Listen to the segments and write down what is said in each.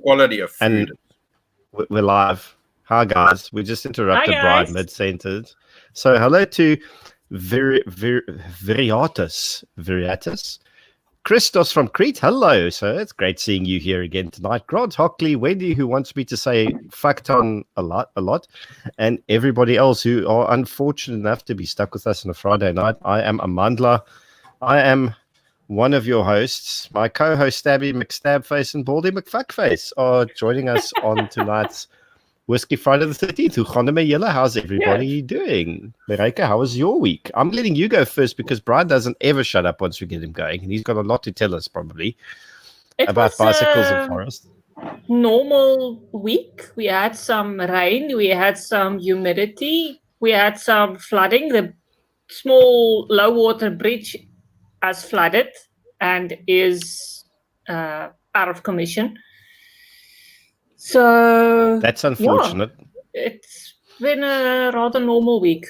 quality of food. And we're live. Hi, guys. We just interrupted Brian mid-sentence. So hello to Viriatus. Christos from Crete, hello. So it's great seeing you here again tonight. Grant Hockley, Wendy, who wants me to say fuckton a lot, and everybody else who are unfortunate enough to be stuck with us on a Friday night. I am Amandla. I am one of your hosts. My co-host Stabby McStabface and Baldy McFuckface are joining us on tonight's Whisky Friday the 13th. How's everybody doing? Marika, how was your week? I'm letting you go first because Brian doesn't ever shut up once we get him going, and he's got a lot to tell us probably about bicycles and forest. Normal week. We had some rain, we had some humidity, we had some flooding. The small low water bridge has flooded and is out of commission. So that's unfortunate. Yeah, it's been a rather normal week.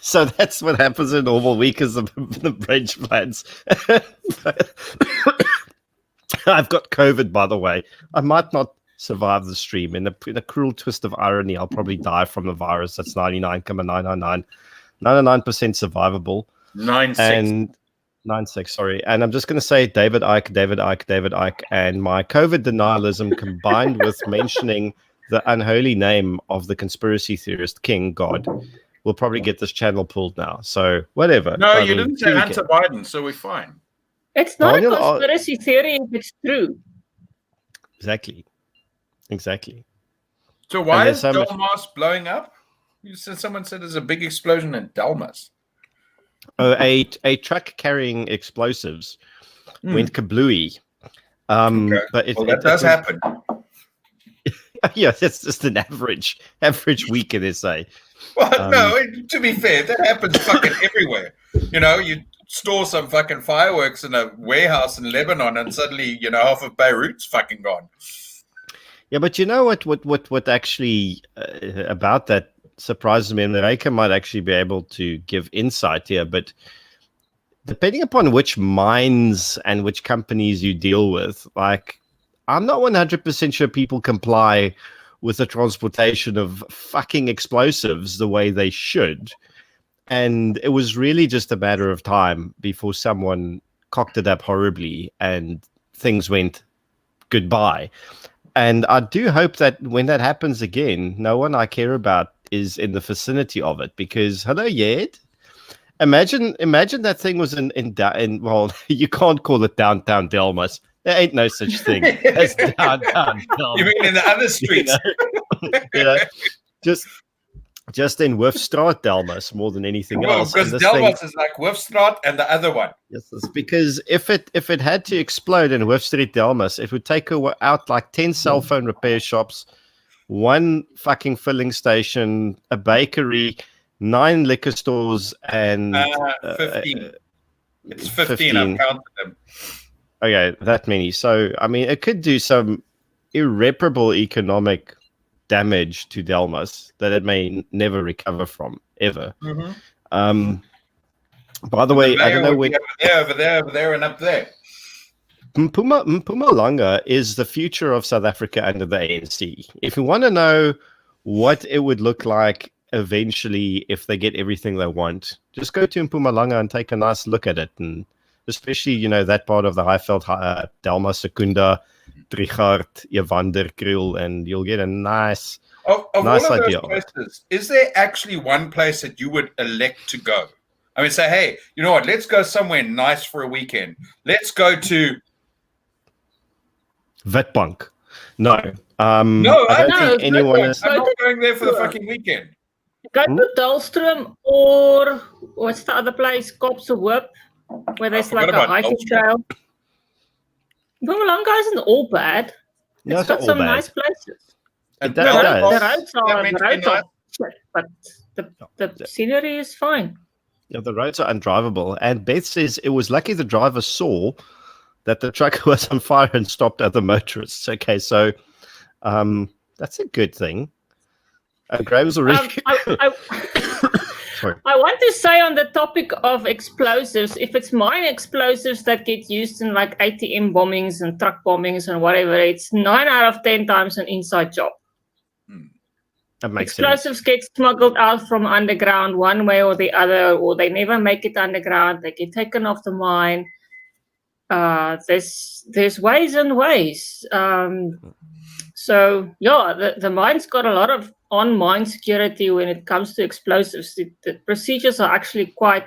So that's what happens in a normal week is the bridge floods. I've got COVID, by the way. I might not survive the stream. In a cruel twist of irony, I'll probably die from the virus. That's 99.999. 99% survivable. 9-6, sorry. And I'm just going to say David Icke. And my COVID denialism combined with mentioning the unholy name of the conspiracy theorist King God will probably get this channel pulled now. So whatever. No, you didn't say Hunter Biden, so we're fine. It's not a conspiracy theory if it's true. Exactly. So why is Delmas blowing up? Someone said there's a big explosion in Delmas. A truck carrying explosives went kablooey. Okay. But that does happen. Yeah, that's just an average week in SA. Well, no, to be fair, that happens fucking everywhere. You know, you store some fucking fireworks in a warehouse in Lebanon, and suddenly, half of Beirut's fucking gone. Yeah, but you know what actually about that surprises me, and Reika might actually be able to give insight here, but depending upon which mines and which companies you deal with, like, I'm not 100% sure people comply with the transportation of fucking explosives the way they should. And it was really just a matter of time before someone cocked it up horribly and things went goodbye. And I do hope that when that happens again, no one I care about is in the vicinity of it, because hello, Yed. Imagine that thing was in well, you can't call it downtown Delmas. There ain't no such thing as downtown Delmas. You mean in the other streets? Just in Wifstraat Delmas more than anything else. Because Delmas is like Wifstraat and the other one. Yes, because if it had to explode in Wifstraat Delmas, it would take out like 10 cell phone repair shops, one fucking filling station, a bakery, 9 liquor stores, and 15. It's 15. I've counted them. Okay, that many. So, I mean, it could do some irreparable economic damage to Delmas that it may never recover from, ever. Mm-hmm. By the way, I don't know when... Over there, and up there. Mpumalanga is the future of South Africa under the ANC. If you want to know what it would look like eventually if they get everything they want, just go to Mpumalanga and take a nice look at it. And especially, that part of the Highveld, Delmas, Secunda, Trichardt, Evander, Kriel, and you'll get a nice idea of it. Is there actually one place that you would elect to go? I mean, say, hey, you know what? Let's go somewhere nice for a weekend. Let's go to Witbank. No. No, I don't think anyone is. I'm not going there for the fucking weekend. Go to Dalstrom, or what's the other place? Kopsehoop, where there's like a hiking trail. Mpumalanga isn't all bad. It's got some nice places. And the roads are shit, but the scenery is fine. Yeah, the roads are undrivable. And Beth says it was lucky the driver saw that the truck was on fire and stopped other motorists. Okay, so that's a good thing. Graham's already... for it. I want to say on the topic of explosives, if it's mine explosives that get used in like ATM bombings and truck bombings and whatever, it's 9 out of 10 times an inside job. That makes Explosives sense. get smuggled out from underground one way or the other, or they never make it underground. They get taken off the mine. There's ways and ways. So yeah, the mine's got a lot of on-mine security when it comes to explosives. The procedures are actually quite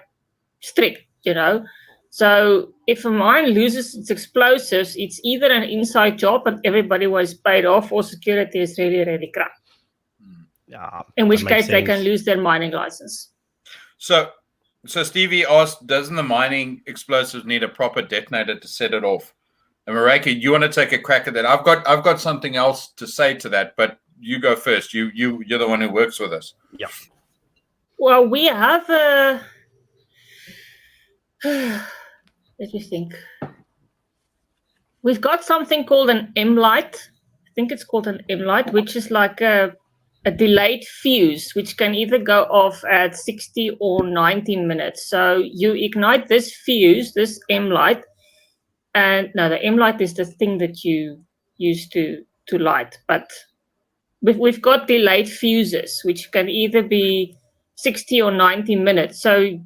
strict, you know. So if a mine loses its explosives, it's either an inside job and everybody was paid off, or security is really, really crap. Yeah, In which that case makes they can sense. lose their mining license. So Stevie asked, doesn't the mining explosives need a proper detonator to set it off? And Marika, you want to take a crack at that? I've got something else to say to that, but you go first. You're the one who works with us. Yeah. Well, we have a let me think. We've got something called an M-light. I think it's called an M-light, which is like a delayed fuse, which can either go off at 60 or 90 minutes. So you ignite this fuse, this M-light, and no, the M-light is the thing that you use to light. But we've got delayed fuses, which can either be 60 or 90 minutes. So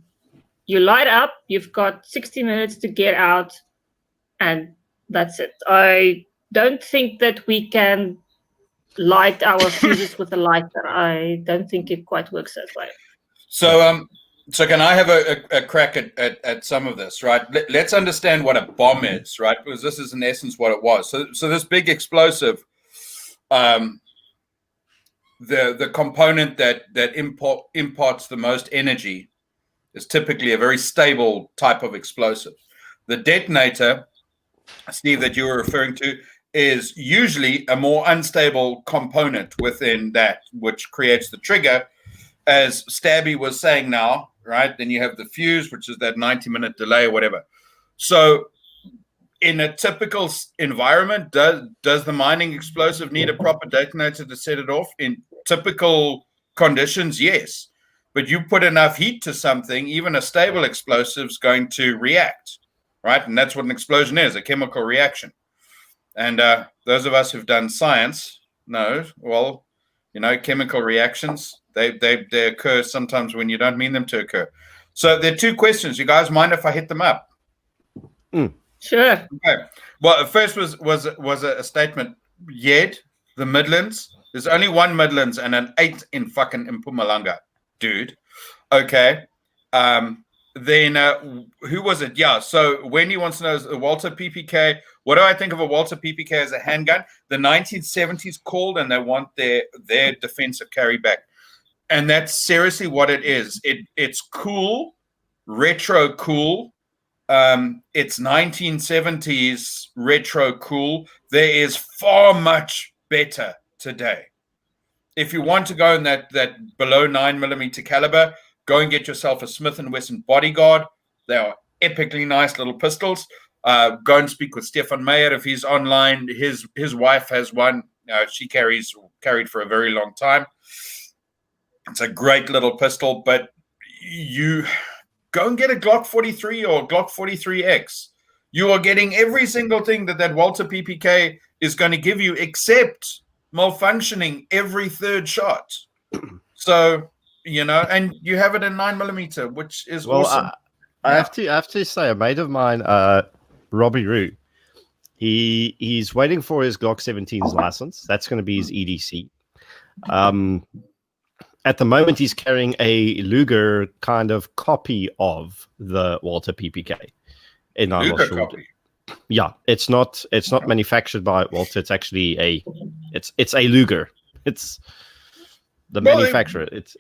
you light up, you've got 60 minutes to get out, and that's it. I don't think that we can light our fuses with a lighter. I don't think it quite works that way. So can I have a crack at some of this, right? Let's understand what a bomb is, right? Because this is in essence what it was. So this big explosive, the component that imparts the most energy is typically a very stable type of explosive. The detonator, Steve, that you were referring to, is usually a more unstable component within that, which creates the trigger. As Stabby was saying now, right? Then you have the fuse, which is that 90-minute delay or whatever. So in a typical environment, does the mining explosive need a proper detonator to set it off? In typical conditions, yes. But you put enough heat to something, even a stable explosive is going to react, right? And that's what an explosion is, a chemical reaction. And those of us who've done science know, well, you know, chemical reactions, they occur sometimes when you don't mean them to occur. So there are two questions. You guys mind if I hit them up? Sure. Okay. Well, first was a statement. Yet the Midlands, there's only one Midlands and an 8 in fucking Mpumalanga, dude. Okay. Then who was it? Yeah. So Wendy wants to know the Walter PPK. What do I think of a Walter PPK as a handgun? The 1970s called, and they want their defensive carry back, and that's seriously what it is. It's cool, retro cool. It's 1970s retro cool. There is far much better today. If you want to go in that below 9mm caliber, go and get yourself a Smith & Wesson Bodyguard. They are epically nice little pistols. Go and speak with Stefan Mayer if he's online. His wife has one. She carried for a very long time. It's a great little pistol, but you go and get a Glock 43 or Glock 43X. You are getting every single thing that Walter PPK is going to give you, except malfunctioning every third shot. So, you know, and you have it in 9mm, which is awesome. I have to say, a mate of mine, Robbie Roo, he's waiting for his Glock 17's license. That's going to be his EDC. At the moment, he's carrying a Luger kind of copy of the Walter PPK. Luger copy. Yeah, it's not manufactured by Walter. It's actually it's a Luger. It's the manufacturer. It's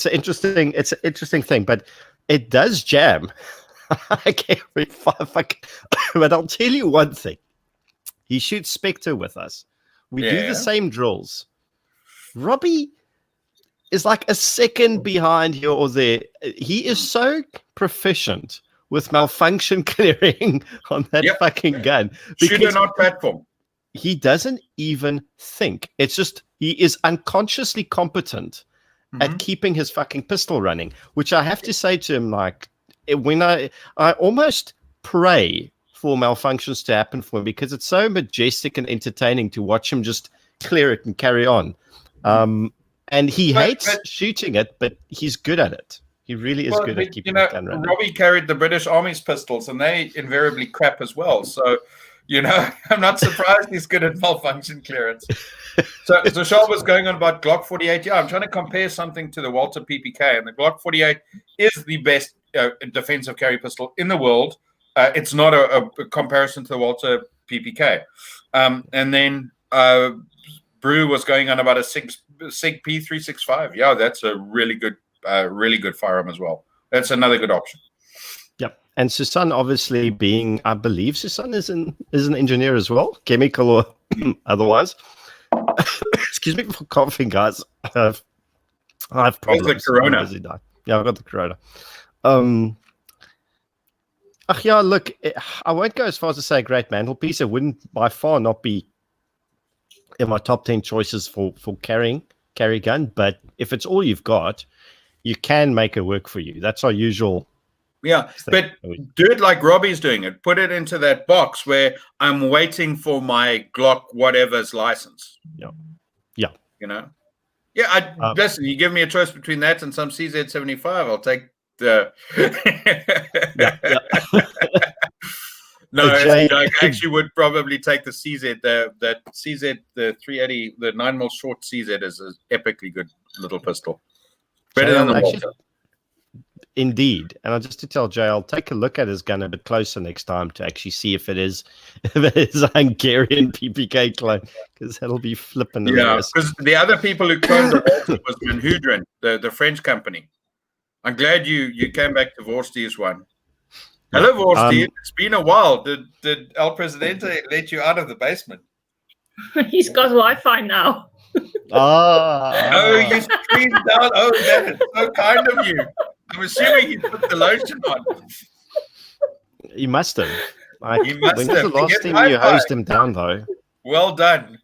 an interesting thing, but it does jam. I can't but I'll tell you one thing. He shoots Spectre with us. We do the same drills. Robbie is like a second behind here or there. He is so proficient with malfunction clearing on that fucking gun. Shooter not platform. He doesn't even think. It's just he is unconsciously competent at keeping his fucking pistol running, which I have to say to him, like, when I almost pray for malfunctions to happen for him, because it's so majestic and entertaining to watch him just clear it and carry on. And he hates shooting it, but he's good at it. He really is good at keeping the gun running. Robbie carried the British Army's pistols, and they invariably crap as well. So, I'm not surprised he's good at malfunction clearance. So Charles was going on about Glock 48. Yeah, I'm trying to compare something to the Walter PPK, and the Glock 48 is the best defensive carry pistol in the world. It's not a comparison to the Walter PPK. And then Brew was going on about a SIG P365. Yeah, that's a really good firearm as well. That's another good option. Yep. And Susan, obviously, being, I believe Susan is an engineer as well, chemical or otherwise. Excuse me for coughing, guys. I have problems. Corona. Yeah, I've got the corona. Look, I won't go as far as to say great mantelpiece. It wouldn't by far not be in my top 10 choices for carry gun. But if it's all you've got, you can make it work for you. That's our usual. Yeah, but do it like Robbie's doing it. Put it into that box where I'm waiting for my Glock whatever's license. Yeah. Yeah, listen, you give me a choice between that and some CZ75, I'll take the... No, I actually would probably take the CZ. The CZ, the 380, the 9mm short CZ is an epically good little pistol. Better than the Walter. Indeed. And just to tell Jay, I'll take a look at his gun a bit closer next time to actually see if it is a Hungarian PPK clone, because that'll be flipping. Yeah, because the other people who cloned the Walter was Manhudrin, the French company. I'm glad you came back to Vorsty's one. Hello, Vorsty. It's been a while. Did El Presidente let you out of the basement? He's got Wi-Fi now. Oh, you streamed down. Oh, that is so kind of you. I'm assuming you put the lotion on. You must have. He must when have. was the last time you hosed him down, though? Well done.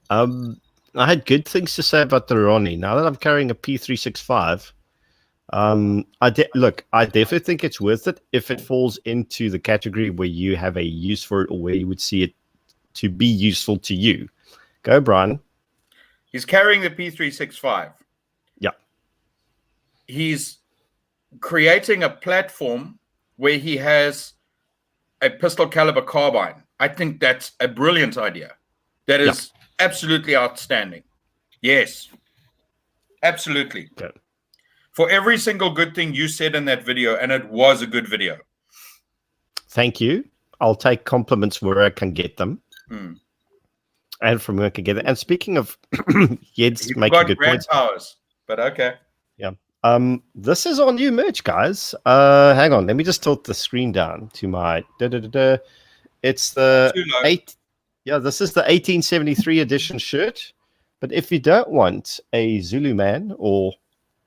I had good things to say about the Ronnie. Now that I'm carrying a P365, I definitely think it's worth it if it falls into the category where you have a use for it or where you would see it to be useful to you. Go, Brian. He's carrying the P365. Yeah. He's creating a platform where he has a pistol caliber carbine. I think that's a brilliant idea. That is absolutely outstanding. Yes. Absolutely. Okay. For every single good thing you said in that video, and it was a good video. Thank you. I'll take compliments where I can get them. And from where I can get it. And speaking of Yed's making good points. Powers, but okay. Yeah. This is our new merch, guys. Hang on, let me just tilt the screen down to my It's the this is the 1873 edition shirt. But if you don't want a Zulu man or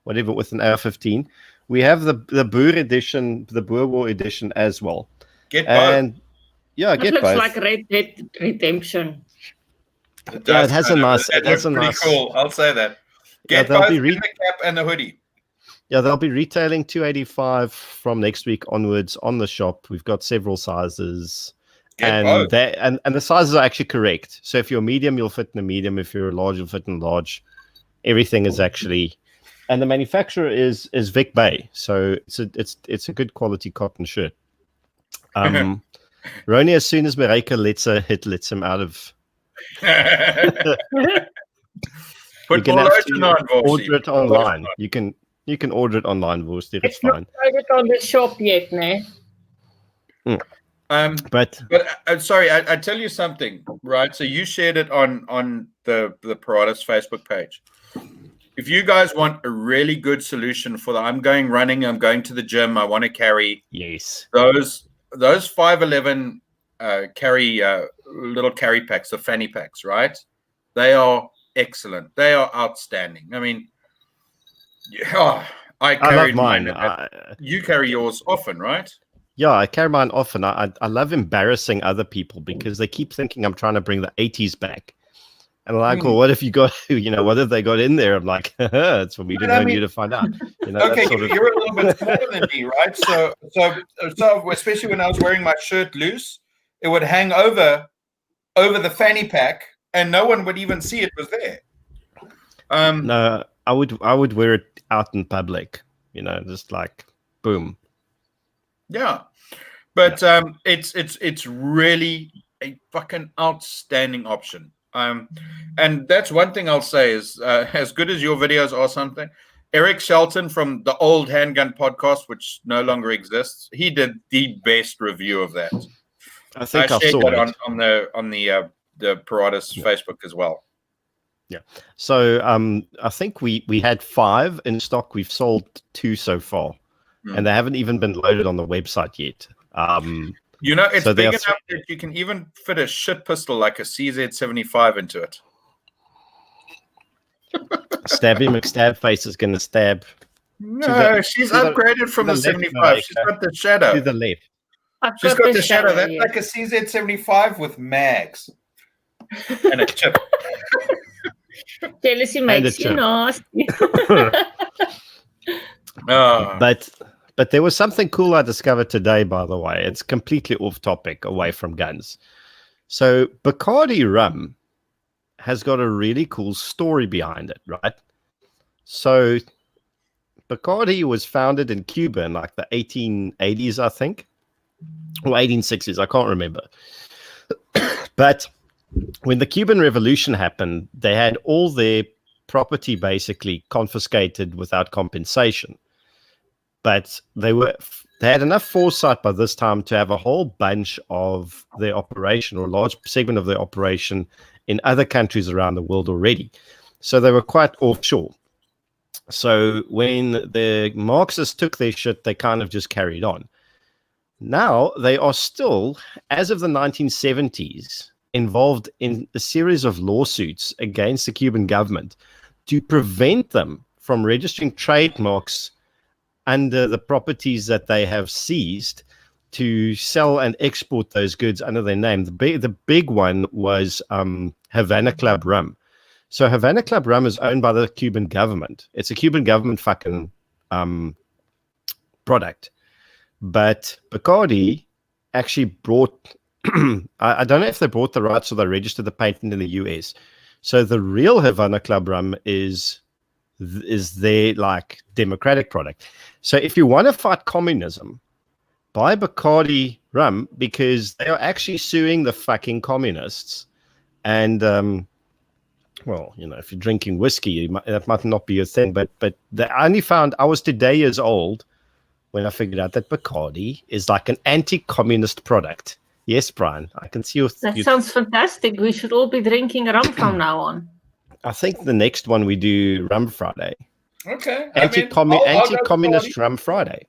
whatever with an AR-15, we have the Boer edition, the Boer War edition as well. Get both. It looks like Red Dead Redemption. It has a nice. It looks pretty cool. I'll say that. Get both the cap and the hoodie. Yeah, they'll be retailing $285 from next week onwards on the shop. We've got several sizes, and the sizes are actually correct. So if you're medium, you'll fit in a medium. If you're large, you'll fit in large. Everything is actually, and the manufacturer is Vic Bay, so it's a good quality cotton shirt. Ronnie, as soon as Mareka lets him out of. Put more lotion on, order it online. You can order it online, Vorsti. It's fine. Not it on the shop yet, ne? But sorry, I tell you something, right? So you shared it on the Paratus Facebook page. If you guys want a really good solution for I'm going running, I'm going to the gym, I want to carry those 511 carry little carry packs, the fanny packs, right? They are excellent. They are outstanding. I mean, I carried mine. You carry yours often, right? Yeah, I carry mine often. I love embarrassing other people because they keep thinking I'm trying to bring the 80s back. And like, well, what if you got, what if they got in there? I'm like, it's for me to know and you to find out. Okay, you're a little bit smaller than me, right? So especially when I was wearing my shirt loose, it would hang over the fanny pack, and no one would even see it was there. No, I would wear it out in public, just like boom. Yeah, but it's really a fucking outstanding option. And that's one thing I'll say is, as good as your videos are, something Eric Shelton from the old Handgun podcast, which no longer exists, he did the best review of that. I think I shared saw that it on the Paratus Facebook as well. Yeah. So I think we had 5 in stock. We've sold 2 so far, and they haven't even been loaded on the website yet. It's big enough that you can even fit a shit pistol like a CZ75 into it. Stabby McStabface is going to stab. No, she's upgraded from the 75. She's got the shadow. To the left. She's got the shadow. That's like a CZ75 with mags and a chip. Jealousy makes you nasty. But there was something cool I discovered today, by the way. It's completely off topic, away from guns. So Bacardi rum has got a really cool story behind it, right? So Bacardi was founded in Cuba in like the 1880s, I think, or 1860s. I can't remember. But when the Cuban Revolution happened, they had all their property basically confiscated without compensation. But they had enough foresight by this time to have a whole bunch of their operation, or a large segment of their operation, in other countries around the world already. So they were quite offshore. So when the Marxists took their shit, they kind of just carried on. Now they are still, as of the 1970s, involved in a series of lawsuits against the Cuban government to prevent them from registering trademarks under the properties that they have seized to sell and export those goods under their name. The big one was Havana Club rum. So Havana Club rum is owned by the Cuban government. It's a Cuban government fucking product. But Bacardi actually brought, I don't know if they bought the rights or they registered the patent in the US. So the real Havana Club rum is their like democratic product. So if you want to fight communism, buy Bacardi rum, because they are actually suing the fucking communists. And well, if you're drinking whiskey, that might not be your thing. But I only found, I was today years old when I figured out that Bacardi is like an anti-communist product. Yes, Brian, I can see That sounds fantastic. We should all be drinking rum from now on. I think the next one we do Rum Friday. Okay. Anti-communist Rum Friday.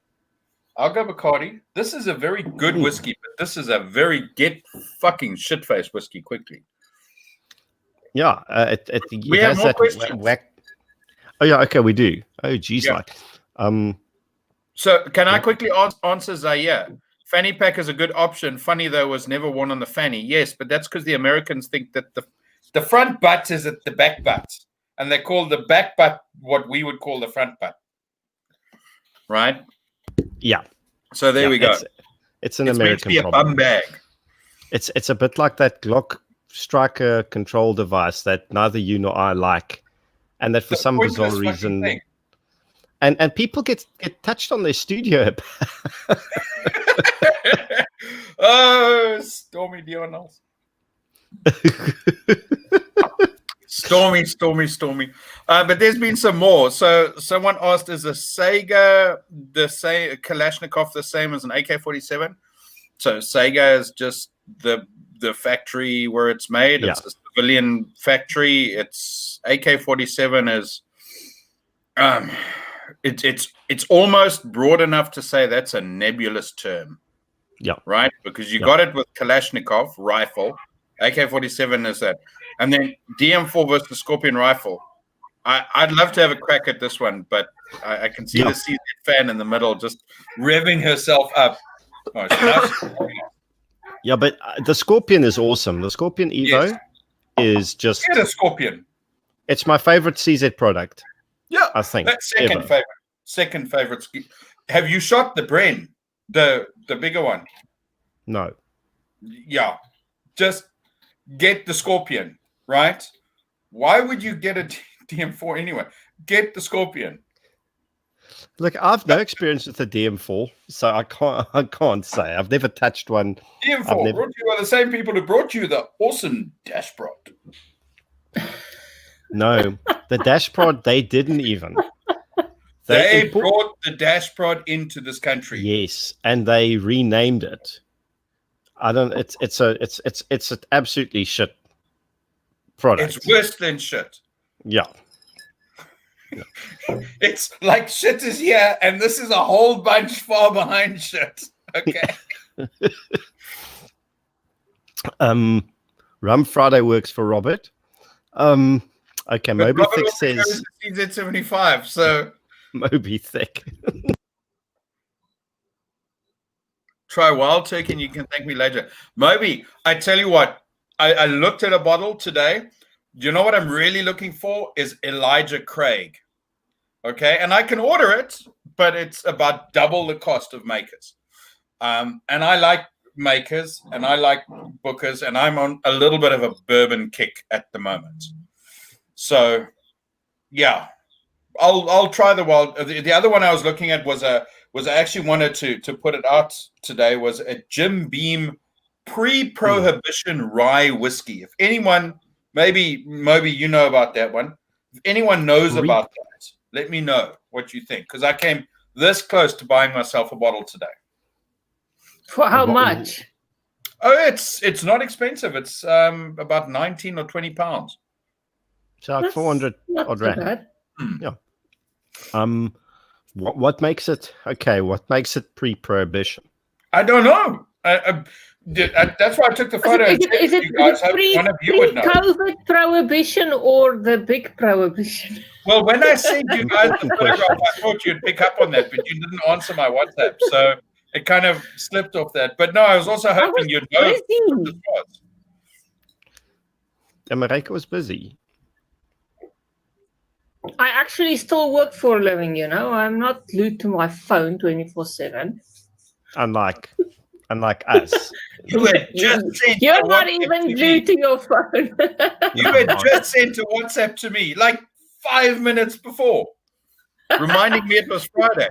I'll go Bacardi. This is a very good whiskey, but this is a very get fucking shit-faced whiskey quickly. Yeah. We have more questions. Oh, yeah, okay, we do. Oh, geez, yeah. So can I quickly answer Zaire? Fanny pack is a good option. Funny, though, was never worn on the fanny. Yes, but that's because the Americans think that the front butt is at the back butt. And they call the back butt what we would call the front butt. Right? Yeah. So there we go. It's an American meant to be problem. A bum bag. It's a bit like that Glock striker control device that neither you nor I like. And that for some bizarre reason... And people get touched on their studio. Oh, Stormy Dionels. Stormy. But there's been some more. So someone asked, is a Sega the same Kalashnikov the same as an AK-47? So Sega is just the factory where it's made. It's a civilian factory. It's AK-47 is it's almost broad enough to say that's a nebulous term. Yeah. Right? Because you got it with Kalashnikov rifle. AK-47 is that. And then DM4 versus Scorpion rifle. I'd love to have a crack at this one, but I can see the CZ fan in the middle just revving herself up. Oh, yeah, but the Scorpion is awesome. The Scorpion Evo is just. Get a Scorpion. It's my favorite CZ product. Yeah, I think. that's second ever. favorite. Second favorite. Have you shot the Bren, the bigger one? No. Yeah, just get the Scorpion, right? Why would you get a DM4 anyway? Get the Scorpion. Look, I've no experience with the DM4, so I can't say. I've never touched one. DM4 brought to you by the same people who brought you the awesome Dash Prod. No, the Dash Prod, they didn't even. They brought the Dash Prod into this country. Yes, and they renamed it. I don't. It's an absolutely shit product. It's worse than shit. Yeah. It's like shit is here, and this is a whole bunch far behind shit. Okay. Rum Friday works for Robert. Okay, But Moby Robert Thick also says goes to CZ75, so Moby Thick. try Wild Turkey and you can thank me later. Moby, I tell you what, I looked at a bottle today. You know what I'm really looking for is Elijah Craig. Okay, and I can order it, but it's about double the cost of Makers. And I like Makers and I like Bookers, and I'm on a little bit of a bourbon kick at the moment. So, yeah, I'll try the Wild. The other one I was looking at was I actually wanted to put it out today, was a Jim Beam pre-prohibition rye whiskey. If anyone, maybe you know about that one. If anyone knows about that, let me know what you think, because I came this close to buying myself a bottle today. For how much? Oh, it's not expensive. It's about 19 or 20 pounds. So like 400 odd rand. Yeah. What makes it okay? What makes it pre-prohibition? I don't know. That's why I took the photo. Is it pre-COVID prohibition or the big prohibition? Well, when I sent you guys the photograph, I thought you'd pick up on that, but you didn't answer my WhatsApp, so it kind of slipped off that. But no, I was also hoping you'd know what it was. America was busy. I actually still work for a living, you know. I'm not glued to my phone 24/7. Unlike us. You had just sent You're not even glued to your phone. You had just sent a WhatsApp to me like 5 minutes before, reminding me it was Friday,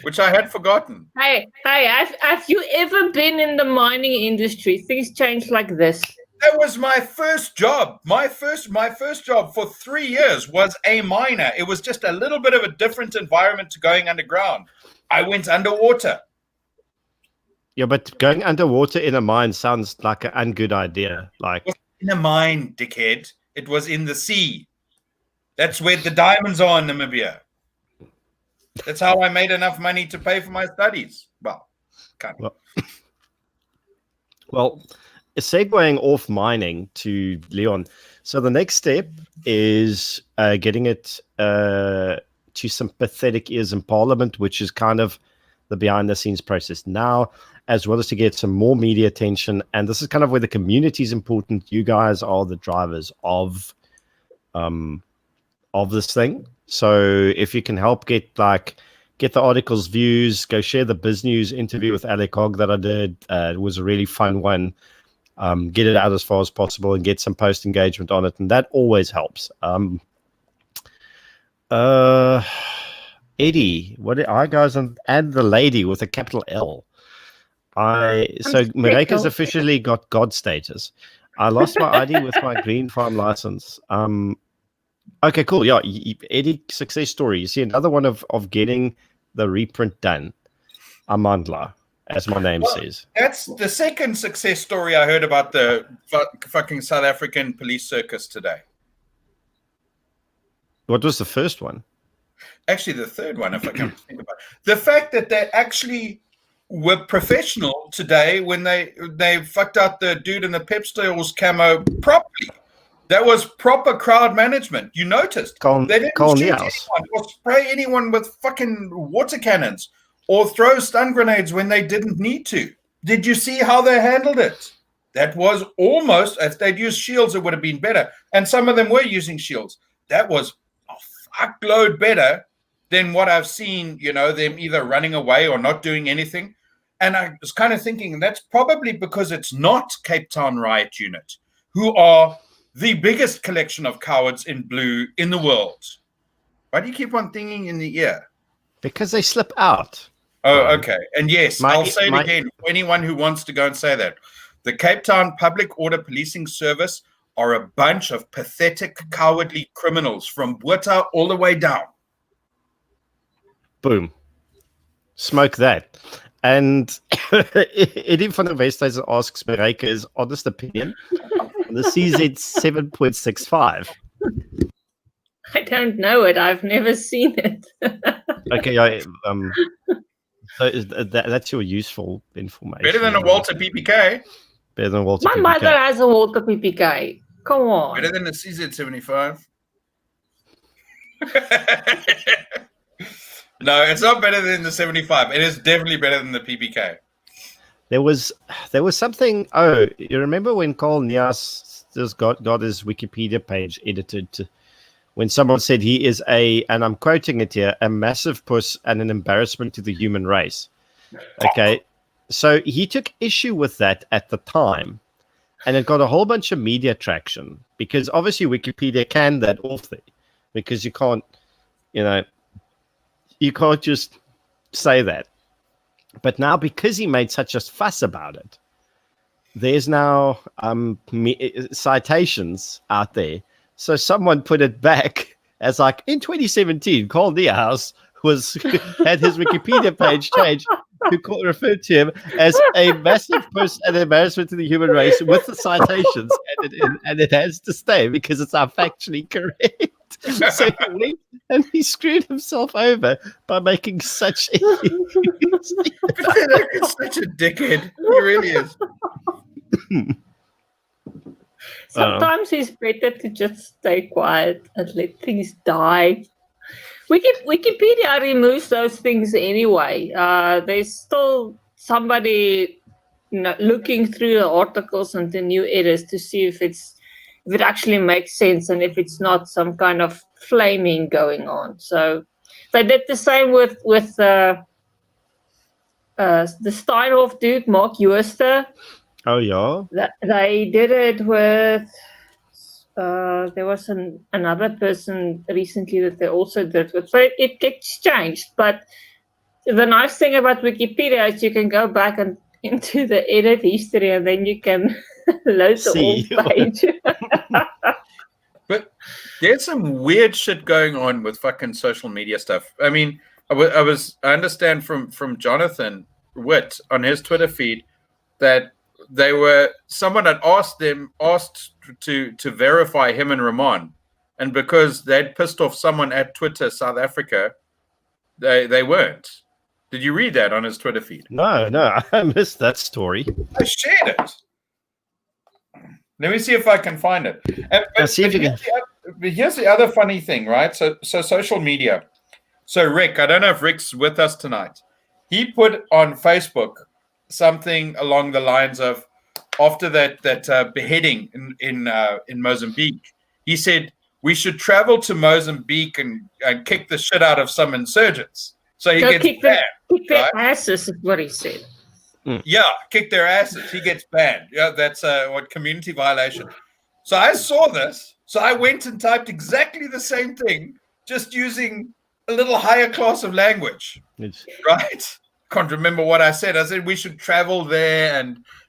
which I had forgotten. Hey, have you ever been in the mining industry? Things change like this. That was my first job. My first job for 3 years was a miner. It was just a little bit of a different environment to going underground. I went underwater. Yeah, but going underwater in a mine sounds like an ungood idea. Like in a mine, dickhead. It was in the sea. That's where the diamonds are in Namibia. That's how I made enough money to pay for my studies. Well, kind of. Well, segueing off mining to Leon. So the next step is getting it to some pathetic ears in Parliament, which is kind of the behind-the-scenes process now, as well as to get some more media attention. And this is kind of where the community is important. You guys are the drivers of this thing. So if you can help get the articles views, go share the Biz News interview with Alec Hogg that I did. It was a really fun one. Get it out as far as possible and get some post engagement on it, and that always helps. Eddie, what are I guys and the lady with a capital L? So Mareka's officially got God status. I lost my ID with my green farm license. Okay, cool. Yeah, Eddie, success story. You see another one of getting the reprint done. Amandla, as my name says. That's the second success story I heard about the fucking South African police circus today. What was the first one? Actually, the third one, if I can think about it. The fact that they actually were professional today when they fucked out the dude in the Pep Stores camo properly. That was proper crowd management. You noticed. They didn't shoot anyone or spray anyone with fucking water cannons or throw stun grenades when they didn't need to. Did you see how they handled it? that was almost, if they'd used shields, it would have been better. And some of them were using shields. That was a fuckload better than what I've seen, them either running away or not doing anything. And I was kind of thinking that's probably because it's not Cape Town Riot Unit, who are the biggest collection of cowards in blue in the world. Why do you keep on thinking in the ear? Because they slip out. Oh, okay. And yes, I'll say it again for anyone who wants to go and say that. The Cape Town Public Order Policing Service are a bunch of pathetic, cowardly criminals from Botha all the way down. Boom. Smoke that. And Eddie van der Westhuizen asks Marika his honest opinion on the CZ 7.65. I don't know it. I've never seen it. Okay, so that's your useful information. Better than a Walter PPK. Better than Walter My PPK. mother has a Walter PPK. Come on. Better than a CZ75. No, it's not better than the 75. It is definitely better than the PPK. There was something. Oh, you remember when Carl Nias just got his Wikipedia page edited when someone said he is and I'm quoting it here, a massive puss and an embarrassment to the human race. Okay. So he took issue with that at the time, and it got a whole bunch of media traction because obviously Wikipedia canned that off there because you can't just say that. But now because he made such a fuss about it, there's now citations out there. So someone put it back as like in 2017, Carl Niehaus had his Wikipedia page changed to referred to him as a massive puss and embarrassment to the human race with the citations, and it has to stay because it's factually correct. So he went and he screwed himself over by making such a such a dickhead. He really is. Sometimes it's better to just stay quiet and let things die. Wikipedia removes those things anyway. There's still somebody looking through the articles and the new edits to see if it actually makes sense and if it's not some kind of flaming going on. So they did the same with the Steinhoff dude, Mark Uester. Oh yeah. They did it with. There was another person recently that they also did with. So it gets changed. But the nice thing about Wikipedia is you can go back and into the edit history and then you can load the old page. But there's some weird shit going on with fucking social media stuff. I mean, I understand from Jonathan Witt on his Twitter feed that someone had asked to verify him and Ramon, and because they'd pissed off someone at Twitter South Africa, they weren't. Did you read that on his Twitter feed? No, I missed that story. I shared it. Let me see if I can find it. But here's the other funny thing, right? So social media. So Rick, I don't know if Rick's with us tonight. He put on Facebook something along the lines of, after that beheading in Mozambique, he said we should travel to Mozambique and kick the shit out of some insurgents. So he gets banned. Kick their asses is what he said. Yeah, kick their asses. He gets banned. Yeah, that's what community violation. So I saw this. So I went and typed exactly the same thing, just using a little higher class of language. Right? Can't remember what I said. I said we should travel there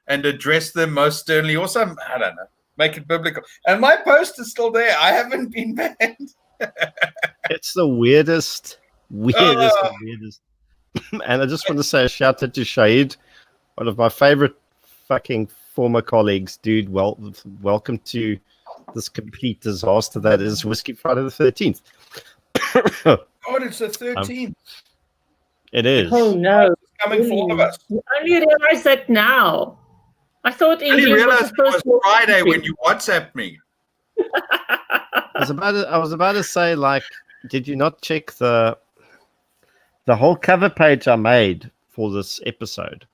and address them most sternly, or some, I don't know, make it biblical. And my post is still there. I haven't been banned. It's the weirdest. And I just want to say a shout out to Shahid, one of my favorite fucking former colleagues. Dude, welcome to this complete disaster that is Whisky Friday the 13th. God, it's the 13th. It is. Oh no! It's coming for all of us. You only realize that now. I thought I only realized it was Friday when you WhatsApped me. I was about to say, like, did you not check the whole cover page I made for this episode?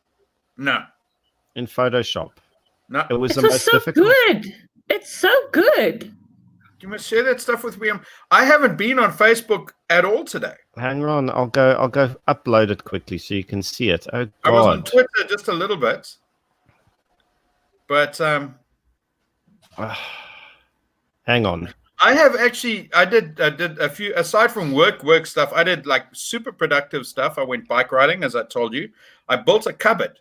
No. In Photoshop. No, It was It the was most so difficult. good. It's so good. you must share that stuff with me. I haven't been on Facebook at all today. Hang on, I'll go upload it quickly so you can see it. Oh I was on God. Twitter just a little bit, but Hang on. I did a few, aside from work stuff. I did like super productive stuff. I went bike riding, as I told you. I built a cupboard,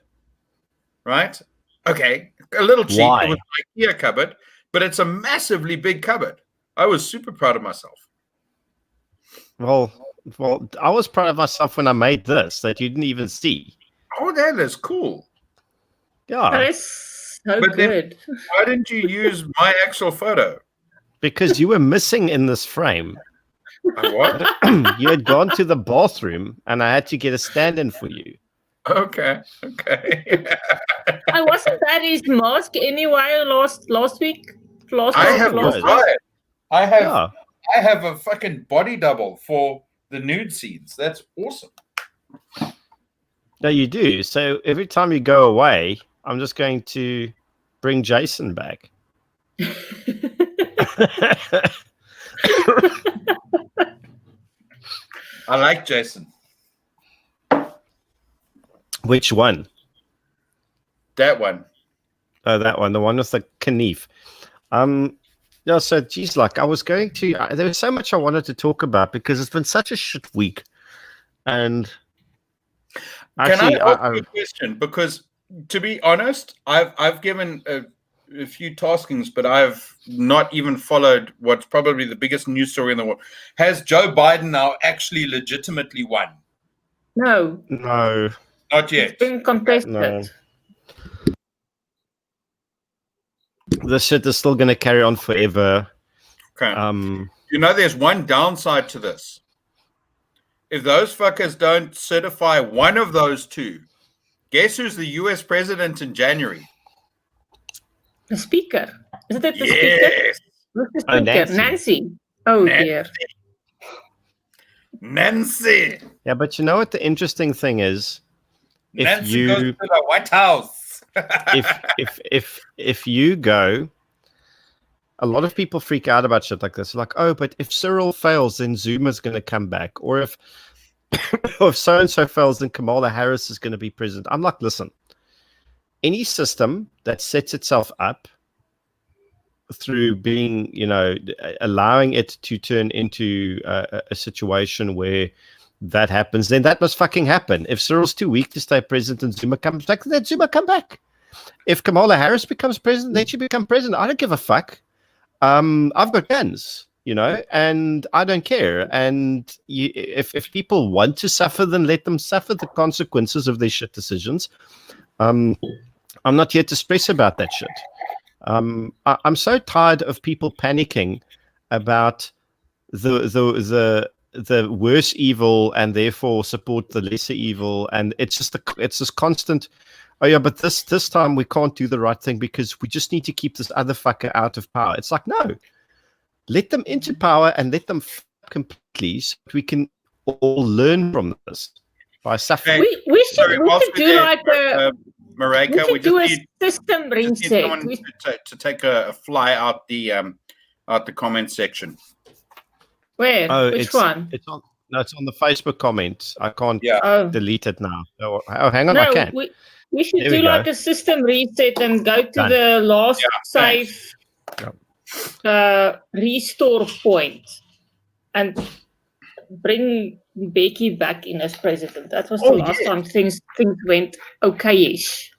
right? Okay, a little cheap. Why? It was an IKEA cupboard, but it's a massively big cupboard. I was super proud of myself. Well, I was proud of myself when I made this that you didn't even see. Oh, that is cool. That Yeah, is so But then- good. Why didn't you use my actual photo? because you were missing in this frame. What? You had gone to the bathroom, and I had to get a stand-in for you. Okay. I wasn't that his mask anyway last week. I have was. right. I have Yeah. I have a fucking body double for the nude scenes. That's awesome. No, you do. So every time you go away, I'm just going to bring Jason back. I like Jason. Which one? That one. Oh, that one. The one with the knife. Yeah, so geez, like I was going to there was so much I wanted to talk about because it's been such a shit week. And actually, Can I ask you a question? Because to be honest, I've given a few taskings, but I've not even followed what's probably the biggest news story in the world. Has Joe Biden now actually legitimately won? No, no. Not yet. it's been contested. No. This shit is still going to carry on forever. Okay. Um, You know, there's one downside to this. If those fuckers don't certify one of those two, guess who's the US president in January? The speaker. Isn't it the speaker? Yes. Who's the Oh, speaker? Nancy. Nancy. Oh Nancy. dear. Nancy. yeah, but you know what the interesting thing is? If Nancy goes to you the White House. if you go, a lot of people freak out about shit like this. Like, oh, but if Cyril fails, then Zuma's going to come back, or if so and so fails, then Kamala Harris is going to be president. I'm like, listen, any system that sets itself up through being, allowing it to turn into a situation where that happens, then that must fucking happen. If Cyril's too weak to stay president and Zuma comes back, then Zuma come back. If Kamala Harris becomes president, then she become president. I don't give a fuck. I've got guns, and I don't care. And if people want to suffer, then let them suffer the consequences of their shit decisions. I'm not here to stress about that shit. I'm so tired of people panicking about the worse evil and therefore support the lesser evil, and it's this constant. Oh yeah, but this time we can't do the right thing because we just need to keep this other fucker out of power. It's like, no, let them into power and let them completely, so that we can all learn from this by suffering. We should do like a Mareka, we should do a system just need reset. someone to take a fly out the comment section. Where? Oh, Which one? It's on the Facebook comments. I can't Oh. delete it now. Oh, hang on, No, I can. we should There do we like go. a system reset and go to Done. the last thanks. safe restore point and bring Becky back in as president. That was the last time things went okay-ish.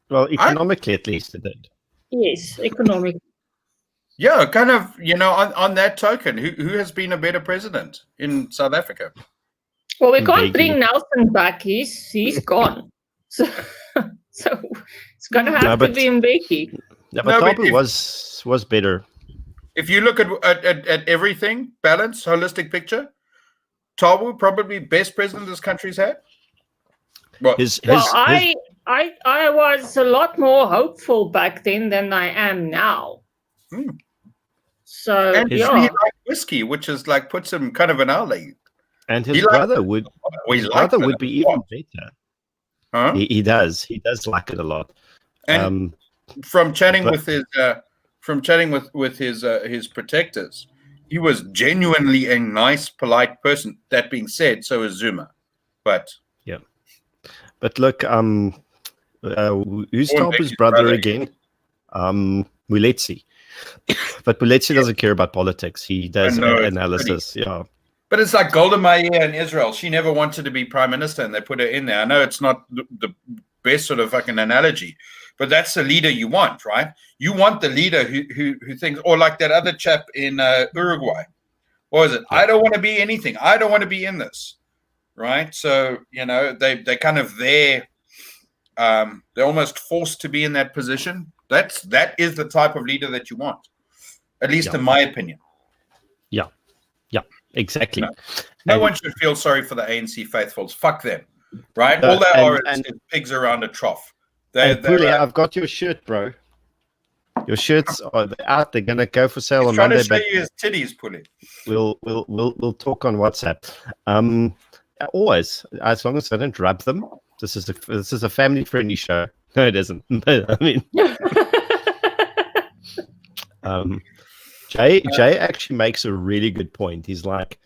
Well, economically at least it did. Yes, economic. Yeah, kind of, on that token, who has been a better president in South Africa? Well, we can't Becky. bring Nelson back. He's gone. So it's gonna have to be Mbeki. Yeah, but No, but Thabo was better. If you look at everything, balance, holistic picture, Thabo probably best president this country's had. Well, I was a lot more hopeful back then than I am now. So and he liked whiskey, which is like puts him kind of in our league. And his brother would be even better. Huh? He does like it a lot. And from chatting with his protectors, he was genuinely a nice, polite person. That being said, so is Zuma. But look, who's Talbot's brother again? Muletsi. But Muletsi doesn't care about politics. He does analysis. Yeah. But it's like Golda Meir in Israel. She never wanted to be prime minister, and they put her in there. I know it's not the best sort of fucking analogy, but that's the leader you want, right? You want the leader who thinks, or like that other chap in Uruguay. What was it? I don't want to be anything. I don't want to be in this, right? So they kind of they're almost forced to be in that position. That is the type of leader that you want, at least in my opinion. Yeah, exactly. No one should feel sorry for the ANC faithfuls. Fuck them, right? All they are is pigs around a trough. I've got your shirt, bro. Your shirts are out. They're gonna go for sale on Monday. He's trying to show you his titties, Puli. We'll talk on WhatsApp. Always, as long as I don't rub them. This is a family friendly show. No, it isn't. I mean, Jay actually makes a really good point. He's like,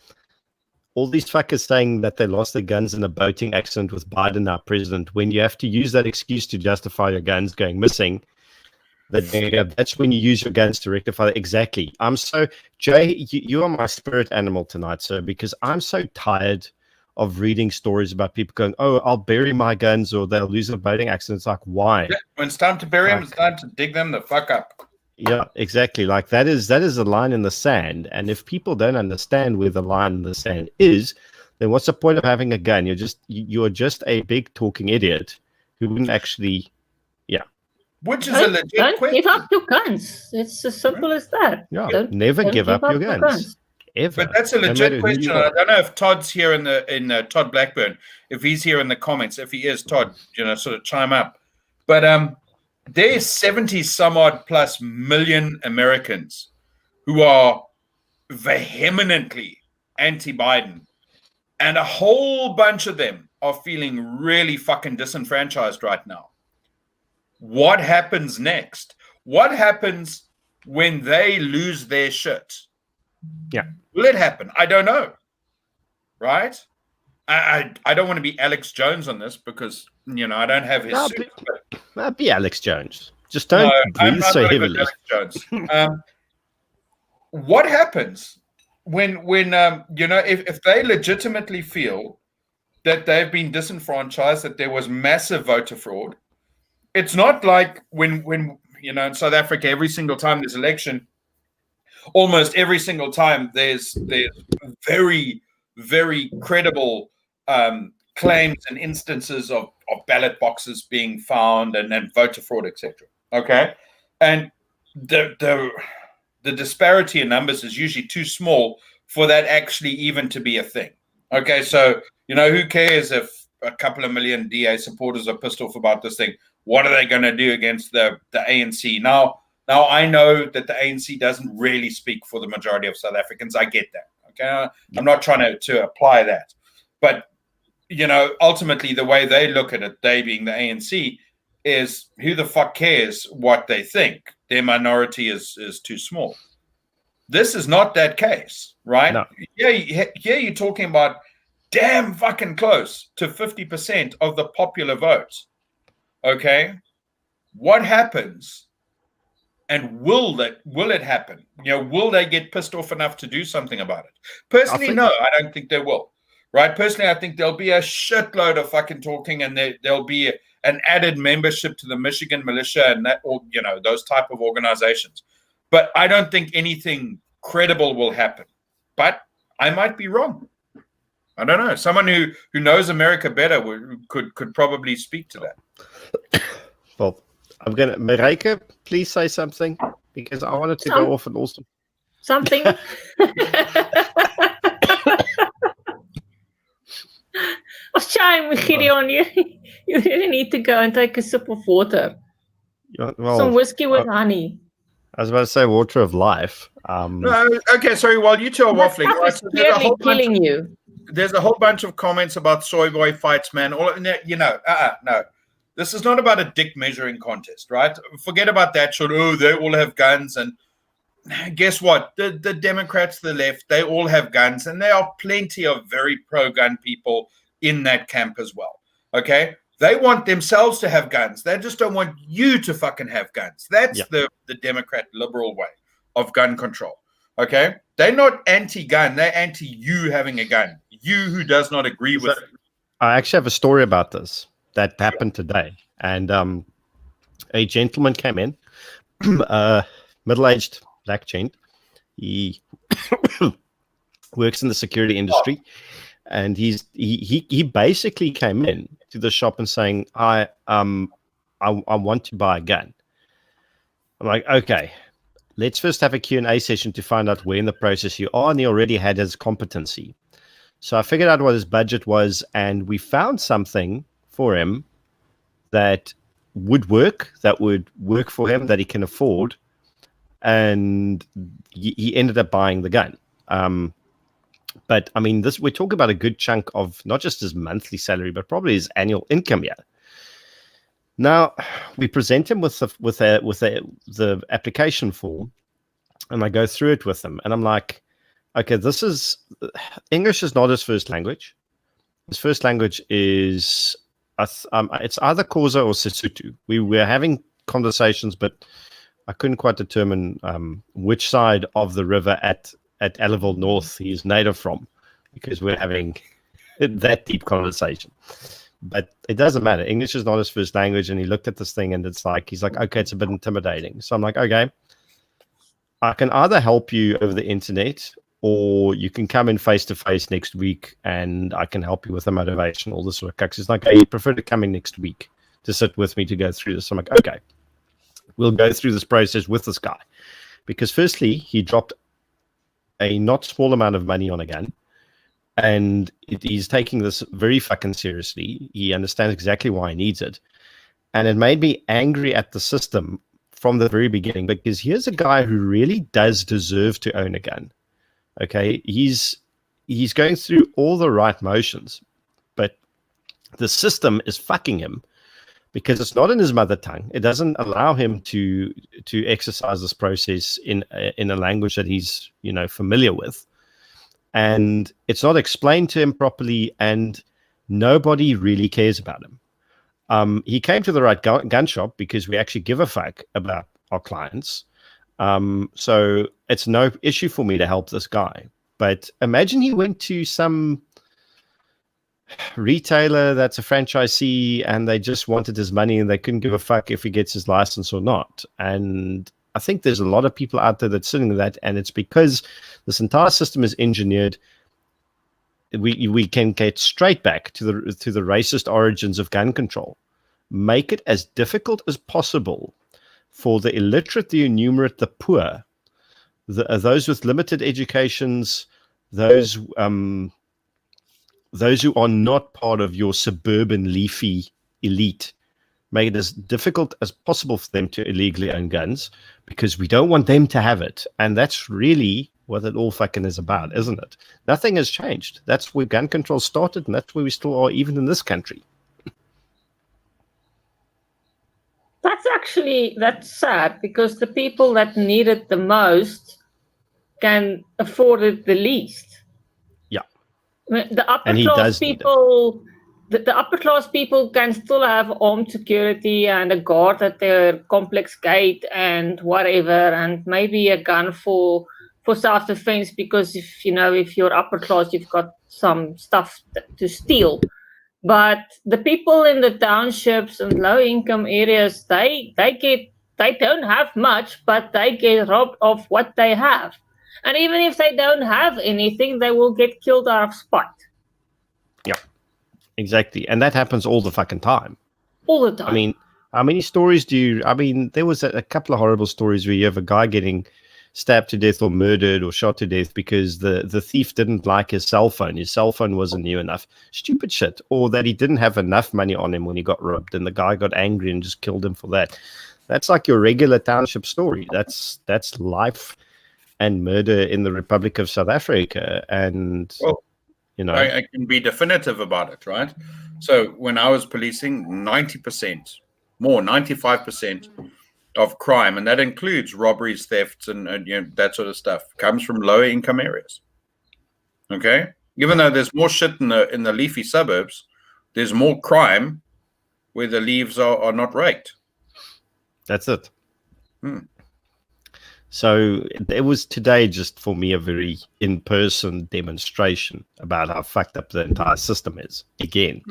all these fuckers saying that they lost their guns in a boating accident with Biden, our president, when you have to use that excuse to justify your guns going missing, that's when you use your guns to rectify that. Exactly. Jay, you are my spirit animal tonight, sir, because I'm so tired of reading stories about people going, oh, I'll bury my guns or they'll lose a boating accident. It's like, why? Yeah, when it's time to bury them, it's time to dig them the fuck up. Yeah, exactly. Like that is a line in the sand. And if people don't understand where the line in the sand is, then what's the point of having a gun? You're just a big talking idiot who wouldn't actually, Which is a legit don't question. give up your guns. It's as simple as that. Yeah, never give up your guns. Ever. But that's a legit question. I don't know if Todd's here in Todd Blackburn, if he's here in the comments. If he is, Todd, sort of chime up. But there's 70 some odd plus million Americans who are vehemently anti-Biden, and a whole bunch of them are feeling really fucking disenfranchised right now. What happens next? What happens when they lose their shit? Yeah. Will it happen? I don't know. Right? I don't want to be Alex Jones on this because, I don't have his suit. That'd be Alex Jones. Just don't breathe so heavily. Alex Jones. What happens when if they legitimately feel that they've been disenfranchised, that there was massive voter fraud? It's not like when in South Africa, every single time there's election, almost every single time there's very, very credible claims and instances of ballot boxes being found and voter fraud, etc. Okay, and the disparity in numbers is usually too small for that actually even to be a thing. Okay, so who cares if a couple of million DA supporters are pissed off about this thing? What are they going to do against the ANC? Now I know that the ANC doesn't really speak for the majority of South Africans. I get that. Okay, I'm not trying to apply that, but ultimately the way they look at it, they being the ANC, is who the fuck cares what they think? Their minority is too small. This is not that case, right? No. Yeah, you're talking about damn fucking close to 50% of the popular vote. Okay, what happens? And will it happen? Will they get pissed off enough to do something about it? Personally, no, I don't think they will. Right? Personally, I think there'll be a shitload of fucking talking, and there'll be an added membership to the Michigan militia and that, or those type of organizations. But I don't think anything credible will happen. But I might be wrong. I don't know. Someone who knows America better could probably speak to that. Well, I'm gonna, Mareike, please say something because I wanted to go off and also something. Shame, Gideon, you really need to go and take a sip of water. Some whiskey with honey. I was about to say water of life. No, okay, sorry. While you two are waffling, it's clearly killing you. There's a whole bunch of comments about soy boy fights, man. No. This is not about a dick measuring contest, right? Forget about that shit. Oh, they all have guns. And guess what? The Democrats, the left, they all have guns. And there are plenty of very pro-gun people in that camp as well. Okay? They want themselves to have guns. They just don't want you to fucking have guns. That's the Democrat liberal way of gun control. Okay? They're not anti-gun. They're anti you having a gun. You who does not agree with it. I actually have a story about this that happened today. And a gentleman came in, middle-aged black gent. He works in the security industry. And he basically came in to the shop and saying, I want to buy a gun. I'm like, okay, let's first have a Q&A session to find out where in the process you are. And he already had his competency. So I figured out what his budget was, and we found something for him that would work for him, that he can afford. And he ended up buying the gun. But I mean, we're talking about a good chunk of not just his monthly salary, but probably his annual income here. Now we present him with the application form, and I go through it with him, and I'm like, okay, English is not his first language. His first language is it's either Xhosa or Sesotho. We were having conversations, but I couldn't quite determine which side of the river at Ellerville North he's native from, because we're having that deep conversation. But it doesn't matter. English is not his first language, and he looked at this thing, and he's like, okay, it's a bit intimidating. So I'm like, okay, I can either help you over the internet, or you can come in face to face next week, and I can help you with the motivation, all this sort of cucks. He's like, I prefer to come in next week to sit with me to go through this. I'm like, okay, we'll go through this process with this guy, because firstly, he dropped a not small amount of money on a gun, and he's taking this very fucking seriously. He understands exactly why he needs it, and it made me angry at the system from the very beginning, because here's a guy who really does deserve to own a gun. Okay, he's going through all the right motions, but the system is fucking him because it's not in his mother tongue. It doesn't allow him to exercise this process in a language that he's familiar with, and it's not explained to him properly, and nobody really cares about him. He came to the right gun shop because we actually give a fuck about our clients. So it's no issue for me to help this guy. But imagine he went to some retailer that's a franchisee, and they just wanted his money, and they couldn't give a fuck if he gets his license or not. And I think there's a lot of people out there that's sitting with that, and it's because this entire system is engineered. We can get straight back to the racist origins of gun control. Make it as difficult as possible for the illiterate, the innumerate, the poor, those with limited educations, those who are not part of your suburban leafy elite. Make it as difficult as possible for them to illegally own guns, because we don't want them to have it. And that's really what it all fucking is about, isn't it? Nothing has changed. That's where gun control started, and that's where we still are, even in this country. That's sad, because the people that need it the most can afford it the least. Yeah. I mean, the upper class people, the upper class people can still have armed security and a guard at their complex gate and whatever, and maybe a gun for self-defense, because if you're upper class, you've got some stuff to steal. But the people in the townships and low-income areas, they don't have much, but they get robbed of what they have. And even if they don't have anything, they will get killed out of spite. Yeah, exactly. And that happens all the fucking time. All the time. I mean, how many stories there was a couple of horrible stories where you have a guy getting stabbed to death or murdered or shot to death because the thief didn't like his cell phone. His cell phone wasn't new enough. Stupid shit. Or that he didn't have enough money on him when he got robbed, and the guy got angry and just killed him for that. That's like your regular township story. That's life and murder in the Republic of South Africa. And You know, I can be definitive about it, right? So when I was policing, 90% more, 95% of crime, and that includes robberies, thefts, and that sort of stuff, comes from lower income areas. Okay, even though there's more shit in the leafy suburbs, there's more crime where the leaves are not raked. that's it. So it was today just for me a very in-person demonstration about how fucked up the entire system is. Again,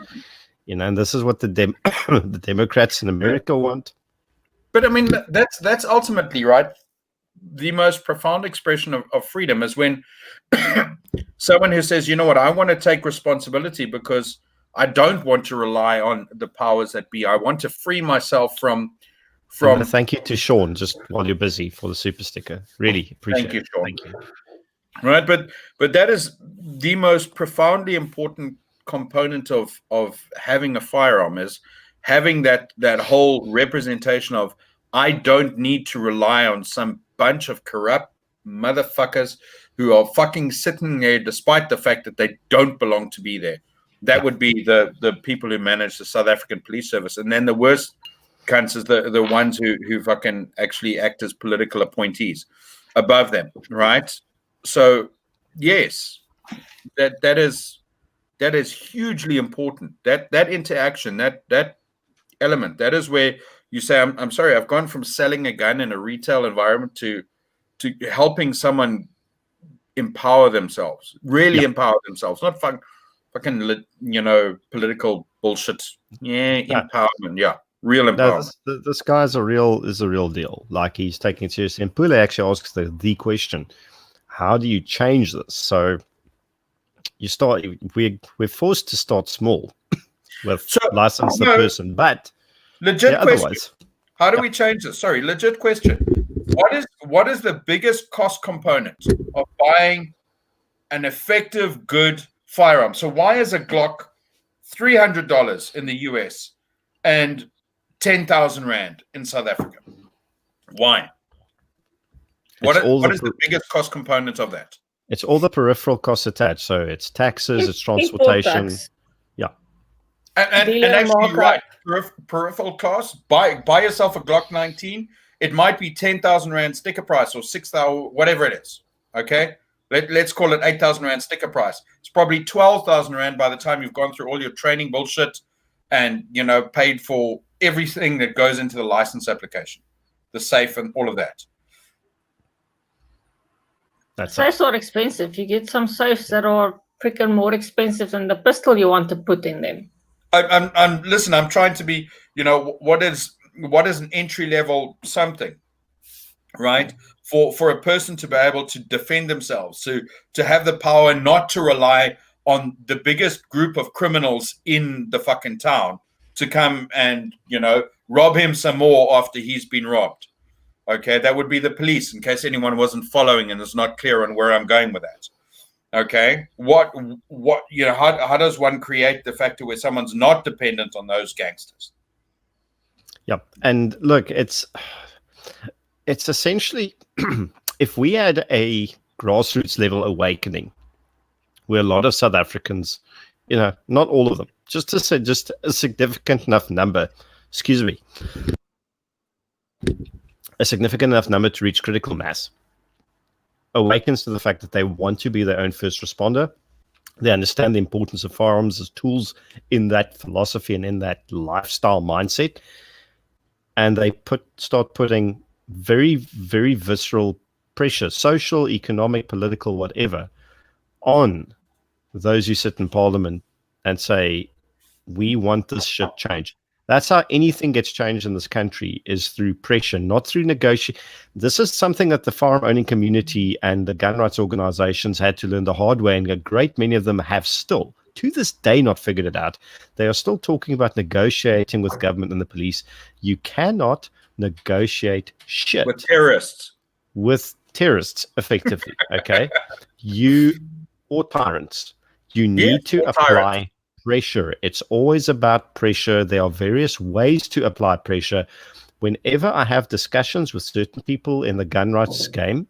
and this is what the the Democrats in America want. But I mean, that's ultimately right. The most profound expression of freedom is when someone who says, you know what, I want to take responsibility because I don't want to rely on the powers that be. I want to free myself from. Thank you to Sean, just while you're busy, for the super sticker. Really appreciate it. Sean. Thank you. Right, but that is the most profoundly important component of having a firearm, is having that whole representation of, I don't need to rely on some bunch of corrupt motherfuckers who are fucking sitting there despite the fact that they don't belong to be there. That would be the people who manage the South African police service. And then the worst cunts is the ones who fucking actually act as political appointees above them, right? So yes, that is hugely important. That interaction, that element, that is where you say, I'm sorry, I've gone from selling a gun in a retail environment to helping someone empower themselves, really empower themselves, not fucking political bullshit. Yeah, empowerment. Yeah, real empowerment. No, this guy is a real deal. Like, he's taking it seriously. And Pule actually asks the question, how do you change this? So we're forced to start small with license the person, but legit question. Otherwise, how do we change this? Sorry, legit question. What is the biggest cost component of buying an effective, good firearm? So why is a Glock $300 in the US and 10,000 Rand in South Africa? Why? What is the biggest cost component of that? It's all the peripheral costs attached. So it's taxes, it's transportation. Yeah. And actually, right, peripheral costs. Buy yourself a Glock 19. It might be 10,000 Rand sticker price or 6,000, whatever it is. Okay, let's call it 8,000 Rand sticker price. It's probably 12,000 Rand by the time you've gone through all your training bullshit and paid for everything that goes into the license application, the safe, and all of that. Safes are expensive. You get some safes that are freaking more expensive than the pistol you want to put in them. Listen, I'm trying to be, what is an entry level something, right? For a person to be able to defend themselves, to have the power not to rely on the biggest group of criminals in the fucking town to come and, rob him some more after he's been robbed. Okay, that would be the police, in case anyone wasn't following and is not clear on where I'm going with that. Okay, how does one create the factor where someone's not dependent on those gangsters? Yep. And look, it's essentially, if we had a grassroots level awakening where a lot of South Africans, not all of them, just a significant enough number, a significant enough number to reach critical mass, awakens to the fact that they want to be their own first responder. They understand the importance of firearms as tools in that philosophy and in that lifestyle mindset. And they start putting very, very visceral pressure, social, economic, political, whatever, on those who sit in parliament and say, we want this shit changed. That's how anything gets changed in this country, is through pressure, not through negotiation. This is something that the firearm owning community and the gun rights organizations had to learn the hard way, and a great many of them have still, to this day, not figured it out. They are still talking about negotiating with government and the police. You cannot negotiate shit with terrorists. Effectively, okay? Or tyrants. You need to apply pressure. It's always about pressure. There are various ways to apply pressure. Whenever I have discussions with certain people in the gun rights game,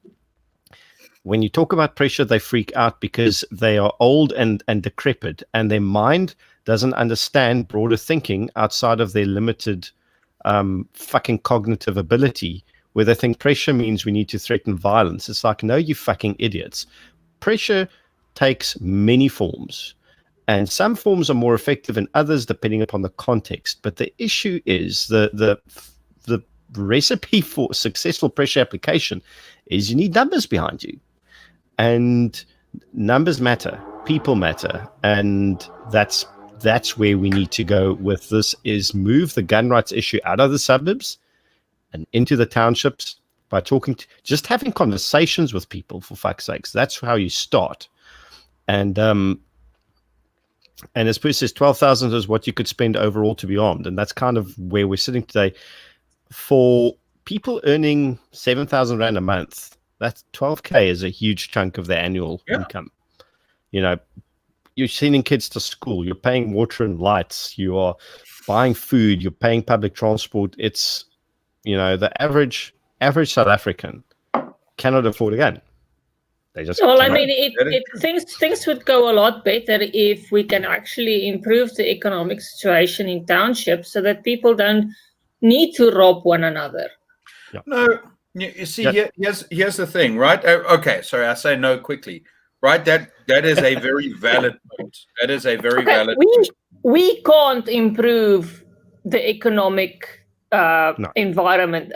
when you talk about pressure, they freak out because they are old and decrepit, and their mind doesn't understand broader thinking outside of their limited fucking cognitive ability, where they think pressure means we need to threaten violence. It's like, no, you fucking idiots. Pressure takes many forms, and some forms are more effective than others depending upon the context. But the issue is the recipe for successful pressure application is you need numbers behind you, and numbers matter, people matter, and that's where we need to go with this, is move the gun rights issue out of the suburbs and into the townships by just having conversations with people, for fuck's sakes. That's how you start. And as Pooh says, 12,000 is what you could spend overall to be armed, and that's kind of where we're sitting today. For people earning 7,000 rand a month, that's 12K is a huge chunk of their annual income. You know, you're sending kids to school, you're paying water and lights, you are buying food, you're paying public transport. It's, you know, the average South African cannot afford a gun. They just well, cannot. I mean, things would go a lot better if we can actually improve the economic situation in townships so that people don't need to rob one another. Yeah. No, you see, here's the thing, right? Okay, sorry, I say no quickly. Right, that is a very valid point. That is a very valid point. We can't improve the economic environment.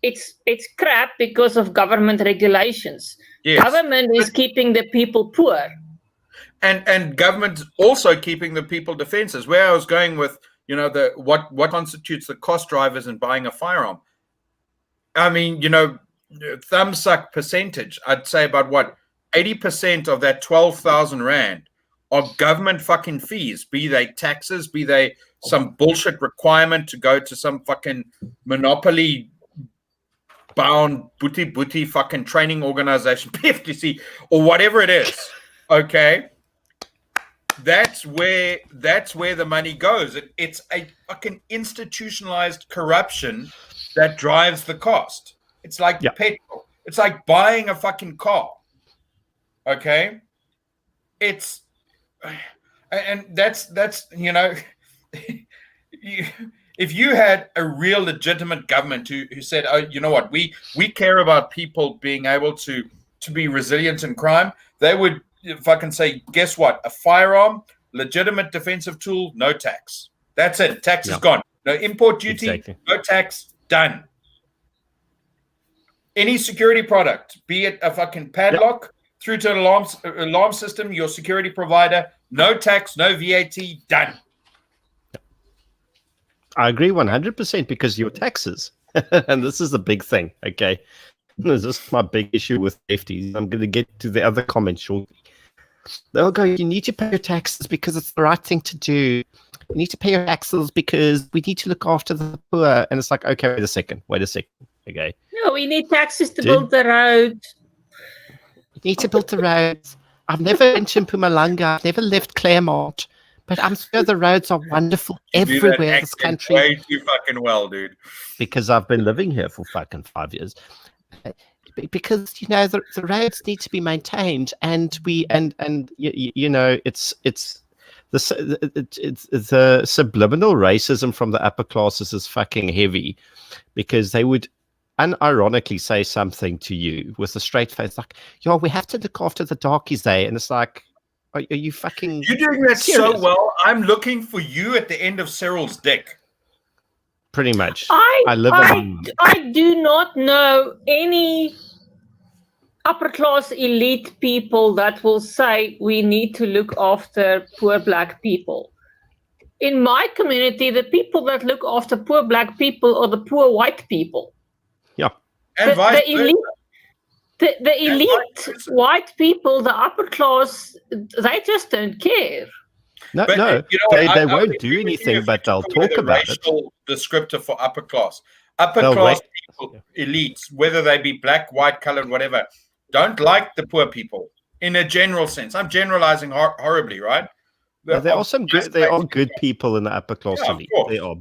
It's crap because of government regulations. Yes. Government is keeping the people poor, and government also keeping the people defenses. Where I was going with, you know, what constitutes the cost drivers in buying a firearm. I mean, you know, thumbsuck percentage. I'd say about 80% of that 12,000 rand are government fucking fees, be they taxes, be they some bullshit requirement to go to some fucking monopoly bound booty fucking training organization, PFTC, or whatever it is. Okay. That's where the money goes. It's a fucking institutionalized corruption that drives the cost. It's like petrol. It's like buying a fucking car. Okay, and that's you know, if you had a real legitimate government who said, oh, you know what, we care about people being able to be resilient in crime, they would fucking say, guess what, a firearm, legitimate defensive tool, no tax. That's it. Tax is gone. No import duty, no tax, done. Any security product, be it a fucking padlock, through to an alarm system, your security provider, no tax, no VAT, done. I agree 100% because your taxes, and this is the big thing, okay? This is my big issue with safety. I'm going to get to the other comments shortly. They'll go, you need to pay your taxes because it's the right thing to do. You need to pay your taxes because we need to look after the poor. And it's like, okay, wait a second, okay? No, we need taxes to build the road. You need to build the roads. I've never been to Mpumalanga. I've never left Claremont. But I'm sure the roads are wonderful everywhere in this country. Way too fucking well, dude. Because I've been living here for fucking 5 years. Because, you know, the roads need to be maintained. And you know, it's the subliminal racism from the upper classes is fucking heavy, because they would unironically say something to you with a straight face, like, yo, we have to look after the darkies there. And it's like, are you fucking You're doing that serious? so well. I'm looking for you at the end of Cyril's dick. Pretty much. I do not know any upper class elite people that will say we need to look after poor black people. In my community, the people that look after poor black people are the poor white people. Yeah. And the elite white people, the upper class, they just don't care. No, but, no, you know, they won't do anything, but they'll talk about it. Racial descriptor for upper class. Upper class people, elites, whether they be black, white, colored, whatever, don't like the poor people in a general sense. I'm generalizing horribly, right? There are some good. There are good people in the upper class elite. They are,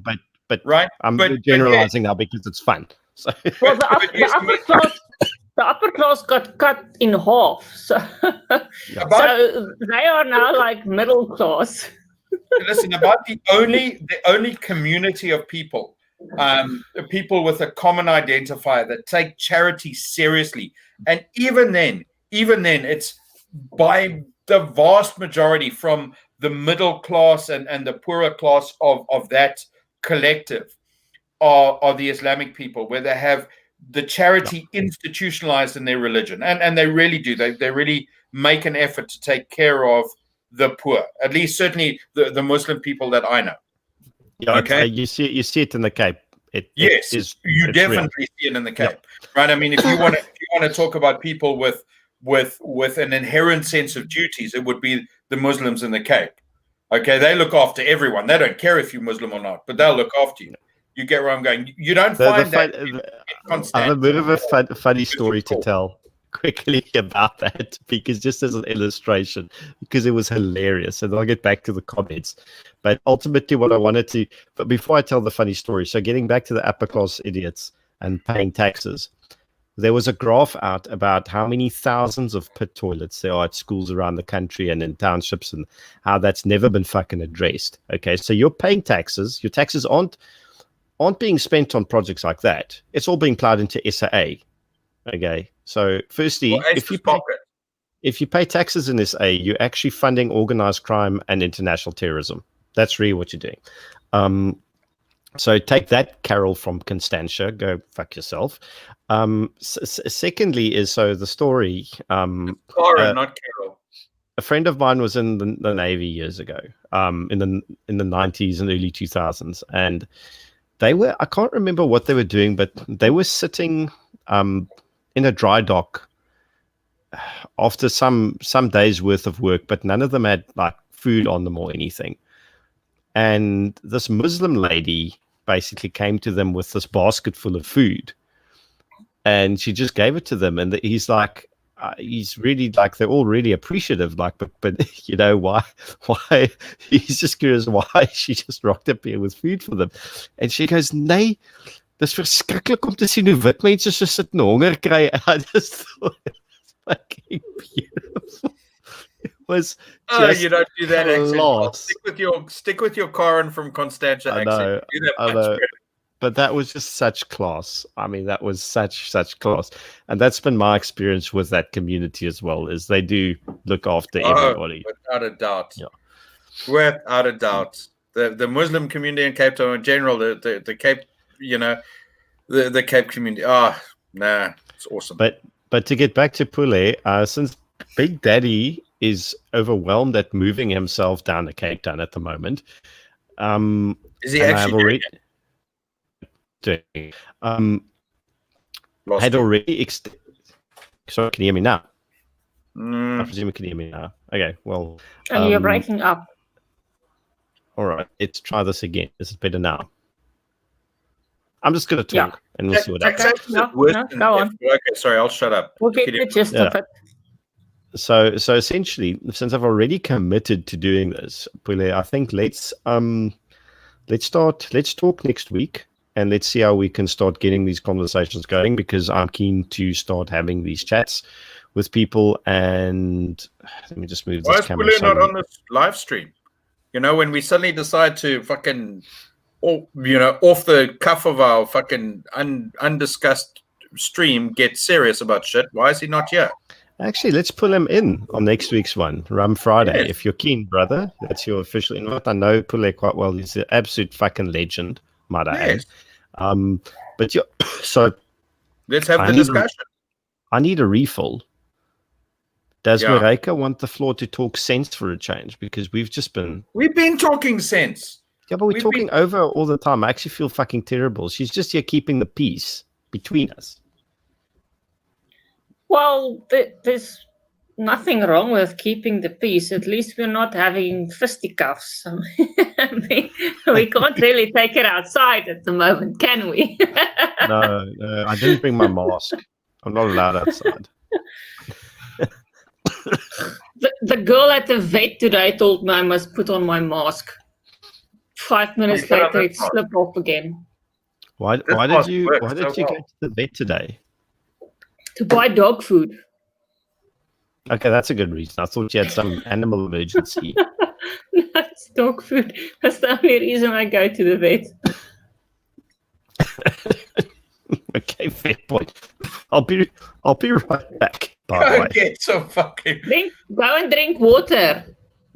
but right. I'm generalizing now because it's fun. So. Well, the the upper class got cut in half. So, so they are now like middle class. Listen, about the only community of people, people with a common identifier that take charity seriously, and even then, it's by the vast majority from the middle class and the poorer class of that collective are the Islamic people, where they have the charity institutionalized in their religion, and they really do. They really make an effort to take care of the poor, at least certainly the Muslim people that I know. Yeah, okay, you see it in the Cape. Yes, you definitely see it in the Cape, right? I mean, if you want to talk about people with an inherent sense of duties, it would be the Muslims in the Cape. Okay, they look after everyone. They don't care if you're Muslim or not, but they'll look after you. You get where I'm going. You don't find that. I have a bit of a funny story to tell quickly about that, because just as an illustration, because it was hilarious, and I'll get back to the comments. But ultimately, what I wanted to, but before I tell the funny story, so getting back to the upper class idiots and paying taxes, there was a graph out about how many thousands of pit toilets there are at schools around the country and in townships, and how that's never been fucking addressed. Okay, so you're paying taxes. Your taxes aren't being spent on projects like that. It's all being plowed into SAA. Okay, so firstly, if you pay taxes in SA, you're actually funding organized crime and international terrorism. That's really what you're doing. So take that, Carol from Constantia. Go fuck yourself. Secondly, is so the story. Not Carol. A friend of mine was in the Navy years ago, in the 90s and early 2000s, and they were, I can't remember what they were doing, but they were sitting in a dry dock after some days worth of work, but none of them had like food on them or anything. And this Muslim lady basically came to them with this basket full of food, and she just gave it to them. And he's like, he's really like, they're all really appreciative, like, but you know, why he's just curious why she just rocked up here with food for them. And she goes, nee, dis verskriklik om te sien hoe wit mense so sit en honger kry. I just thought it was fucking beautiful. It was just you don't do that accent. Stick with your Karen from Constantia accent. I know. But that was just such class. I mean, that was such class. And that's been my experience with that community as well, is they do look after everybody. Without a doubt. Yeah. Without a doubt. The Muslim community in Cape Town in general, the Cape, you know, the Cape community. It's awesome. But to get back to Pule, since Big Daddy is overwhelmed at moving himself down to Cape Town at the moment, is he actually had already sorry, can you hear me now? I presume you can hear me now. Okay, well, and you're breaking up. All right, let's try this again. Is it better now? I'm just going to talk and we'll see what happens. No, go on. Okay, sorry, I'll shut up. We'll get the gist of it. So essentially, since I've already committed to doing this, Pule, I think let's talk next week, and let's see how we can start getting these conversations going, because I'm keen to start having these chats with people. And let me just move this camera. Why is Pule not on this live stream? You know, when we suddenly decide to fucking, off the cuff of our fucking undiscussed stream, get serious about shit, why is he not here? Actually, let's pull him in on next week's one, Rum Friday. Yes. If you're keen, brother, that's your official invite. I know Pule quite well. He's an absolute fucking legend, might I add. But so let's have the discussion. I need a refill. Does Marika want the floor to talk sense for a change? Because we've been talking sense. Yeah, but we're talking over all the time. I actually feel fucking terrible. She's just here keeping the peace between us. Well, there's nothing wrong with keeping the peace. At least we're not having fisticuffs. I mean, we can't really take it outside at the moment, can we? No, I didn't bring my mask. I'm not allowed outside. The girl at the vet today told me I must put on my mask. 5 minutes later, it slipped off again. Why did you go to the vet today? To buy dog food. Okay, that's a good reason. I thought you had some animal emergency. That's dog food. That's the only reason I go to the vet. Okay, fair point. I'll be right back. By the Go way. get some fucking. Go and drink water.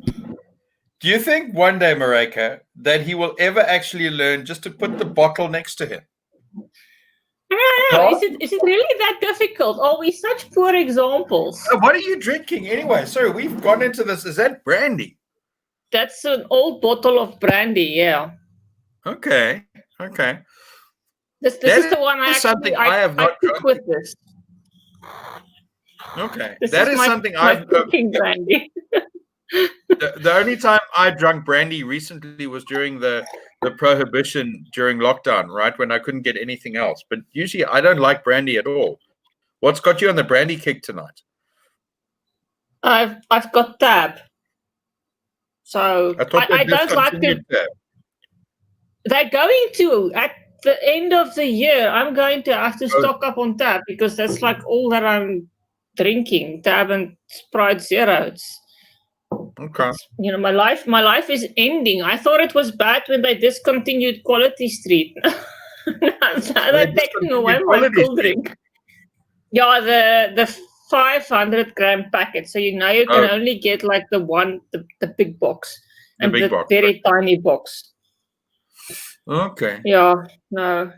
Do you think one day, Mareka, that he will ever actually learn just to put the bottle next to him? I don't know. Is it really that difficult? Are we such poor examples? What are you drinking anyway? Sorry, we've gone into this. Is that brandy? That's an old bottle of brandy, yeah. Okay. This That is the one is something I have not cook drunk. with this. Okay. This That is is my, something my I've. cooking brandy. The only time I drank brandy recently was during the prohibition during lockdown, right? When I couldn't get anything else. But usually I don't like brandy at all. What's got you on the brandy kick tonight? I've got tab. So I don't like to. They're going to at the end of the year. I'm going to have to stock up on tab because that's like all that I'm drinking. Tab and Sprite Zeros. Okay. You know, my life is ending. I thought it was bad when they discontinued Quality Street. They're taking away my cool drink. Yeah, the 500 gram packet. So you can only get like the big box and the very tiny box. Okay. Yeah, no,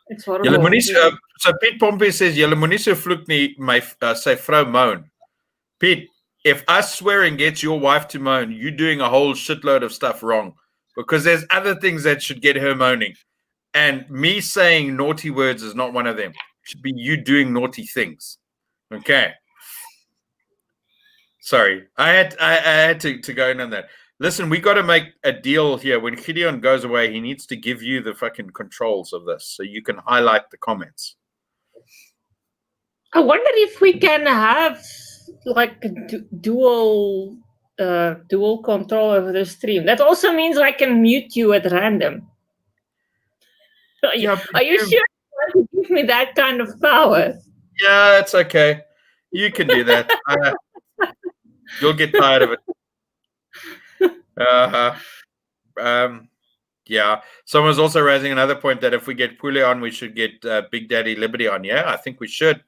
it's horrible. So Piet Pompey says, "Julle moenie so vloek nie, my sy vrou moan." Piet, if us swearing gets your wife to moan, you're doing a whole shitload of stuff wrong because there's other things that should get her moaning. And me saying naughty words is not one of them. It should be you doing naughty things. Okay. Sorry. I had to go in on that. Listen, we got to make a deal here. When Gideon goes away, he needs to give you the fucking controls of this so you can highlight the comments. I wonder if we can have like dual control over the stream. That also means I can mute you at random. Are you sure you want to give me that kind of power? Yeah, it's okay. You can do that. You'll get tired of it. Yeah. Someone's also raising another point that if we get Pule on, we should get Big Daddy Liberty on. Yeah, I think we should.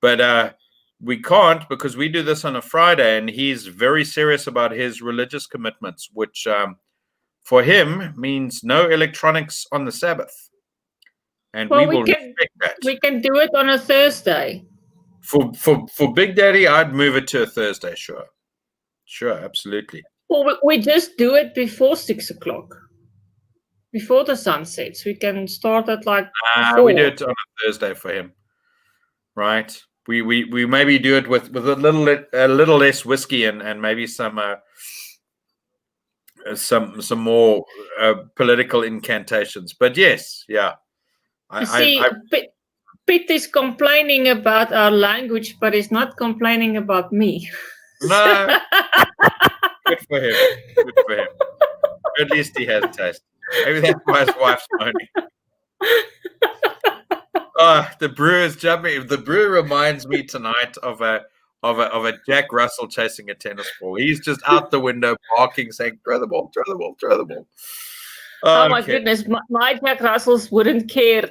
But we can't because we do this on a Friday, and he's very serious about his religious commitments, which for him means no electronics on the Sabbath. And we will respect that. We can do it on a Thursday. For Big Daddy, I'd move it to a Thursday, sure. Sure, absolutely. Well, we just do it before 6 o'clock. Before the sun sets. We can start at like 4. We do it on a Thursday for him. Right? We maybe do it with a little less whiskey and maybe some more political incantations. But yes, yeah. Pete is complaining about our language, but he's not complaining about me. No. Good for him. At least he has taste. Maybe that's why his wife's moaning. The brewer's jumping. The brewer reminds me tonight of a Jack Russell chasing a tennis ball. He's just out the window barking, saying, "Throw the ball, throw the ball, throw the ball." Oh my goodness, my Jack Russells wouldn't care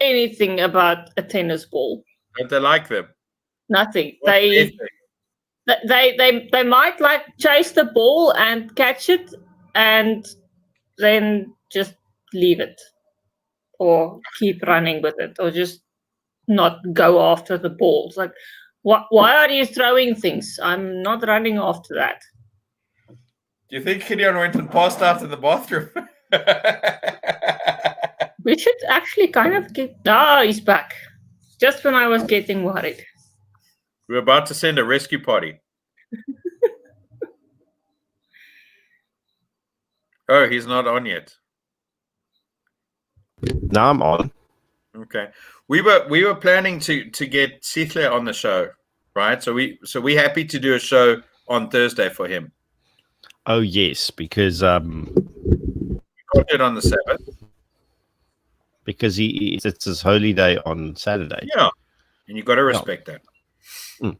anything about a tennis ball. Don't they like them? Nothing. They might like chase the ball and catch it and then just leave it or keep running with it or just not go after the ball. It's like, why are you throwing things? I'm not running after that. Do you think Gideon went and passed out in the bathroom? We should actually kind of get... he's back. Just when I was getting worried. We're about to send a rescue party. Oh, he's not on yet. Now I'm on. Okay. We were planning to get Sithle on the show, right? So we're happy to do a show on Thursday for him. Oh yes, because we can't do it on the Sabbath. Because it's his holy day on Saturday. Yeah. and you got to respect that. Mm.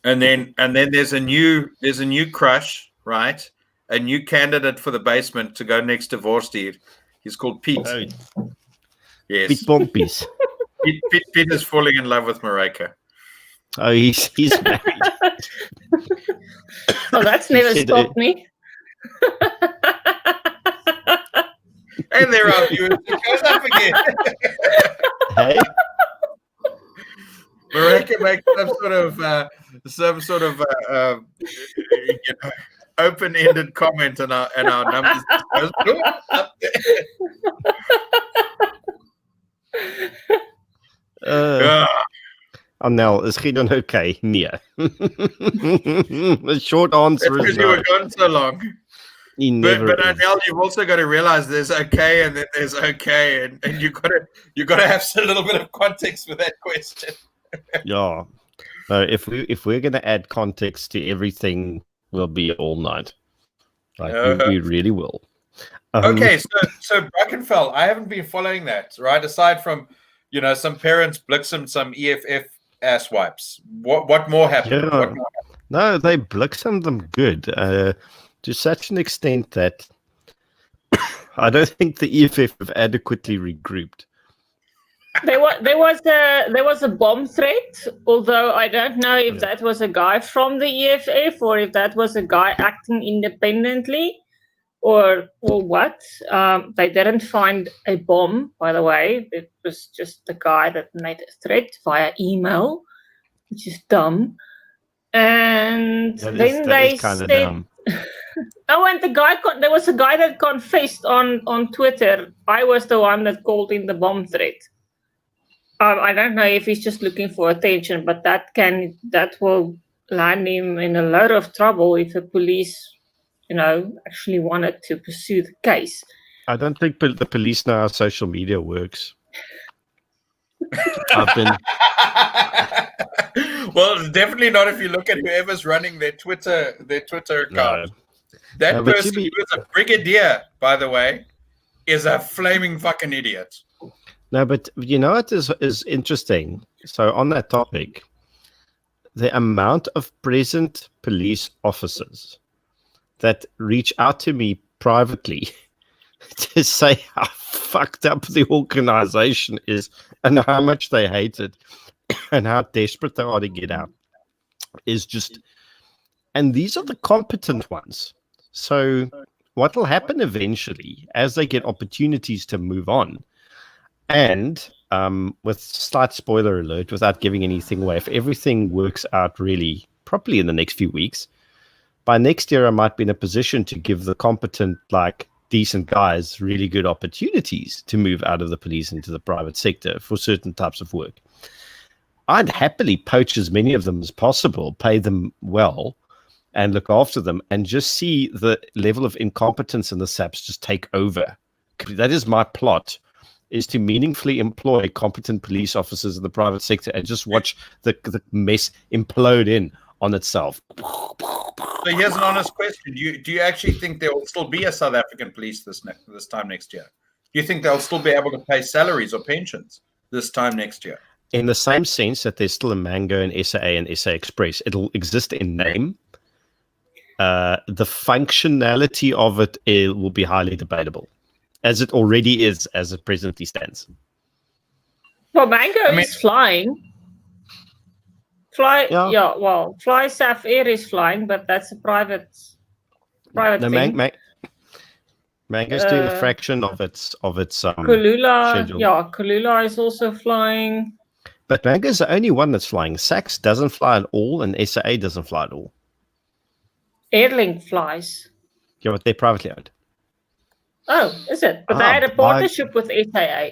And then there's a new crush, right? A new candidate for the basement to go next to Vorsteed. He's called Pete. Oh, Yes, Pete Bompies. Pete is falling in love with Marika. Oh, he's married. Oh, that's never said, stopped me. And there are viewers. It goes up again. Hey, Marika makes some sort of open-ended comment, and our numbers goes up there. Nel, is Gideon okay? Nee. The short answer That's is because you no. were gone so long. He But never is. Anel, you've also got to realize there's okay and then there's okay, and you got to have a little bit of context for that question. Yeah. No, if we're gonna add context to everything, we'll be all night. Like we really will. Okay, so Brackenfell, I haven't been following that, right? Aside from, some parents bliksem some EFF ass wipes. What more happened? Yeah. What more happened? No, they bliksem them good to such an extent that I don't think the EFF have adequately regrouped. There was a bomb threat, although I don't know if that was a guy from the EFF or if that was a guy acting independently or what. They didn't find a bomb, by the way. It was just the guy that made a threat via email, which is dumb. And then they said, dumb. oh, and there was a guy that confessed on Twitter. I was the one that called in the bomb threat. I don't know if he's just looking for attention, but that will land him in a lot of trouble if the police, actually wanted to pursue the case. I don't think the police know how social media works. Well, definitely not if you look at whoever's running their Twitter account. No. That person who is a brigadier, by the way, is a flaming fucking idiot. No, but what is interesting? So on that topic, the amount of present police officers that reach out to me privately to say how fucked up the organization is and how much they hate it and how desperate they are to get out is just... And these are the competent ones. So what will happen eventually as they get opportunities to move on, and with slight spoiler alert, without giving anything away, if everything works out really properly in the next few weeks, by next year I might be in a position to give the competent, decent guys really good opportunities to move out of the police into the private sector for certain types of work. I'd happily poach as many of them as possible, pay them well, and look after them, and just see the level of incompetence in the SAPs just take over. That is my plot, is to meaningfully employ competent police officers in the private sector and just watch the mess implode in on itself. So here's an honest question. Do you actually think there will still be a South African police this time next year? Do you think they'll still be able to pay salaries or pensions this time next year? In the same sense that there's still a Mango and SA and SA Express. It'll exist in name. The functionality of it will be highly debatable, as it already is, as it presently stands. Well, Mango is flying. Fly South Air is flying, but that's a private thing. Mango's doing a fraction of its Kulula, schedule. Kulula is also flying. But Mango's the only one that's flying. Sax doesn't fly at all, and SAA doesn't fly at all. Airlink flies. Yeah, but they're privately owned. Oh, is it? But they had a partnership with SAA.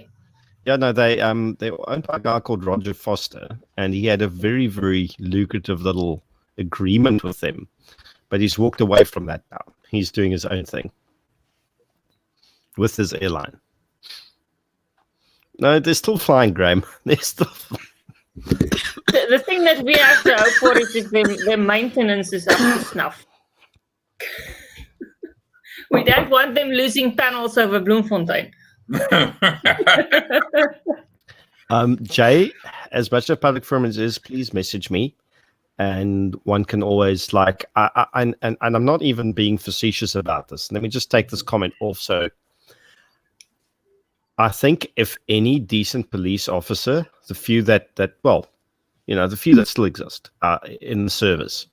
Yeah, no, they were owned by a guy called Roger Foster, and he had a very, very lucrative little agreement with them. But he's walked away from that now. He's doing his own thing with his airline. No, they're still flying, Graham. They're still the thing that we have to hope for is their maintenance is up to snuff. We don't want them losing panels over Bloemfontein. Jay, as much of public forum as is, please message me. And one can always and I'm not even being facetious about this. Let me just take this comment off. So I think if any decent police officer, the few that the few that still exist in the service,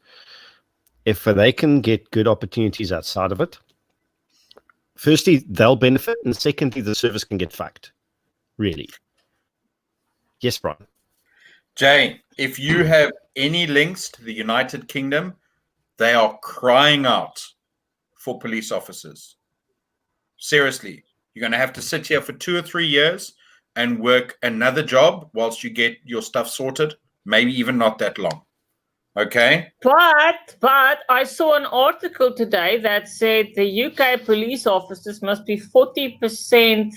if they can get good opportunities outside of it, firstly, they'll benefit. And secondly, the service can get fucked. Really. Yes, Brian. Jay, if you have any links to the United Kingdom, they are crying out for police officers. Seriously, you're going to have to sit here for 2 or 3 years and work another job whilst you get your stuff sorted. Maybe even not that long. Okay? But I saw an article today that said the UK police officers must be 40%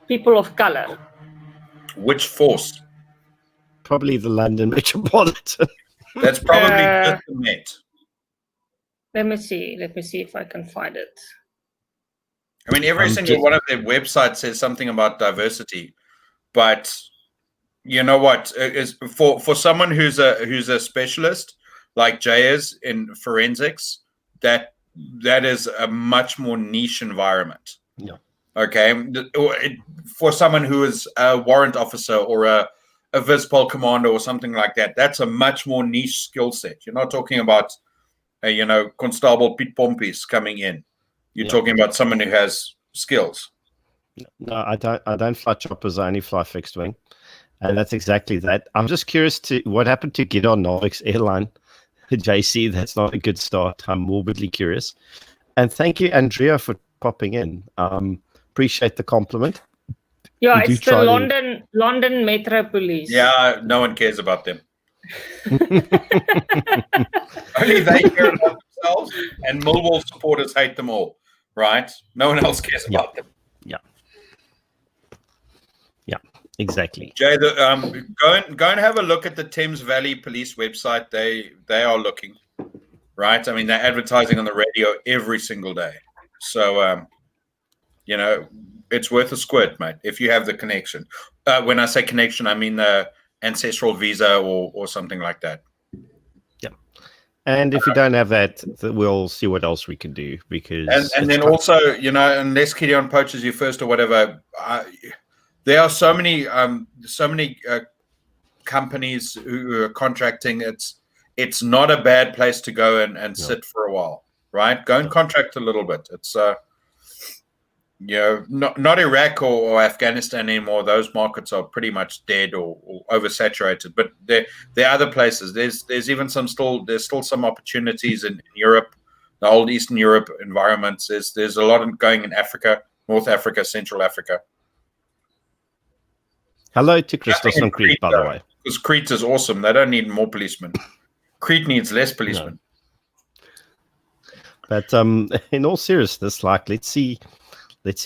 people of color. Which force? Probably the London Metropolitan. That's probably just the Met. Let me see if I can find it. I mean, every single one of their websites says something about diversity, but you know what? Is for someone who's a specialist like Jay is in forensics, that is a much more niche environment. Yeah. Okay. For someone who is a warrant officer or a Vispol commander or something like that, that's a much more niche skill set. You're not talking about, Constable Pete Pompies coming in. You're talking about someone who has skills. No, I don't fly choppers. I only fly fixed wing, and that's exactly that. I'm just curious to what happened to get on Norvik's airline, JC. That's not a good start. I'm morbidly curious, and thank you, Andrea, for popping in. Appreciate the compliment. Yeah, it's the London Metro Police. Yeah, no one cares about them. Only they care about themselves, and Millwall supporters hate them all, right? No one else cares about them. Yeah, exactly. Jay, go and have a look at the Thames Valley Police website. They are looking, right? I mean, they're advertising on the radio every single day. So, it's worth a squirt, mate, if you have the connection. When I say connection, I mean the ancestral visa or something like that. Yeah. And if you don't have that, we'll see what else we can do. Because and then also, unless Gideon poaches you first or whatever, there are so many companies who are contracting. It's not a bad place to go and sit for a while, right? Go and contract a little bit. It's not Iraq or Afghanistan anymore. Those markets are pretty much dead or oversaturated. But there are other places. There's even still some opportunities in Europe, the old Eastern Europe environments. There's a lot going in Africa, North Africa, Central Africa. Hello to Christos from Crete, by the way. Because Crete is awesome. They don't need more policemen. Crete needs less policemen. No. But in all seriousness, let's see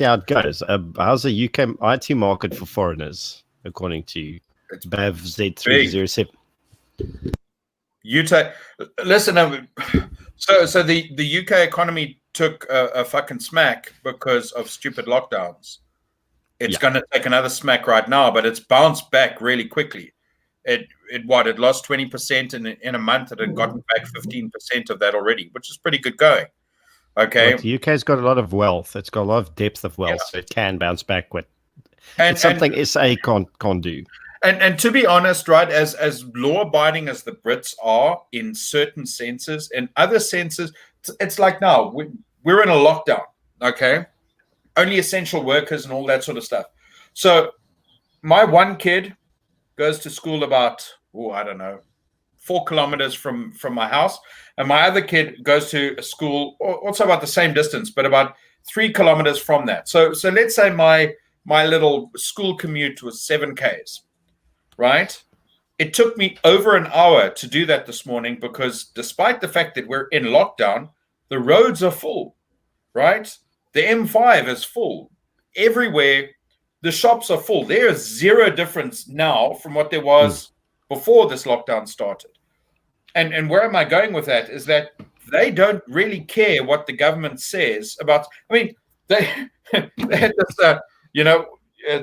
how it goes. How's the UK IT market for foreigners, according to BAV Z307? Listen, so the UK economy took a fucking smack because of stupid lockdowns. It's going to take another smack right now, but it's bounced back really quickly. It lost 20% in a month. It had gotten back 15% of that already, which is pretty good going. Okay. But the UK's got a lot of wealth. It's got a lot of depth of wealth, so it can bounce back with. It's something SA can't do. And to be honest, right, as law-abiding as the Brits are in certain senses, in other senses, it's like now we're in a lockdown. Okay, only essential workers and all that sort of stuff. So my one kid goes to school about 4 kilometers from my house. And my other kid goes to a school also about the same distance, but about 3 kilometers from that. So let's say my little school commute was 7 Ks, right? It took me over an hour to do that this morning because despite the fact that we're in lockdown, the roads are full, right? The M5 is full. Everywhere, the shops are full. There is zero difference now from what there was before this lockdown started. And where am I going with that is that they don't really care what the government says about. I mean, they had this,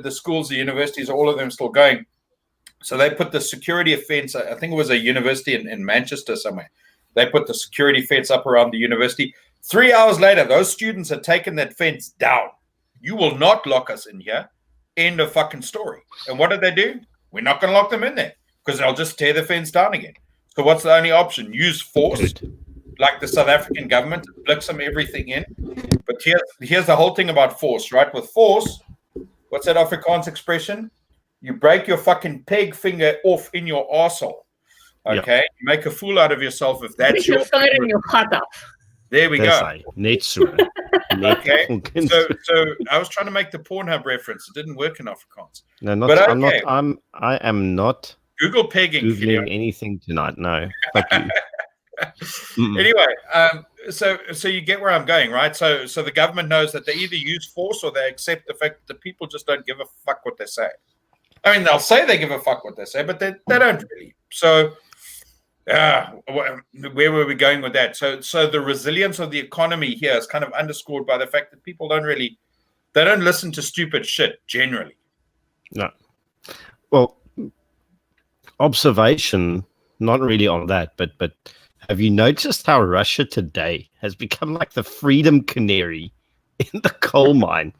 the schools, the universities, all of them still going. So they put the security fence. I think it was a university in Manchester somewhere. They put the security fence up around the university. 3 hours later, those students had taken that fence down. You will not lock us in here. End of fucking story. And what did they do? We're not going to lock them in there because they'll just tear the fence down again. So what's the only option? Use force, like the South African government, blitz them everything in. But here's the whole thing about force, right? With force, what's that Afrikaans expression? You break your fucking peg finger off in your arsehole. Okay? You make a fool out of yourself if that's your finger in your cut off. There we go. Net so. Okay. So I was trying to make the Pornhub reference. It didn't work in Afrikaans. No, not. But okay. I am not Google pegging. Googling anything tonight. No. Anyway, so you get where I'm going, right? So the government knows that they either use force or they accept the fact that the people just don't give a fuck what they say. I mean, they'll say they give a fuck what they say, but they don't really. So, where were we going with that? So the resilience of the economy here is kind of underscored by the fact that people they don't listen to stupid shit generally. No. Well, observation, not really on that, but have you noticed how Russia today has become like the freedom canary in the coal mine?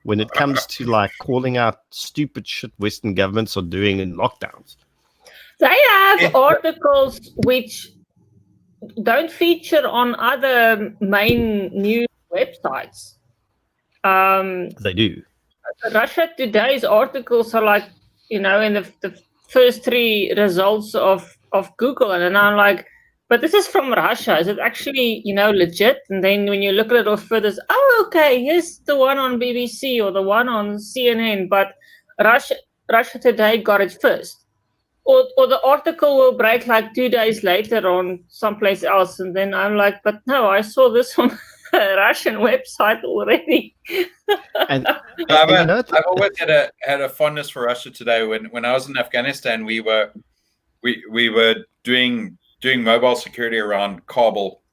When it comes to like calling out stupid shit Western governments are doing in lockdowns. They have articles which don't feature on other main news websites. They do. Russia Today's articles are like, in the first 3 results of Google. And then I'm like, but this is from Russia. Is it actually, legit? And then when you look at it all further, okay, here's the one on BBC or the one on CNN. But Russia Today got it first. Or the article will break like 2 days later on someplace else. And then I'm like, but no, I saw this on a Russian website already. I've always had a fondness for Russia Today. When I was in Afghanistan, we were doing mobile security around Kabul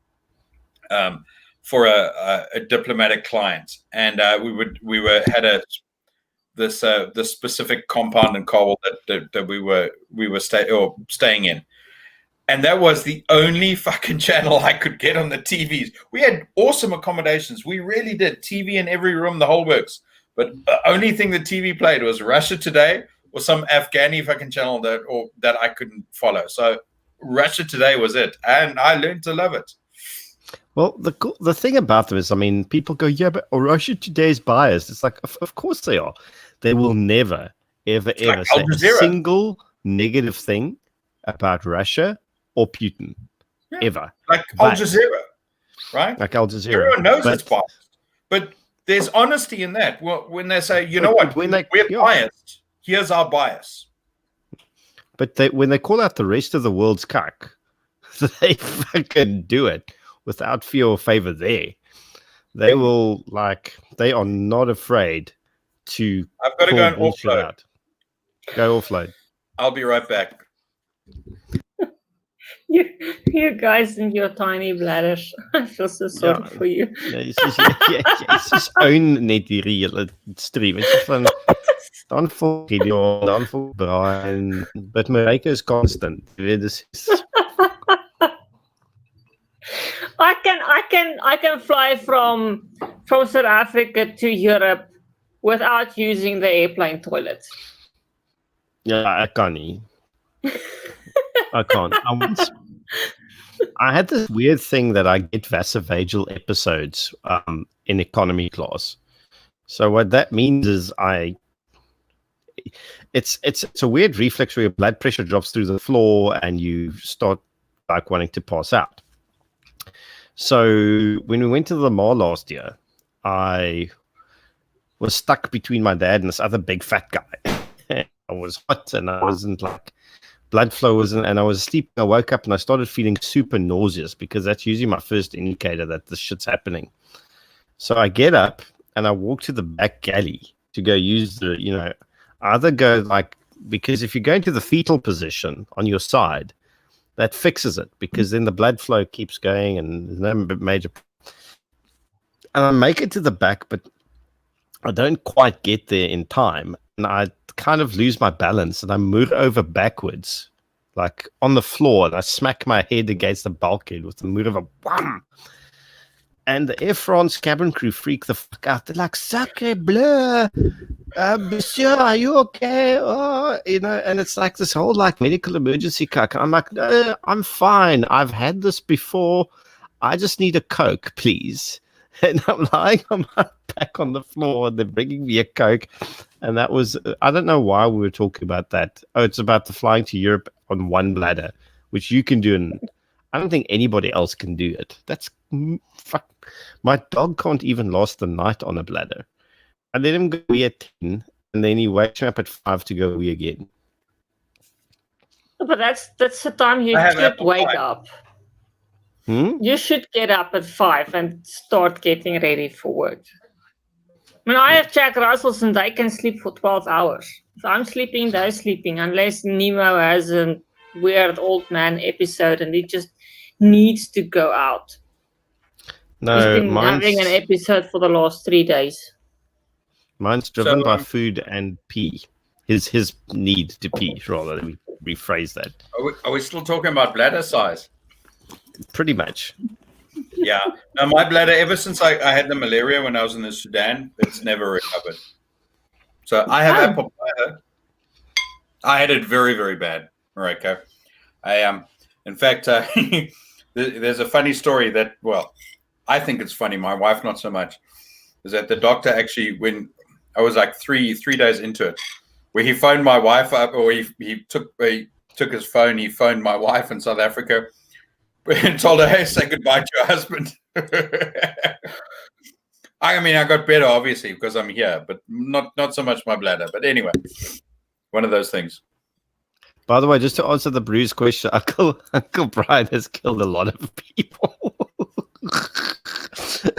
for a diplomatic client, and we had this specific compound in Kabul that we were staying in, and that was the only fucking channel I could get on the TVs. We had awesome accommodations, we really did, TV in every room, the whole works, but the only thing the TV played was Russia Today or some Afghani fucking channel that I couldn't follow. So Russia Today was it, and I learned to love it. Well, the thing about them is, I mean, people go, yeah, but Russia Today is biased. It's like, of course they are. They will never, ever say a single negative thing about Russia or Putin, ever. Like Al Jazeera, right? Like Al Jazeera. Everyone knows it's biased, but there's honesty in that. Well, when they say, we're biased, here's our bias. But when they call out the rest of the world's cuck, they fucking do it without fear or favor there. They will, they are not afraid to. I've got to go and offload. Out. Go offload. I'll be right back. You guys and your tiny bladders. I feel so sorry for you. It's just own net hierdie hele stream. It's van dan voor Gideon, dan voor Brian, but Marika is constant. I can fly from South Africa to Europe without using the airplane toilet. Yeah, I can't. I can't. I had this weird thing that I get vasovagal episodes in economy class. So what that means is it's a weird reflex where your blood pressure drops through the floor and you start wanting to pass out. So when we went to the mall last year, I was stuck between my dad and this other big fat guy. I was hot and I wasn't blood flow wasn't, and I was sleeping. I woke up and I started feeling super nauseous because that's usually my first indicator that this shit's happening. So I get up and I walk to the back galley to go use the, either go because if you go into the fetal position on your side, that fixes it because then the blood flow keeps going and there's no major. And I make it to the back, but I don't quite get there in time, and I kind of lose my balance, and I move over backwards, like on the floor, and I smack my head against the bulkhead with the move of a wham. And the Air France cabin crew freak the fuck out. They're like, "Sacre bleu, monsieur, are you okay?" Oh, and it's like this whole like medical emergency cuck. I'm like, "No, I'm fine. I've had this before. I just need a Coke, please." And I'm lying on my back on the floor, and they're bringing me a Coke. And that was, I don't know why we were talking about that. Oh, it's about the flying to Europe on one bladder, which you can do. And I don't think anybody else can do it. That's fuck. My dog can't even last the night on a bladder. I let him go wee at 10, and then he wakes me up at 5 to go wee again. But that's the time you should wake up. You should get up at 5 and start getting ready for work. I mean, I have Jack Russells and they can sleep for 12 hours. If I'm sleeping, they're sleeping, unless Nemo has a weird old man episode and he just needs to go out. No, he's been having an episode for the last 3 days. Mine's driven by food and pee. His need to pee, rather. Let me rephrase that. Are we still talking about bladder size? Pretty much. Yeah. Now, my bladder, ever since I had the malaria when I was in the Sudan, it's never recovered. So I have apple bladder. I had it very, very bad, Marika. In fact, there's a funny story that, well, I think it's funny. My wife, not so much. Is that the doctor actually, when I was like three days into it, where he phoned my wife up, or he took his phone, he phoned my wife in South Africa and told her, "Hey, say goodbye to your husband." I mean, I got better, obviously, because I'm here, but not so much my bladder. But anyway, one of those things. By the way, just to answer the Bruce question, Uncle Brian has killed a lot of people.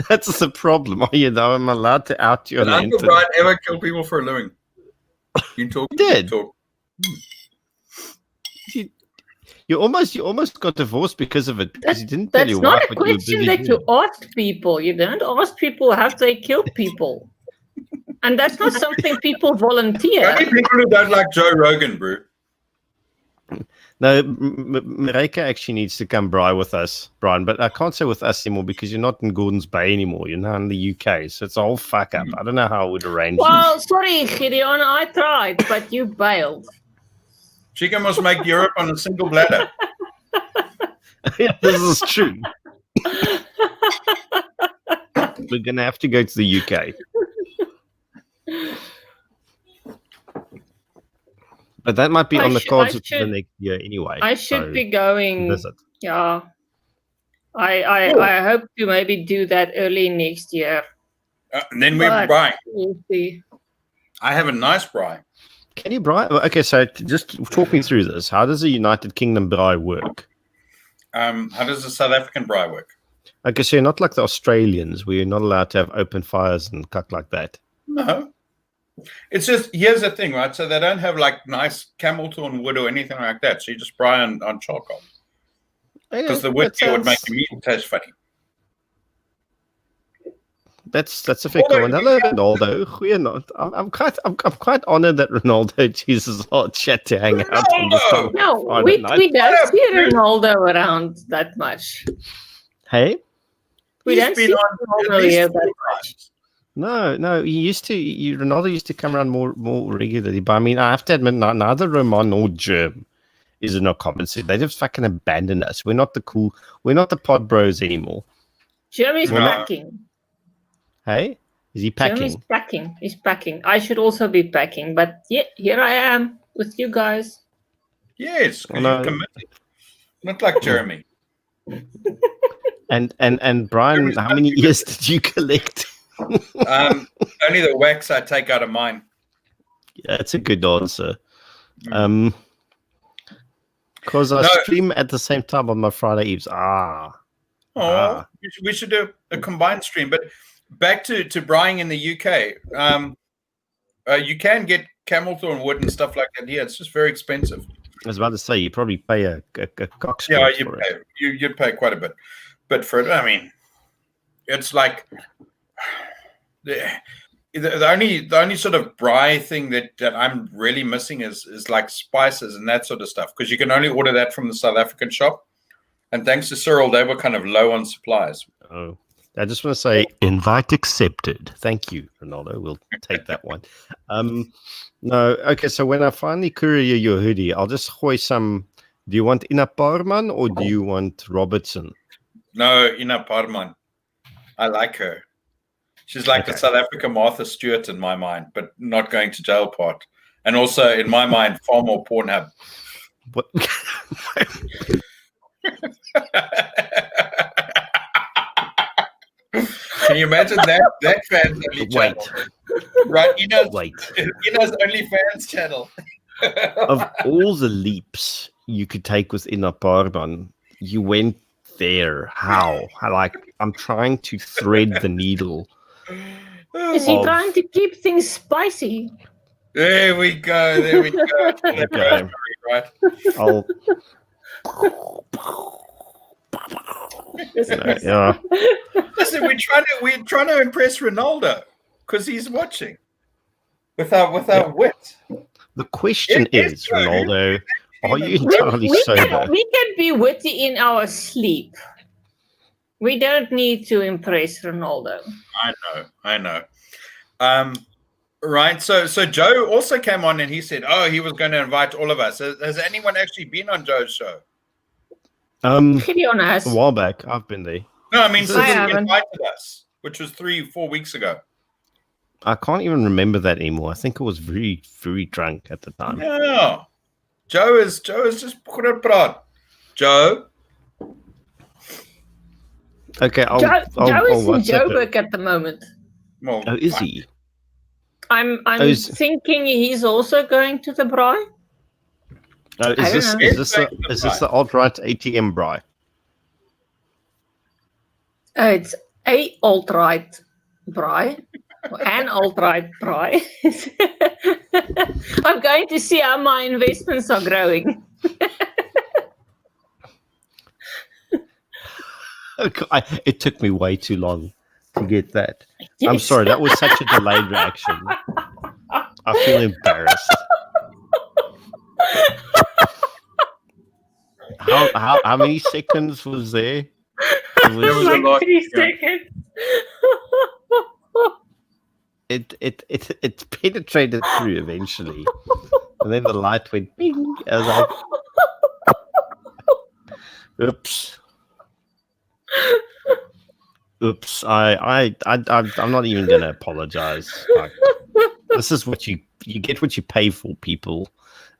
That's the problem. I'm allowed to out you on the Uncle internet. Brian ever kill people for a living? You talk. He did. You talk. You almost got divorced because of it. Because you didn't tell your That's wife not a what you were question busy that doing. you ask people. You don't ask people have they killed people. And that's not something people volunteer. Only people who don't like Joe Rogan, bro. No, Marika actually needs to come braai with us, Brian. But I can't say with us anymore because you're not in Gordon's Bay anymore. You're now in the UK. So it's a whole fuck up. I don't know how I would arrange Well, sorry, Gideon. I tried, but you bailed. Chica must make Europe on a single bladder. Yeah, this is true. We're going to have to go to the UK. But that might be on the cards for the next year anyway. I should be going. Visit. Yeah. I hope to maybe do that early next year. And then we braai. We'll see. I have a nice braai. Can you braai? Okay, so just talk me through this. How does the United Kingdom braai work? How does the South African braai work? Okay, so you're not like the Australians where you're not allowed to have open fires and cuck like that. No. It's just, here's the thing, right? So they don't have like nice camel thorn wood or anything like that. So you just braai on charcoal. Because the wood would make the meat taste funny. That's a fair comment. Hello, Ronaldo. I'm quite honored that Ronaldo chooses our chat to hang out on this time. No, we don't see Ronaldo around that much. Hey? We don't see Ronaldo here that much. No, Ronaldo used to come around more regularly. But I mean, I have to admit, neither Roman nor Germ is in our comments. They just fucking abandoned us. We're not the pod bros anymore. Germ is packing. Hey? Is he packing? Germ is packing. He's packing. I should also be packing. But yeah, here I am with you guys. Yes, you're committed. Not like Jeremy. And Brian, how many years did you collect? Only the wax I take out of mine. Yeah, that's a good answer. Because I stream at the same time on my Friday eves. We should do a combined stream. But back to braaiing in the UK. You can get camel thorn wood and stuff like that here. It's just very expensive. I was about to say, you probably pay a cock. Yeah, you'd pay quite a bit. But for it, I mean, it's like the only sort of braai thing that I'm really missing is like spices and that sort of stuff, because you can only order that from the South African shop. And thanks to Cyril, they were kind of low on supplies. Oh, I just want to say invite accepted. Thank you, Ronaldo. We'll take that one. No, okay. So when I finally courier your hoodie, I'll just hoy some. Do you want Ina Parman or do you want Robertson? No, Ina Parman. I like her. She's like the South African Martha Stewart in my mind, but not going to jail part. And also, in my mind, far more Pornhub. What? Can you imagine that fans only channel? Right, Ina's OnlyFans channel. Of all the leaps you could take with Ina Parman, you went there. How? Like, I'm trying to thread the needle. Is he trying to keep things spicy? There we go. Okay. Right. I'll. Yeah. Listen, we're trying to impress Ronaldo because he's watching with our wit. The question is, Ronaldo, are you entirely sober? We can be witty in our sleep. We don't need to impress Ronaldo. I know. Right. So Joe also came on and he said, "Oh, he was going to invite all of us." Has anyone actually been on Joe's show? Gideon has. A while back, I've been there. No, I mean, since he invited us, which was 3-4 weeks ago. I can't even remember that anymore. I think I was very, very drunk at the time. Yeah. Joe is just put it on. Joe. Okay, Joe is in WhatsApp Joburg at the moment. Well, Oh, is he? I'm thinking he's also going to the braai. Is this the alt-right ATM braai? It's a alt-right braai. An alt-right braai. I'm going to see how my investments are growing. Okay, it took me way too long to get that. Yes. I'm sorry, that was such a delayed reaction. I feel embarrassed. How many seconds was there? It was like 3 seconds. It penetrated through eventually, and then the light went bing. I was like, "Oops, oops." I'm not even gonna apologize. Like, this is what you get what you pay for, people.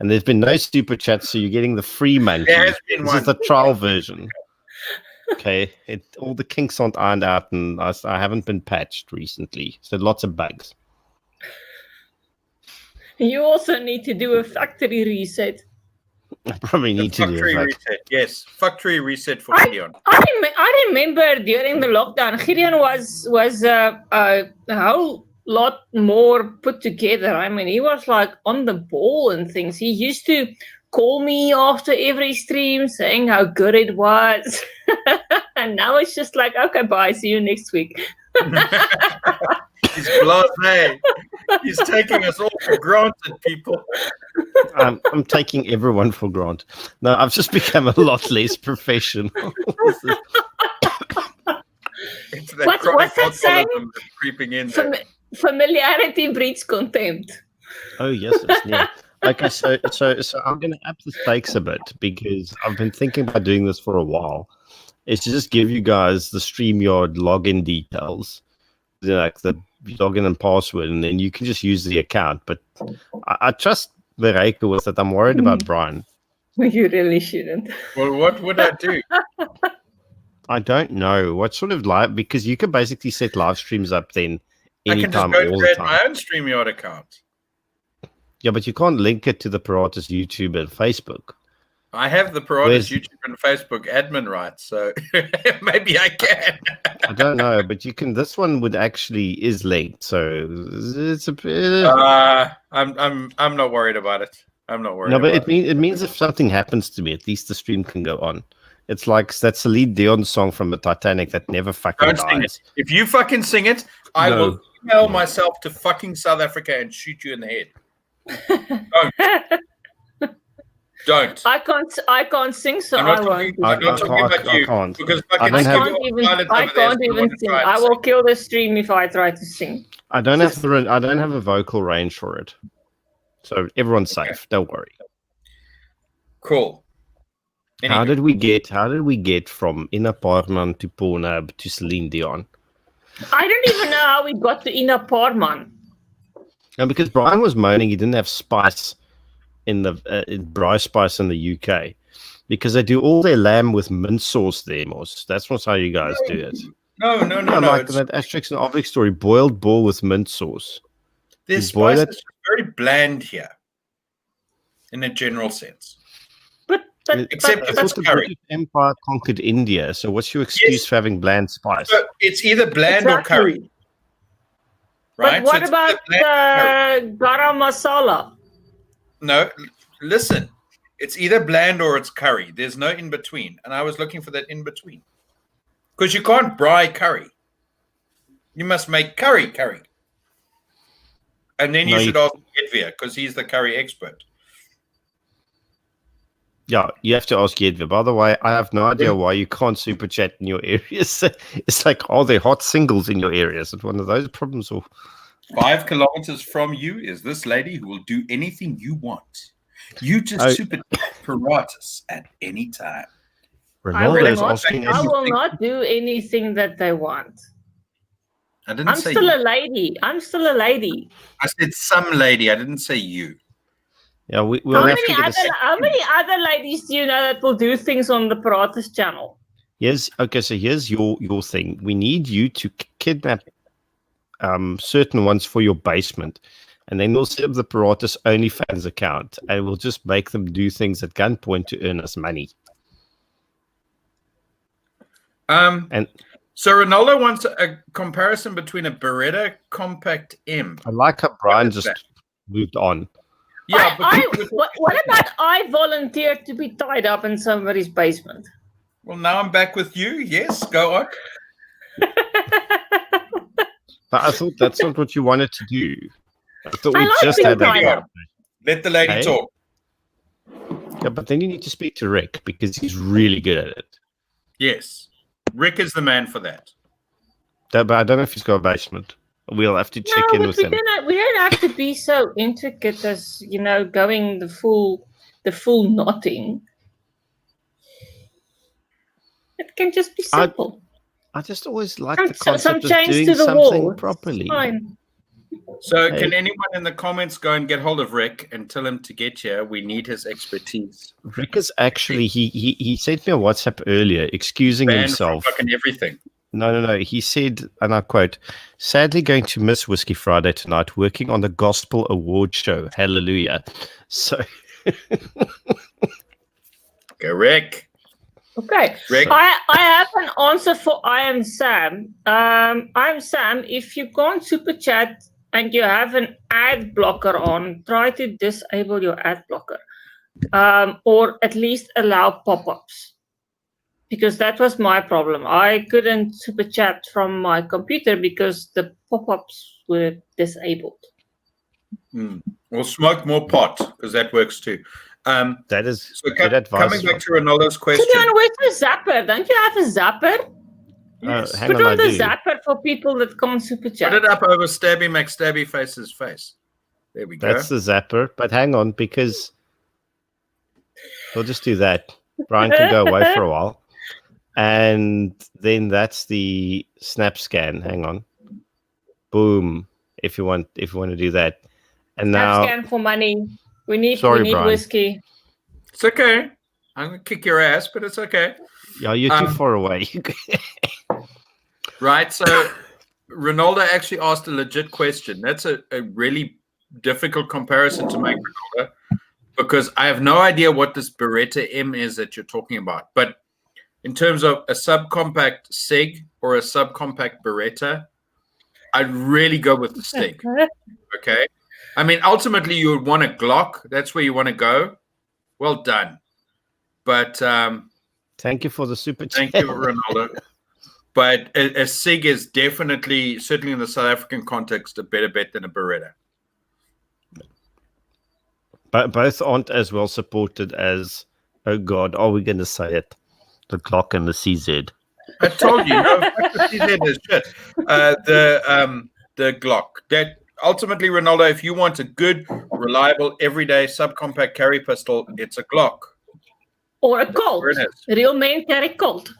And there's been no super chats, so you're getting the free monkey. This is the trial version. Okay, all the kinks aren't ironed out, and I haven't been patched recently, so lots of bugs. You also need to do a factory reset. I probably need to do a factory reset. Yes, factory reset for Gideon. I remember during the lockdown, Gideon was a whole lot more put together. I mean, he was like on the ball and things. He used to call me after every stream saying how good it was. And now it's just like, okay, bye, see you next week. He's blasé. He's taking us all for granted, people. I'm taking everyone for granted. No, I've just become a lot less professional. What's that saying? Creeping in familiarity breeds contempt. Oh yes, yeah. Okay, so I'm going to up the stakes a bit because I've been thinking about doing this for a while. Is to just give you guys the StreamYard login details, like the login and password, and then you can just use the account. But I trust Vereka with it. I'm worried about Brian. You really shouldn't. Well, what would I do? I don't know. What sort of live? Because you can basically set live streams up then anytime, I can just go all create the time. my own StreamYard account. Yeah, but you can't link it to the Paratus YouTube and Facebook. I have the Paratus YouTube and Facebook admin rights, so maybe I can. I don't know, but you can. This one would actually is linked, so it's a bit. I'm not worried about it. I'm not worried. No, but it means if something happens to me, at least the stream can go on. It's like that Celine Dion song from the Titanic that never fucking dies. Sing it. If you fucking sing it, I will email myself to fucking South Africa and shoot you in the head. Don't. I can't sing, so I won't. I'm not talking about you. can't. Because I can't even sing. I will kill the stream if I try to sing. I don't have a vocal range for it, so everyone's safe. Don't worry. Cool. Anyway. How did we get from Ina Parman to Pornhub to Celine Dion? I don't even know how we got to Ina Parman. And because Brian was moaning he didn't have spice in the braai spice in the UK, because they do all their lamb with mint sauce there, Moss. That's not how you guys do it. No. Like that Asterix and Obelix story, boiled boar with mint sauce. Their spice is very bland here, in a general sense. Except if it's the curry. British Empire conquered India, so what's your excuse for having bland spice? So it's either bland or curry. Right? But what about garam masala? No, listen. It's either bland or it's curry. There's no in between, and I was looking for that in between. Because you can't braai curry. You must make curry, and then you should ask Edvia because he's the curry expert. Yeah, you have to ask Edvia. By the way, I have no idea why you can't super chat in your areas. It's like, are there hot singles in your areas? It's one of those problems. Or 5 kilometers from you is this lady who will do anything you want. You just super Piratus at any time. I will not do anything that they want. I'm still a lady. I said some lady. I didn't say you. Yeah, how many other ladies do you know that will do things on the Piratus channel? So here's your thing. We need you to kidnap certain ones for your basement, and then we'll set up the Piratus OnlyFans account, and we'll just make them do things at gunpoint to earn us money. So Ronaldo wants a comparison between a Beretta Compact M. I like how Brian just moved on. Yeah, what about I volunteered to be tied up in somebody's basement? Well, now I'm back with you. Yes, go on. But I thought that's not what you wanted to do. I thought we like just had that. Let the lady talk. Yeah, but then you need to speak to Rick because he's really good at it. Yes, Rick is the man for that. But I don't know if he's got a basement. We'll have to check in with him. We don't have to be so intricate as, going the full knotting. It can just be simple. I just always like the concept of doing something properly. Fine. So can anyone in the comments go and get hold of Rick and tell him to get here? We need his expertise. Rick is actually, he sent me a WhatsApp earlier excusing himself. Fucking everything. No. He said, and I quote, sadly going to miss Whisky Friday tonight, working on the Gospel Award show. Hallelujah. So. Okay, Rick. Okay. Rick. I have an answer for I am Sam. I am Sam. If you can't super chat and you have an ad blocker on, try to disable your ad blocker. Or at least allow pop-ups. Because that was my problem. I couldn't super chat from my computer because the pop-ups were disabled. Or smoke more pot, because that works too. That is good advice. Coming back to Ronaldo's question. Where's the zapper? Don't you have a zapper? Yes. Put on the zapper for people that can't super chat. Put it up over Stabby McStabby Face's face. There we go. That's the zapper. But hang on, because we'll just do that. Brian can go away for a while. And then that's the snap scan. Hang on. Boom. If you want to do that. And now snap scan for money. We need Brian. whiskey. It's okay. I'm gonna kick your ass, but it's okay. Yeah, you're too far away. Right. So Ronaldo actually asked a legit question. That's a really difficult comparison to make, Ronaldo, because I have no idea what this Beretta M is that you're talking about. But in terms of a subcompact SIG or a subcompact Beretta, I'd really go with the SIG. Okay. I mean, ultimately, you would want a Glock. That's where you want to go. Well done. But thank you for the super chat. Thank you, Ronaldo. But a SIG is definitely, certainly in the South African context, a better bet than a Beretta. But both aren't as well supported as, oh God, are we going to say it? The Glock and the CZ. I told you, no, fuck the CZ is shit. The Glock. That ultimately, Ronaldo, if you want a good, reliable, everyday subcompact carry pistol, it's a Glock. Or a Colt. Real men carry Colt.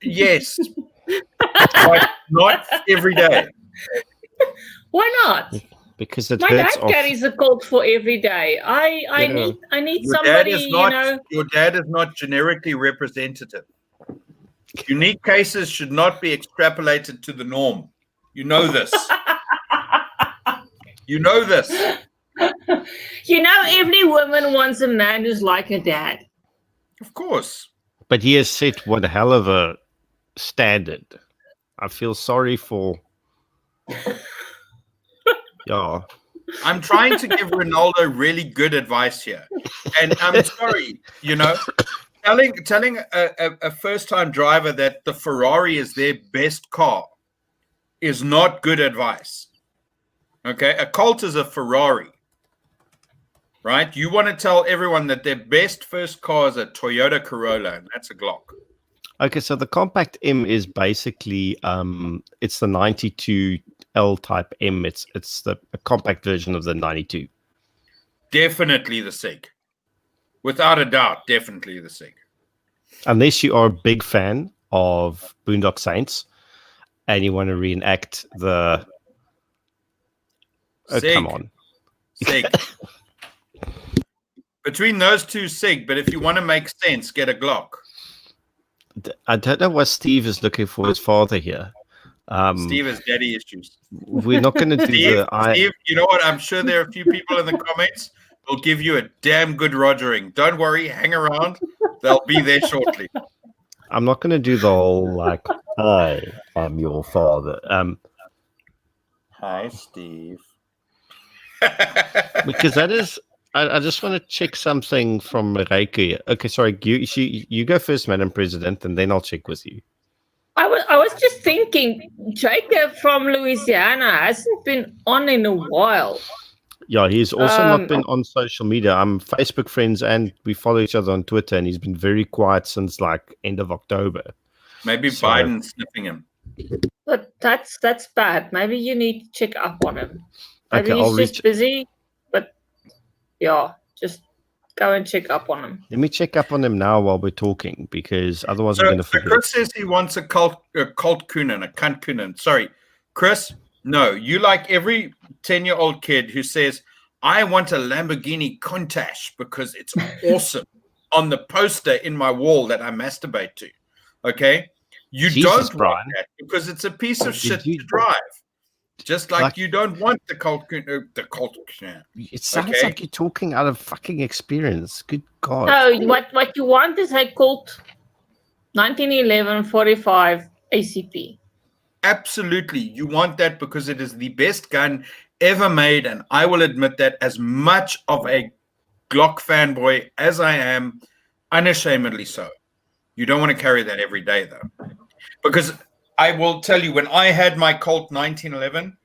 Yes. But not every day. Why not? Because it My hurts dad carries a Colt for every day. I need somebody, Your dad is not generically representative. Unique cases should not be extrapolated to the norm. You know this. You know this. You know, every woman wants a man who's like her dad. Of course. But he has set one hell of a standard. I feel sorry for... Yeah. I'm trying to give Ronaldo really good advice here. And I'm sorry, you know, telling a first-time driver that the Ferrari is their best car is not good advice. Okay? A Colt is a Ferrari. Right? You want to tell everyone that their best first car is a Toyota Corolla, and that's a Glock. Okay, so the Compact M is basically it's the 92 L type M. It's a compact version of the 92. Definitely the SIG. Without a doubt, definitely the SIG. Unless you are a big fan of Boondock Saints and you want to reenact the... Oh, SIG. come on. SIG. Between those two, SIG, but if you want to make sense, get a Glock. I don't know what Steve is looking for his father here. Steve has daddy issues. We're not going to do Steve, you know what? I'm sure there are a few people in the comments who'll give you a damn good rogering. Don't worry, hang around. They'll be there shortly. I'm not going to do the whole, like, I am your father. Hi, Steve. Because that is... I just want to check something from Reiki. Okay, sorry. You go first, Madam President, and then I'll check with you. I was just thinking, Jacob from Louisiana hasn't been on in a while. Yeah, he's also not been on social media. I'm Facebook friends, and we follow each other on Twitter, and he's been very quiet since, like, end of October. Maybe Biden's sniffing him. But that's bad. Maybe you need to check up on him. Maybe Okay, he's just busy, but... Yeah, just go and check up on him. Let me check up on him now while we're talking, because otherwise I'm going to forget. Chris says he wants a cult Kunin, a cunt Kunin. Sorry, Chris, no. You like every 10-year-old kid who says, I want a Lamborghini Countach because it's awesome on the poster in my wall that I masturbate to. Okay? You don't want that because it's a piece of shit to drive. Just like you don't want the Colt. It sounds like you're talking out of fucking experience. Good God. No, what you want is a Colt 1911 45 ACP. Absolutely. You want that because it is the best gun ever made. And I will admit that as much of a Glock fanboy as I am, unashamedly so. You don't want to carry that every day, though. Because... I will tell you, when I had my Colt 1911,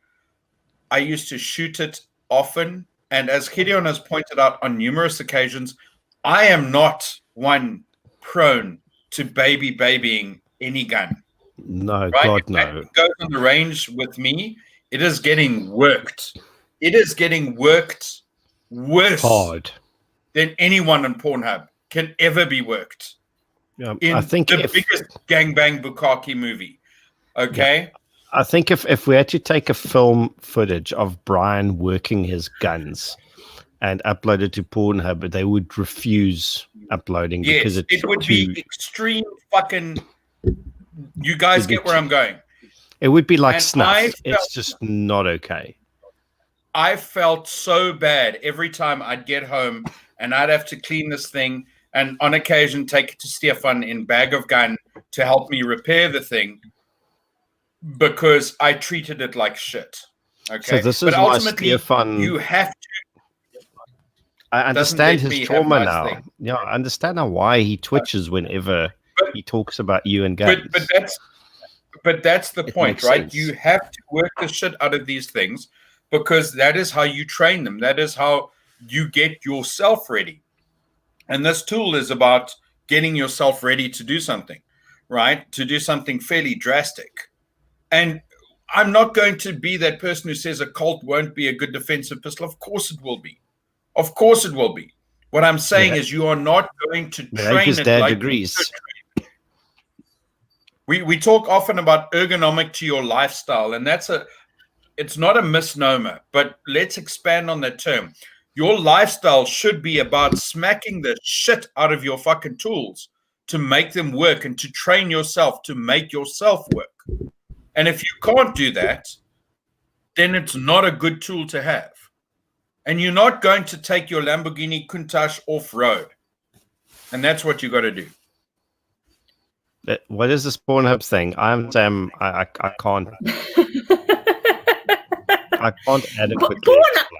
I used to shoot it often. And as Gideon has pointed out on numerous occasions, I am not one prone to babying any gun. No, right? God, if no. it goes on the range with me, it is getting worked. It is getting worked worse than anyone on Pornhub can ever be worked. Yeah, in I think the biggest gangbang bukkake movie. Okay. Yeah. I think if we had to take a film footage of Brian working his guns and upload it to Pornhub, they would refuse uploading because it would be extreme fucking. You guys get where I'm going. It would be like snuff. It's just not okay. I felt so bad every time I'd get home and I'd have to clean this thing and on occasion take it to Stefan in bag of gun to help me repair the thing. Because I treated it like shit. Okay. So this is why Stefan, you have to. I understand his trauma now. Yeah, I understand now why he twitches whenever he talks about you and guns. But that's the point, right? Sense. You have to work the shit out of these things because that is how you train them. That is how you get yourself ready. And this tool is about getting yourself ready to do something, right? To do something fairly drastic. And I'm not going to be that person who says a Colt won't be a good defensive pistol. Of course it will be. Of course it will be. What I'm saying is you are not going to train it dad like agrees. We talk often about ergonomic to your lifestyle, and it's not a misnomer, but let's expand on that term. Your lifestyle should be about smacking the shit out of your fucking tools to make them work and to train yourself to make yourself work. And if you can't do that, then it's not a good tool to have. And you're not going to take your Lamborghini Countach off-road. And that's what you got to do. What is this Pornhub thing? I'm Sam. I can't. I can't adequately.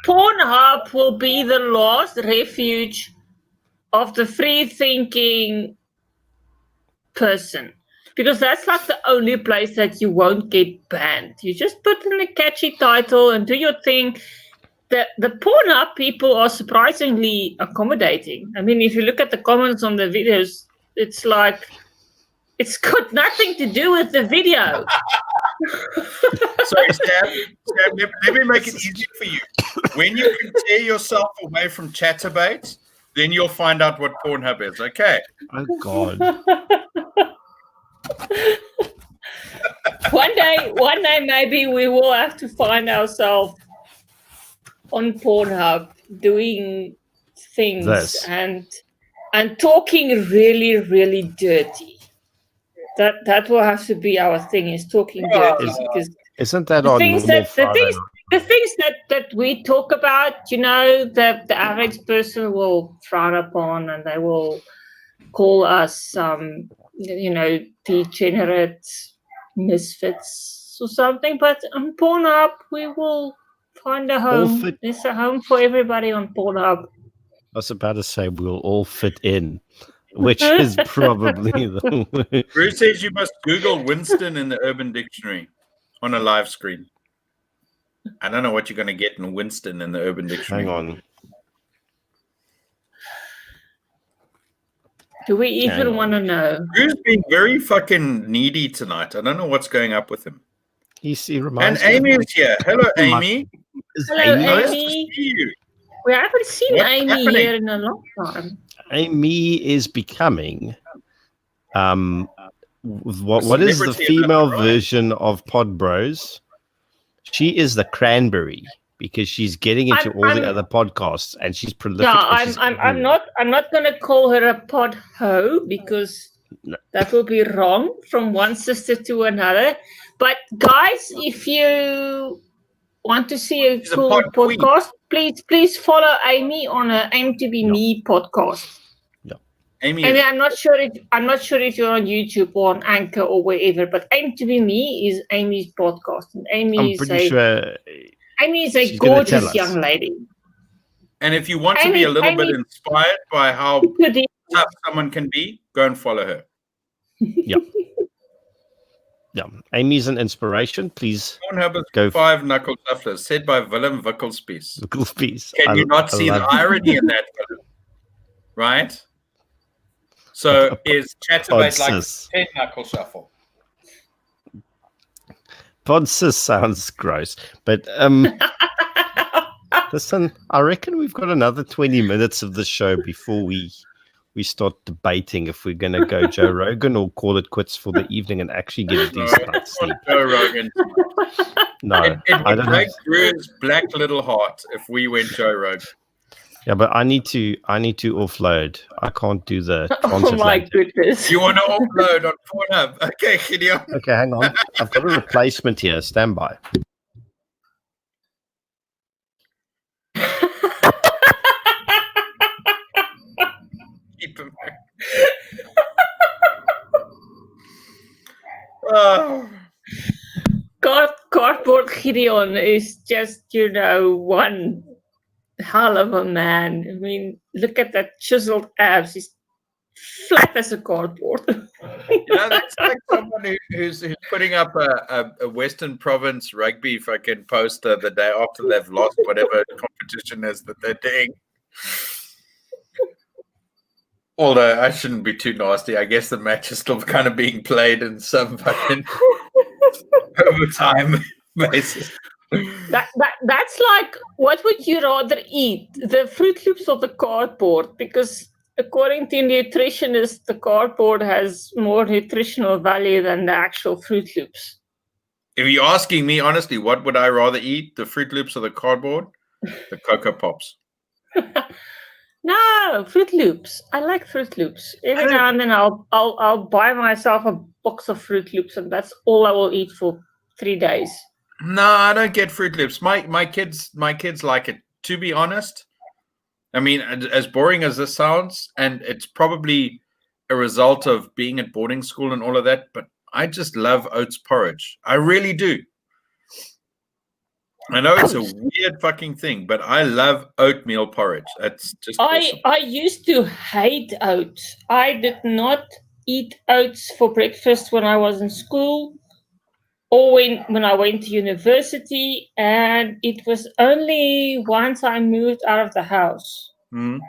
Pornhub will be the last refuge of the free-thinking person, because that's like the only place that you won't get banned. You just put in a catchy title and do your thing. The Pornhub people are surprisingly accommodating. I mean, if you look at the comments on the videos, it's like it's got nothing to do with the video. Sorry, Sam, let me make it easier for you. When you can tear yourself away from Chatterbait, then you'll find out what Pornhub is, okay? Oh, God. One day, maybe we will have to find ourselves on Pornhub doing things and talking really, really dirty. That will have to be our thing, is talking dirty. Because isn't that on normal Friday? The things that we talk about, you know, the average person will frown upon, and they will call us, you know, degenerate misfits or something. But on Pornhub, we will find a home. There's a home for everybody on Pornhub. I was about to say we'll all fit in, which is probably the way. Bruce says you must Google Winston in the Urban Dictionary on a live screen. I don't know what you're going to get in Winston in the Urban Dictionary. Hang on. Do we even want to know? Bruce's being very fucking needy tonight. I don't know what's going up with him. He reminds and Amy is here. Hello, Amy. Hello, Amy. Nice to Amy. see you. We haven't seen What's Amy happening? here in a long time. Amy is becoming what is the Celebrity female right? version of Pod Bros? She is the cranberry because she's getting into all the other podcasts and she's prolific. Yeah, I'm not gonna call her a pod hoe because that will be wrong from one sister to another. But guys, if you want to see a cool podcast, please follow Amy on her Aim to Be Me podcast. Amy, I'm not sure if you're on YouTube or on Anchor or wherever, but Aim to Be Me is Amy's podcast, and Amy is a gorgeous young lady. And if you want to be a little bit inspired by how tough someone can be, go and follow her. Yeah. Yeah, Amy's an inspiration. Please go. 5 knuckle shufflers, said by Willem Wickelspies. Can you not see the irony in that, right? So is Chatterbait like 10 knuckle shuffle? Podsis sounds gross, but listen, I reckon we've got another 20 minutes of the show before we start debating if we're going to go Joe Rogan or call it quits for the evening and actually get a decent night's sleep. Joe Rogan. No, it would break Drew's black little heart if we went Joe Rogan. Yeah, but I need to offload. I can't do the Oh my goodness. You want to offload on Pornhub? Okay, Gideon. Okay, hang on. I've got a replacement here. Stand by. Keep him. Oh. Cardboard Gideon is just, one hell of a man. I mean, look at that chiseled abs. He's flat as a cardboard. That's like someone who's putting up a Western Province rugby fucking poster the day after they've lost whatever competition is that they're doing. Although I shouldn't be too nasty, I guess the match is still kind of being played in some fucking overtime basis. That's like, what would you rather eat, the Fruit Loops or the cardboard? Because according to nutritionists, the cardboard has more nutritional value than the actual Fruit Loops. If you're asking me honestly, what would I rather eat, the Fruit Loops or the cardboard? The Cocoa Pops. No, Fruit Loops. I like Fruit Loops. Every now and then I'll buy myself a box of Fruit Loops, and that's all I will eat for 3 days. No, I don't get Fruit Loops. My kids like it. To be honest, I mean, as boring as this sounds, and it's probably a result of being at boarding school and all of that, but I just love oats porridge. I really do. I know it's a weird fucking thing, but I love oatmeal porridge. It's just awesome. I used to hate oats. I did not eat oats for breakfast when I was in school or when I went to university, and it was only once I moved out of the house and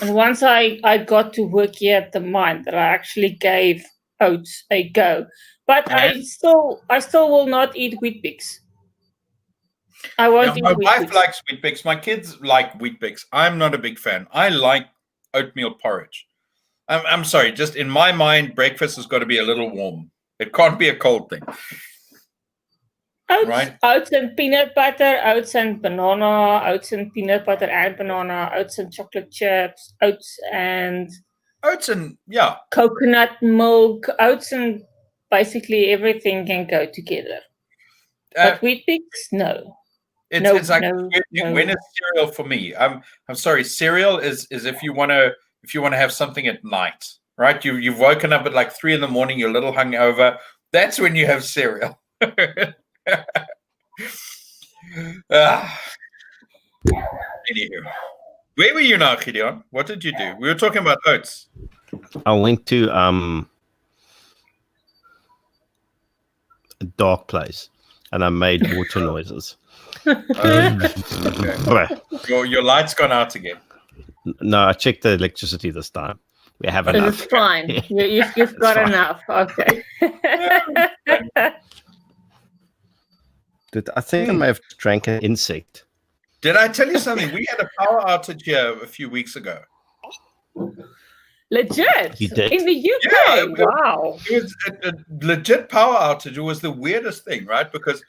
once I got to work here at the mine that I actually gave oats a go. But I still will not eat Weet-Bix. I won't eat my Weet-Bix. wife likes Weet-Bix. My kids like Weet-Bix. I'm not a big fan. I like oatmeal porridge. I'm sorry. Just in my mind, breakfast has got to be a little warm. It can't be a cold thing. Oats, right? Oats and peanut butter, oats and banana, oats and peanut butter and banana, oats and chocolate chips, oats and coconut milk, oats and basically everything can go together. But Weet-Bix, no. It's like when is cereal for me? I'm sorry. Cereal is if you want to have something at night, right? You've woken up at like 3 a.m. You're a little hungover. That's when you have cereal. Anywho, where were you now, Gideon? What did you do? We were talking about oats. I went to a dark place and I made water noises. Okay. Your light's gone out again. No, I checked the electricity this time. We have enough. It's fine. You've got enough. Okay. I think I may have drank an insect. Did I tell you something? We had a power outage here a few weeks ago. Legit? You did? In the UK? Yeah, Wow. It was a legit power outage. It was the weirdest thing, right? Because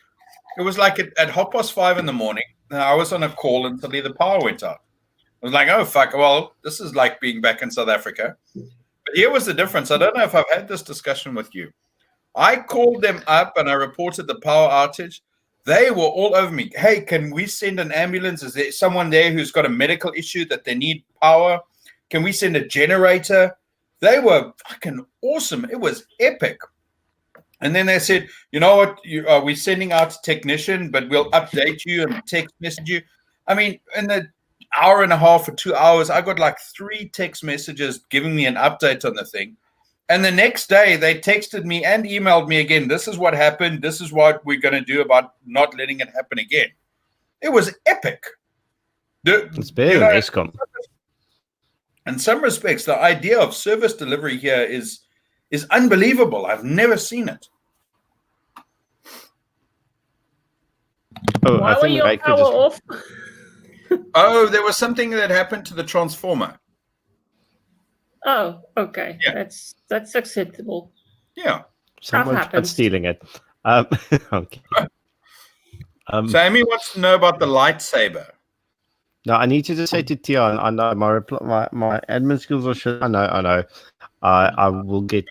it was like at 5:30 in the morning. I was on a call and suddenly the power went out. I was like, oh, fuck. Well, this is like being back in South Africa. But here was the difference. I don't know if I've had this discussion with you. I called them up and I reported the power outage. They were all over me. Hey, can we send an ambulance? Is there someone there who's got a medical issue that they need power? Can we send a generator? They were fucking awesome. It was epic. And then they said, you know what? We're sending out a technician, but we'll update you and text message you. I mean, in the hour and a half or 2 hours, I got like 3 text messages giving me an update on the thing. And the next day, they texted me and emailed me again. This is what happened. This is what we're going to do about not letting it happen again. It was epic. It's better than ESCOM. In some respects, the idea of service delivery here is unbelievable. I've never seen it. Oh, Why were your power off? Oh, there was something that happened to the transformer. Oh, okay. Yeah. That's acceptable. Yeah. Someone's stealing it. Okay. So Amy wants to know about the lightsaber. No, I need you to say to Tia, I know my admin skills are shit. I know. I will get.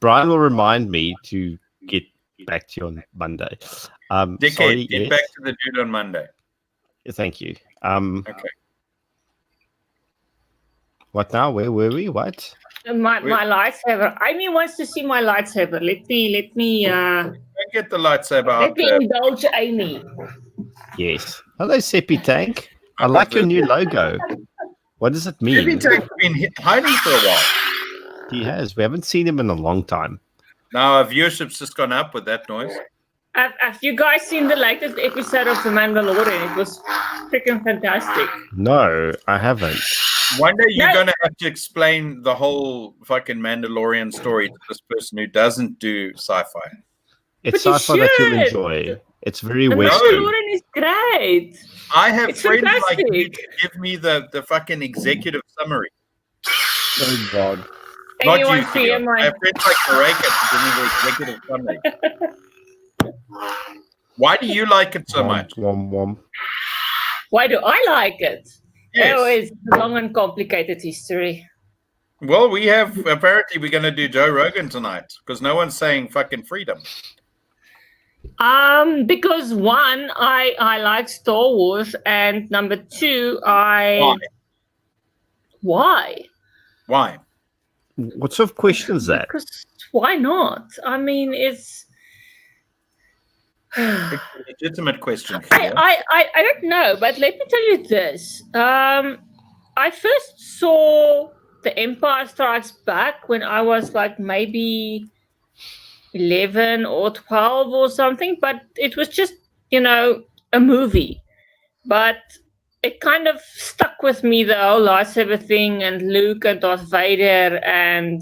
Brian will remind me to get back to you on Monday. Dickhead, get back to the dude on Monday. Thank you. Okay. What now? Where were we? What? My lightsaber. Amy wants to see my lightsaber. Let me get the lightsaber out. Let me indulge Amy. Yes. Hello, Seppi Tank. I like your new logo. What does it Maybe mean? Tank's been hiding for a while. He has. We haven't seen him in a long time. Now our viewership's just gone up with that noise. Have you guys seen the latest episode of The Mandalorian? It was freaking fantastic. No, I haven't. One day you're No. going to have to explain the whole fucking Mandalorian story to this person who doesn't do sci-fi. It's But you sci-fi that you'll should. enjoy. It's very The Western. Mandalorian is great. I have It's friends like you fantastic. to give me the fucking executive summary. Oh God. Not Anyone you, see Theo. my- I have friends like Mareka to give me the executive summary. Why do you like it so much? Wom, wom. Why do I like it? Yes. Oh, it's a long and complicated history. Well, we have apparently we're going to do Joe Rogan tonight because no one's saying fucking freedom. Because one, I like Star Wars, and number two, Why? Why? Why? What sort of question is that? Because why not? I mean, it's. It's a legitimate question. Theo. I don't know, but let me tell you this. I first saw The Empire Strikes Back when I was like maybe 11 or 12 or something, but it was just, a movie. But it kind of stuck with me, the whole lightsaber thing, and Luke and Darth Vader and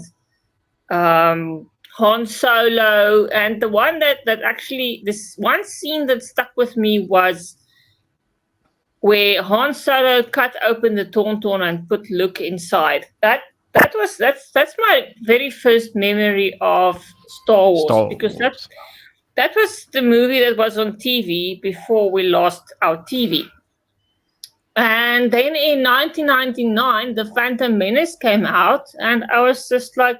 Han Solo. And the one that actually, this one scene that stuck with me was where Han Solo cut open the Tauntaun and put Luke inside. That's my very first memory of Star Wars, because that was the movie that was on TV before we lost our TV. And then in 1999, The Phantom Menace came out, and I was just like,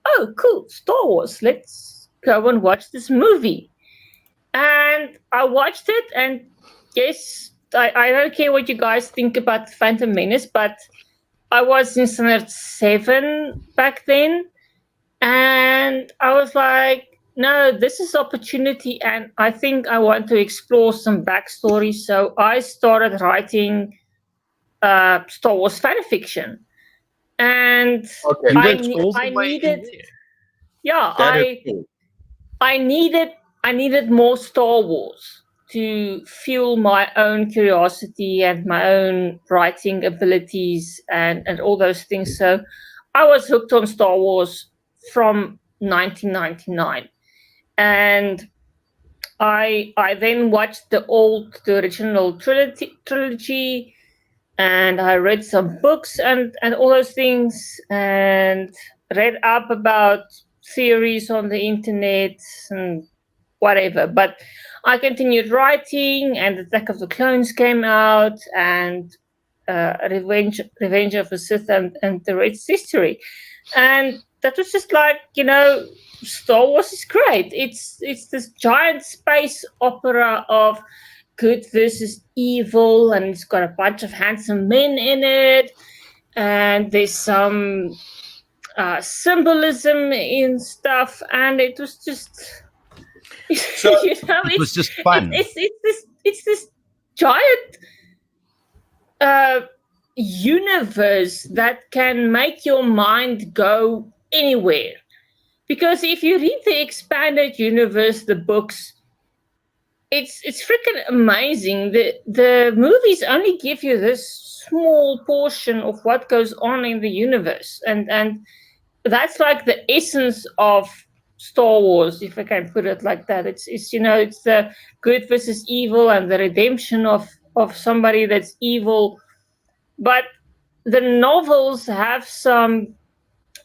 oh, cool, Star Wars, let's go and watch this movie. And I watched it, and yes, I don't care what you guys think about The Phantom Menace, but I was in standard 7 back then, and I was like, no, this is opportunity, and I think I want to explore some backstory. So I started writing Star Wars fan fiction, and Okay. You I went all the I way in needed, there. yeah, That is cool. I needed more Star Wars to fuel my own curiosity and my own writing abilities and all those things. So I was hooked on Star Wars from 1999. And I then watched the original trilogy, and I read some books and all those things, and read up about theories on the internet and whatever. But I continued writing, and Attack of the Clones came out, and Revenge of the Sith and the Rest History. And that was just like, Star Wars is great. It's this giant space opera of good versus evil, and it's got a bunch of handsome men in it, and there's some symbolism in stuff, and it was just So, It was just fun. It's this giant universe that can make your mind go anywhere. Because if you read the expanded universe, the books, it's freaking amazing. The movies only give you this small portion of what goes on in the universe, and that's like the essence of Star Wars, if I can put it like that. It's the good versus evil and the redemption of somebody that's evil. But the novels have some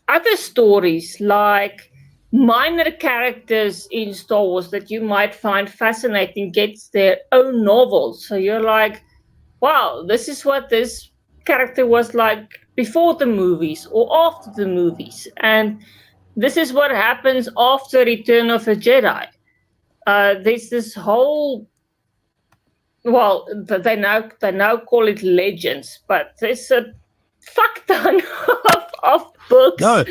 other stories, like minor characters in Star Wars that you might find fascinating gets their own novels. So you're like, wow, this is what this character was like before the movies or after the movies. And this is what happens after Return of the Jedi. There's this whole, well, they now call it legends, but there's a fuck ton of books No.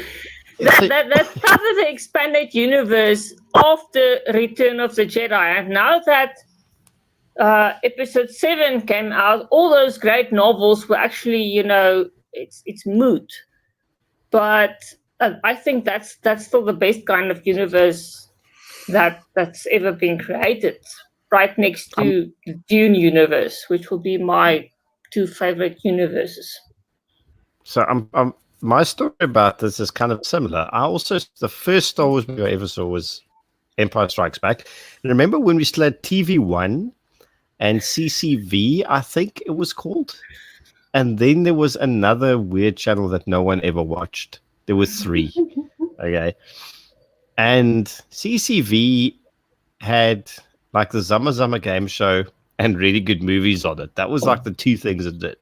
that cover the expanded universe after Return of the Jedi. And now that Episode 7 came out, all those great novels were actually, it's moot. But I think that's still the best kind of universe that's ever been created, right next to the Dune universe, which will be my 2 favorite universes. So my story about this is kind of similar. The first Star Wars movie I ever saw was Empire Strikes Back. And remember when we still had TV1 and CCV, I think it was called? And then there was another weird channel that no one ever watched. There were 3. Okay. And CCV had like the Zama Zama game show and really good movies on it. That was like the 2 things it did.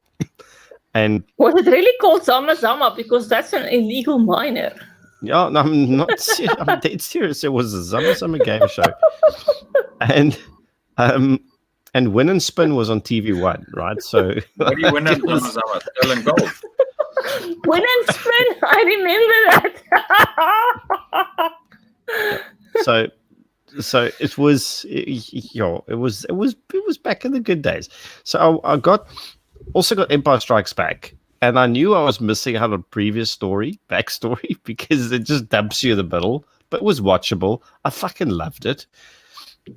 And was it really called Zama Zama? Because that's an illegal minor. Yeah, no, I'm not serious. I'm dead serious. It was a Zama Zama game show. And Win and Spin was on TV1, right? So what do you win at Zama Zama? Sterling gold. Win and Spin, I remember that. So it was, it was back in the good days. So I also got Empire Strikes Back, and I knew I was missing out on previous backstory, because it just dumps you in the middle, but it was watchable. I fucking loved it.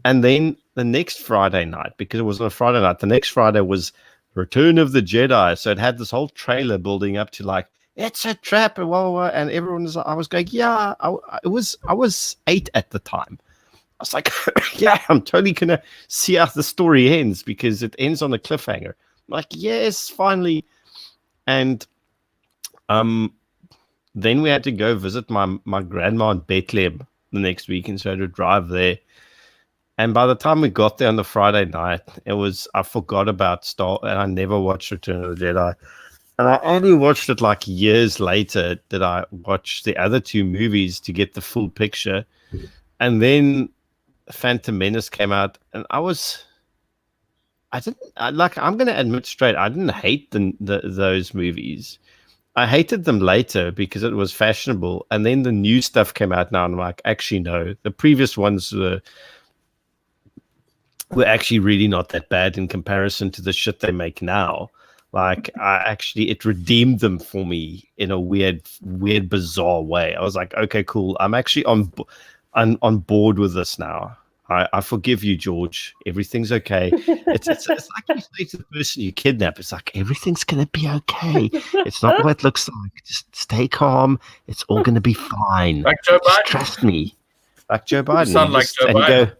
And then the next Friday night, because it was on a Friday night, the next Friday was Return of the Jedi. So it had this whole trailer building up to like, it's a trap, and blah, blah, blah. And everyone was, I was going, yeah, I was 8 at the time. I was like, yeah, I'm totally going to see how the story ends, because it ends on a cliffhanger. I'm like, yes, finally. And then we had to go visit my grandma in Bethlehem the next week, and so I had to drive there. And by the time we got there on the Friday night, I forgot about Star, and I never watched Return of the Jedi. And I only watched it like years later that I watched the other 2 movies to get the full picture. And then Phantom Menace came out, and I'm going to admit straight, I didn't hate those movies. I hated them later because it was fashionable. And then the new stuff came out now, and I'm like, actually, no. The previous ones were actually really not that bad in comparison to the shit they make now. Like, it redeemed them for me in a weird, bizarre way. I was like, okay, cool. I'm actually on board with this now. I forgive you, George. Everything's okay. It's like you say to the person you kidnap. It's like, everything's going to be okay. It's not what it looks like. Just stay calm. It's all going to be fine. Like Joe Biden. Trust me. Like Joe Biden. You sound like Joe Biden.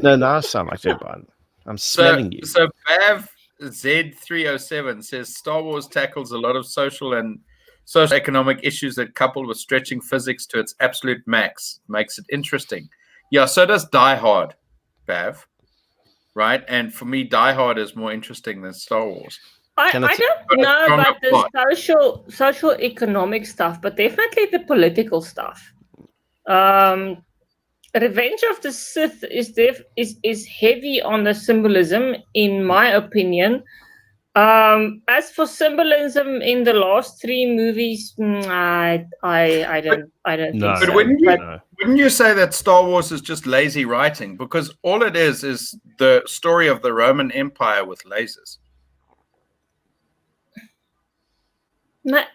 No, I sound like Joe Biden. I'm smelling you. So Bav Z307 says Star Wars tackles a lot of social and socioeconomic issues that, coupled with stretching physics to its absolute max, makes it interesting. Yeah, so does Die Hard, Bav. Right? And for me, Die Hard is more interesting than Star Wars. I don't know about the social economic stuff, but definitely the political stuff. Revenge of the Sith is heavy on the symbolism, in my opinion. As for symbolism in the last 3 movies, I don't think so. But wouldn't you say that Star Wars is just lazy writing? Because all it is the story of the Roman Empire with lasers.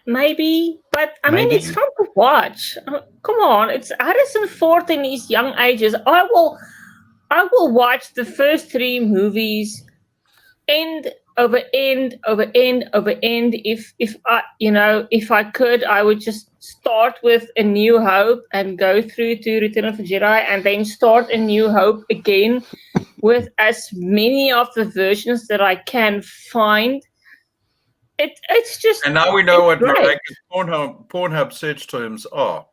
Maybe, but I mean, it's fun to watch. Come on, it's Harrison Ford in his young ages. I will watch the first 3 movies, end over end over end over end. If I could, I would just start with A New Hope and go through to Return of the Jedi, and then start A New Hope again with as many of the versions that I can find. It's just, and now we know what Rebecca's Pornhub search terms are.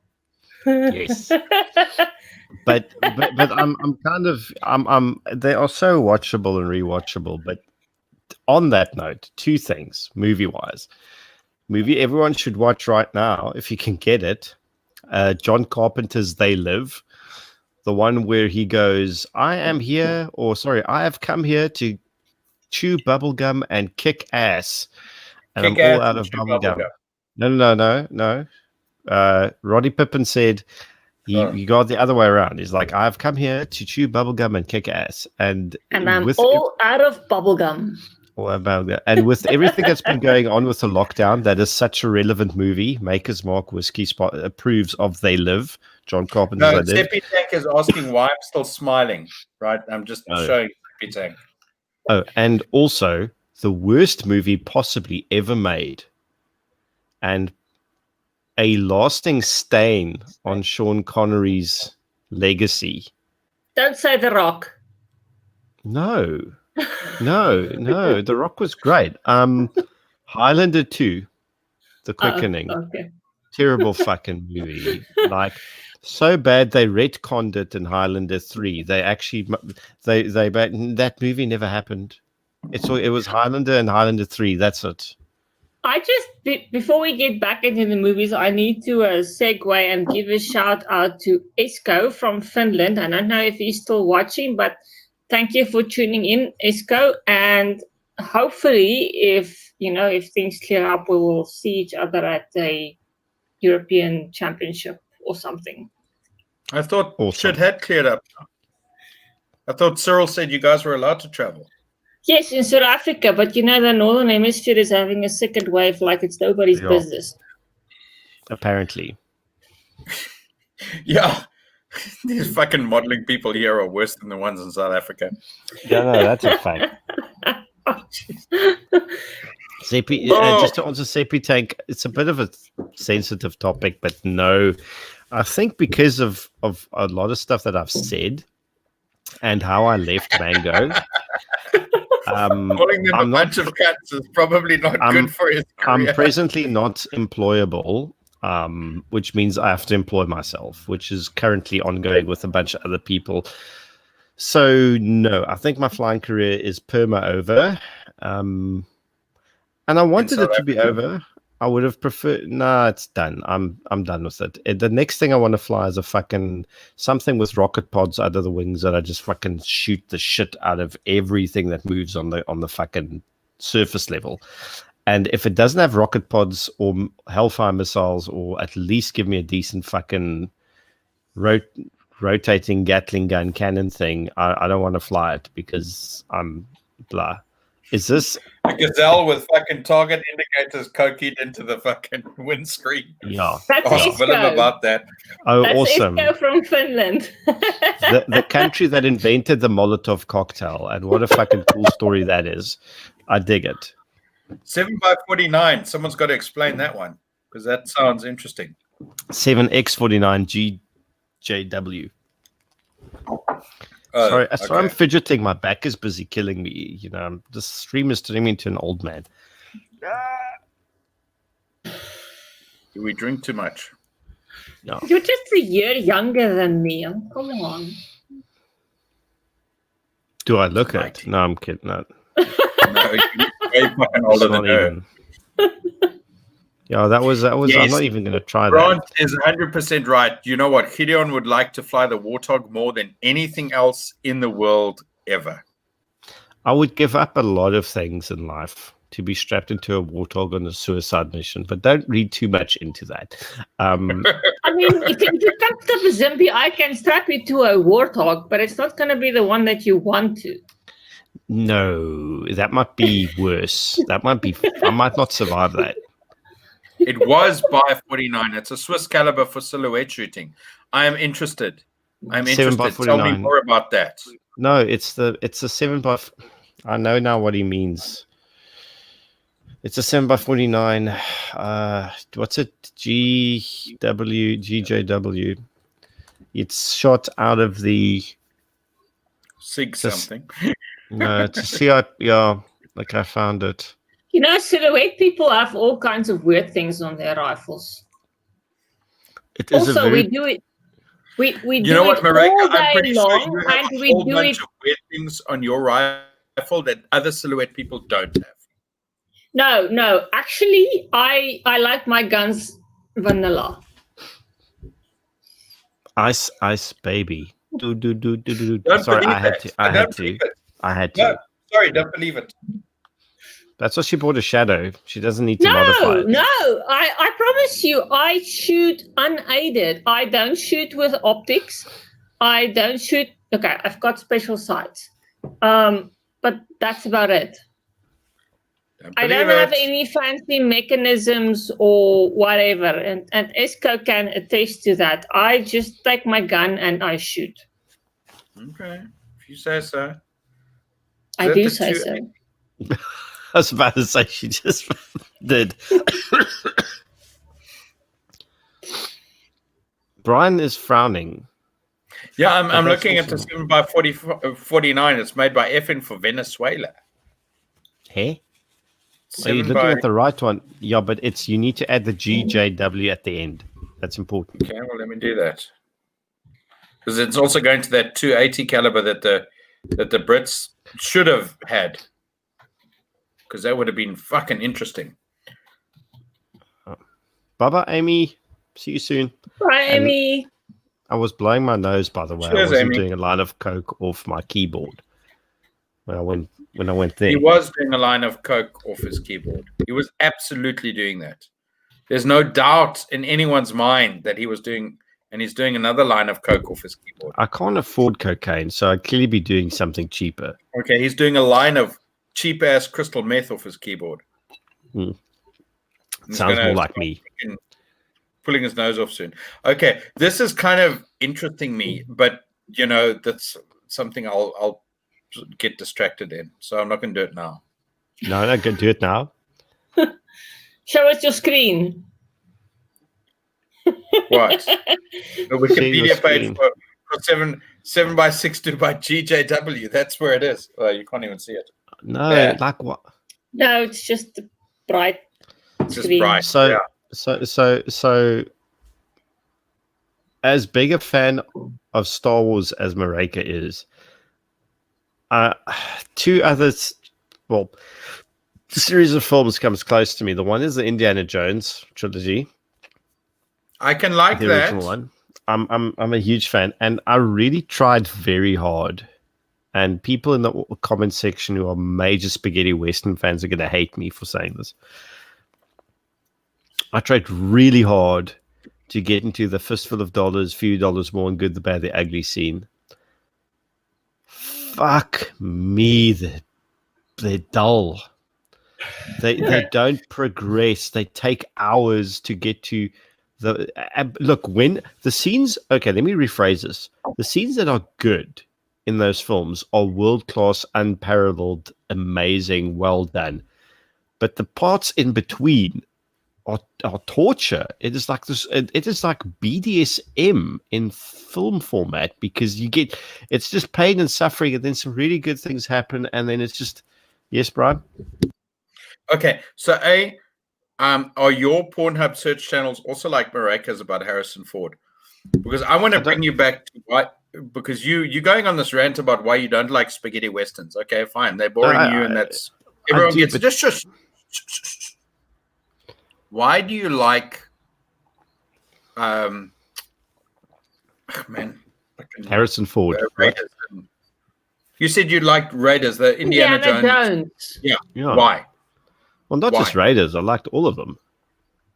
Yes, but I'm they are so watchable and rewatchable. But on that note, 2 things movie everyone should watch right now if you can get it. John Carpenter's They Live, the one where he goes, I have come here to chew bubblegum and kick ass. And I'm all out of bubblegum. No. Roddy Pippen said he got the other way around. He's like, I've come here to chew bubblegum and kick ass. And I'm all out of bubblegum. What about that? And with everything that's been going on with the lockdown, that is such a relevant movie. Maker's Mark Whiskey Spot approves of They Live. John Carpenter's No, They Live. Seppi Tank is asking why I'm still smiling. Right, I'm just showing Seppi Tank. Oh, and also the worst movie possibly ever made, and a lasting stain on Sean Connery's legacy. Don't say The Rock. No. The Rock was great. Highlander 2, The Quickening. Okay. Terrible fucking movie. Like, so bad they retconned it in Highlander 3. They actually, that movie never happened. It was Highlander and Highlander 3. That's it. I just, before we get back into the movies, I need to segue and give a shout out to Esko from Finland. I don't know if he's still watching, but thank you for tuning in, Esko. And hopefully, if things clear up, we will see each other at the European Championship or something. I thought shit had cleared up. I thought Cyril said you guys were allowed to travel. Yes, in South Africa, but the Northern Hemisphere is having a second wave like it's nobody's business. Apparently. Yeah. These fucking modeling people here are worse than the ones in South Africa. Yeah, no, that's a fact. Seppi, just to answer Seppi Tank, it's a bit of a sensitive topic, but no. I think because of a lot of stuff that I've said and how I left Mango, calling them a bunch of cats is probably not good for his career. I'm presently not employable, which means I have to employ myself, which is currently ongoing with a bunch of other people. So, no, I think my flying career is perma over. And I wanted it to be over. I would have preferred. Nah, it's done. I'm done with it. The next thing I want to fly is a fucking something with rocket pods under the wings that I just fucking shoot the shit out of everything that moves on the fucking surface level. And if it doesn't have rocket pods or Hellfire missiles, or at least give me a decent fucking rotating Gatling gun cannon thing, I don't want to fly it because I'm blah. Is this a gazelle with fucking target indicators cokied into the fucking windscreen? Yeah. That's film about that. Oh, That's awesome. Esko from Finland. the country that invented the Molotov cocktail, and what a fucking cool story that is. I dig it. 7x49. Someone's got to explain that one because that sounds interesting. 7x49 GJW. Sorry, I'm fidgeting. My back is busy killing me. The stream is turning me into an old man. Do we drink too much? No. You're just a year younger than me. Come on. Do I look it? No, I'm kidding. No, you're way fucking older than her. Yeah, that was. Yes, I'm not even going to try Grant that. is 100% right. You know what? Gideon would like to fly the Warthog more than anything else in the world ever. I would give up a lot of things in life to be strapped into a Warthog on a suicide mission, but don't read too much into that. I mean, if you come to Zimbabwe, I can strap you to a Warthog, but it's not going to be the one that you want to. No, that might be worse. I might not survive that. It was by 49. It's a Swiss caliber for silhouette shooting. I am interested. 7x49. Tell me more about that. No, it's a 7x. I know now what he means. It's a 7x49. What's it? GJW. It's shot out of the SIG something. No, it's a CIP. Yeah, like I found it. Silhouette people have all kinds of weird things on their rifles. It is also, we do it. We do it all day long, and we do it. Of weird things on your rifle that other silhouette people don't have. No. Actually, I like my guns vanilla. Ice, baby. Do. Sorry, I had to. No, sorry, don't believe it. That's why she bought a shadow. She doesn't need to modify it. No. I promise you, I shoot unaided. I don't shoot with optics. I don't shoot. Okay, I've got special sights. But that's about it. I don't have any fancy mechanisms or whatever, and Esco can attest to that. I just take my gun and I shoot. Okay, if you say so. I do say so. I was about to say she just did. Brian is frowning. Yeah, I'm looking at the 7x40 49. It's made by FN for Venezuela. Hey? Are you looking at the right one? Yeah, but you need to add the GJW at the end. That's important. Okay, well, let me do that. Because it's also going to that 280 caliber that the Brits should have had. Because that would have been fucking interesting. Bye-bye, Amy. See you soon. Bye, Amy. I was blowing my nose, by the way. Cheers, I wasn't Amy. doing a line of coke off my keyboard when I went there. He was doing a line of coke off his keyboard. He was absolutely doing that. There's no doubt in anyone's mind that he was doing, and he's doing another line of coke off his keyboard. I can't afford cocaine, so I'd clearly be doing something cheaper. Okay, he's doing a line of cheap-ass crystal meth off his keyboard. Sounds more like me. Pulling his nose off soon. Okay, this is kind of interesting me, but that's something I'll get distracted in. So I'm not going to do it now. No, not going to do it now. Show us your screen. What? The Wikipedia page for 7x6 by GJW. That's where it is. Oh, you can't even see it. No, like what? No, it's just bright. It's just bright. So, as big a fan of Star Wars as Mareka is, two others, well, the series of films comes close to me. The one is the Indiana Jones trilogy. I can like the that. Original one. I'm a huge fan, and I really tried very hard. And people in the comment section who are major spaghetti Western fans are going to hate me for saying this. I tried really hard to get into the fistful of dollars, few dollars more, and good, the bad, the ugly scene. Fuck me, they're dull. They don't progress. They take hours to get to the look. When the scenes, okay, let me rephrase this. The scenes that are good in those films are world-class, unparalleled, amazing, well done. But the parts in between are torture. It is like this. It is like BDSM in film format, because it's just pain and suffering, and then some really good things happen, and then it's just yes, Brian. Okay, so are your Pornhub search channels also like Mareka's about Harrison Ford? Because I want to bring you back to why. Because you're going on this rant about why you don't like spaghetti westerns. Okay, fine, they're boring you, and that's everyone gets it. Just. Why do you like, Harrison Ford? Raiders? You said you liked Raiders, the Indiana Jones. Yeah. Why? Well, not just Raiders. I liked all of them.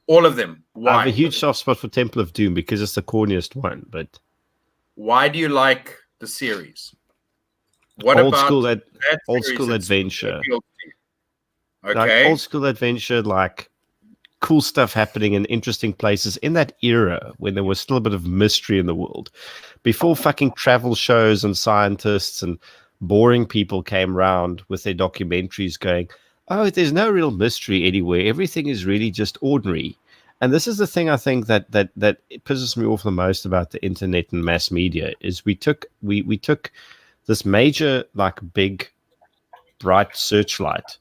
All of them. Why? I have a huge soft spot for Temple of Doom because it's the corniest one. But why do you like the series? What old about school that old school adventure? Okay, like old school adventure, like cool stuff happening in interesting places in that era when there was still a bit of mystery in the world, before fucking travel shows and scientists and boring people came around with their documentaries going, oh, there's no real mystery anywhere. Everything is really just ordinary. And this is the thing I think that pisses me off the most about the internet and mass media is we took this major, like, big, bright searchlight,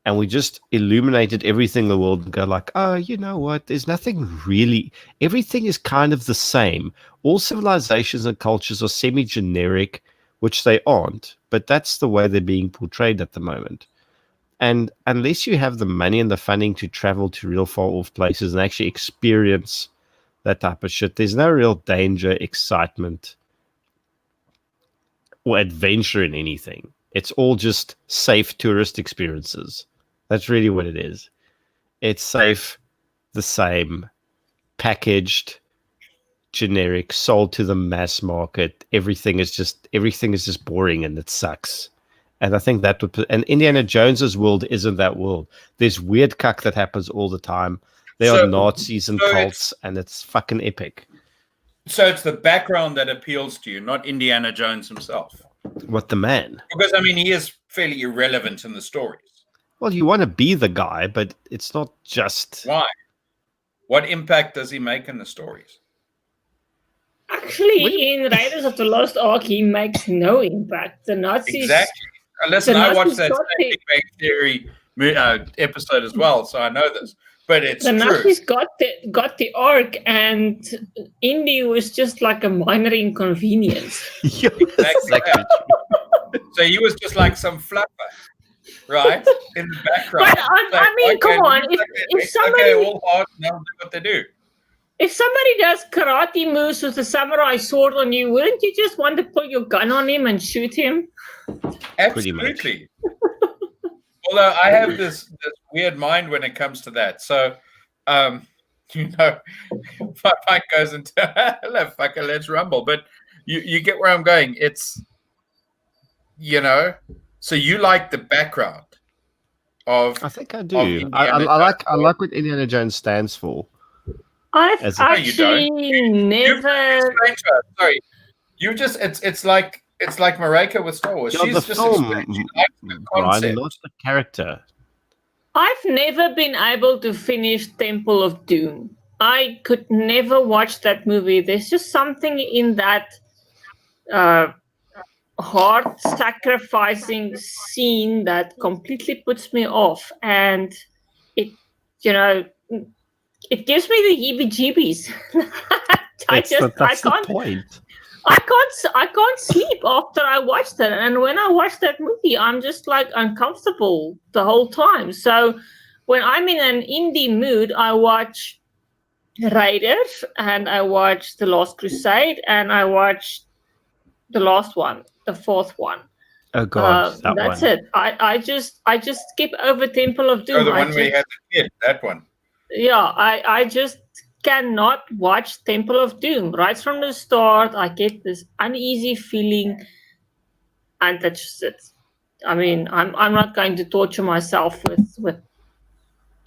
and we just illuminated everything in the world and go like, oh, you know what? There's nothing really. Everything is kind of the same. All civilizations and cultures are semi-generic, which they aren't, but that's the way they're being portrayed at the moment. And unless you have the money and the funding to travel to real far-off places and actually experience that type of shit, there's no real danger, excitement, or adventure in anything. It's all just safe tourist experiences. That's really what it is. It's safe, the same, packaged, generic, sold to the mass market. Everything is just boring and it sucks. And I think that would. And Indiana Jones's world isn't that world. There's weird cuck that happens all the time. There are Nazis and cults, and it's fucking epic. So it's the background that appeals to you, not Indiana Jones himself. What, the man? Because I mean, he is fairly irrelevant in the stories. Well, you want to be the guy, but it's not just. Why? What impact does he make in the stories? Actually, in Raiders of the Lost Ark, he makes no impact. The Nazis. Exactly. Listen, I watched that Big Bang Theory episode as well, so I know this. But it's the true. Nazis got the Ark, and Indy was just like a minor inconvenience. Exactly. So he was just like some flapper, right, in the background. But I mean, come on, if somebody all hard, now do what they do. If somebody does karate moves with a samurai sword on you, wouldn't you just want to put your gun on him and shoot him? Absolutely. Although I have this weird mind when it comes to that. So, you know, my mind goes into, hello, fucker, let's rumble. But you get where I'm going. It's, you know, so you like the background of. I think I do. I like what Indiana Jones stands for. I've actually never. Sorry, you just it's like Marika with Star Wars. She's just explaining the concept, not the character. I've never been able to finish Temple of Doom. I could never watch that movie. There's just something in that heart sacrificing scene that completely puts me off, and it, you know. It gives me the heebie-jeebies. I can't sleep after I watch that. And when I watch that movie, I'm just like uncomfortable the whole time. So when I'm in an indie mood, I watch Raiders and I watch The Last Crusade and I watch the last one, the fourth one. Oh God, that's one. It. I just skip over Temple of Doom. Oh, the one where you had the kid, that one. Yeah, I just cannot watch Temple of Doom. Right from the start, I get this uneasy feeling, and that's just it. I mean, I'm not going to torture myself with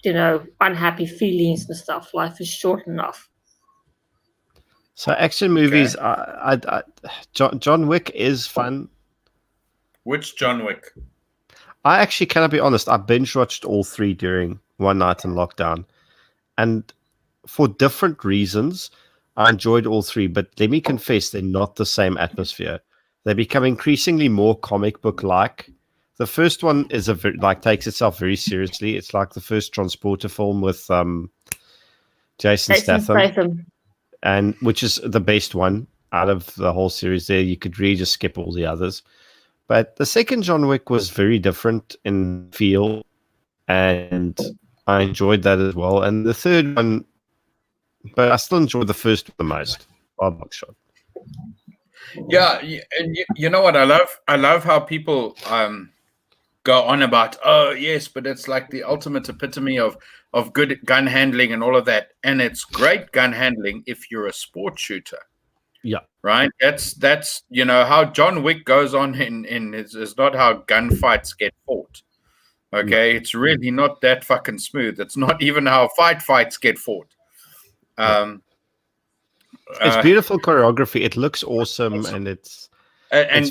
you know, unhappy feelings and stuff. Life is short enough. So action movies, John Wick is fun. Which John Wick? I actually cannot be honest. I binge watched all three during one night in lockdown. And for different reasons, I enjoyed all three. But let me confess, they're not the same atmosphere. They become increasingly more comic book-like. The first one is takes itself very seriously. It's like the first Transporter film with Jason Statham, and which is the best one out of the whole series. There, you could really just skip all the others. But the second John Wick was very different in feel, and I enjoyed that as well. And the third one, but I still enjoyed the first one the most. Buckshot. Yeah, and you know what I love? I love how people go on about, oh yes, but it's like the ultimate epitome of good gun handling and all of that. And it's great gun handling if you're a sport shooter. Yeah. Right? That's you know how John Wick goes on in is not how gunfights get fought. Okay, it's really not that fucking smooth. It's not even how fights get fought. It's beautiful choreography. It looks awesome, and it's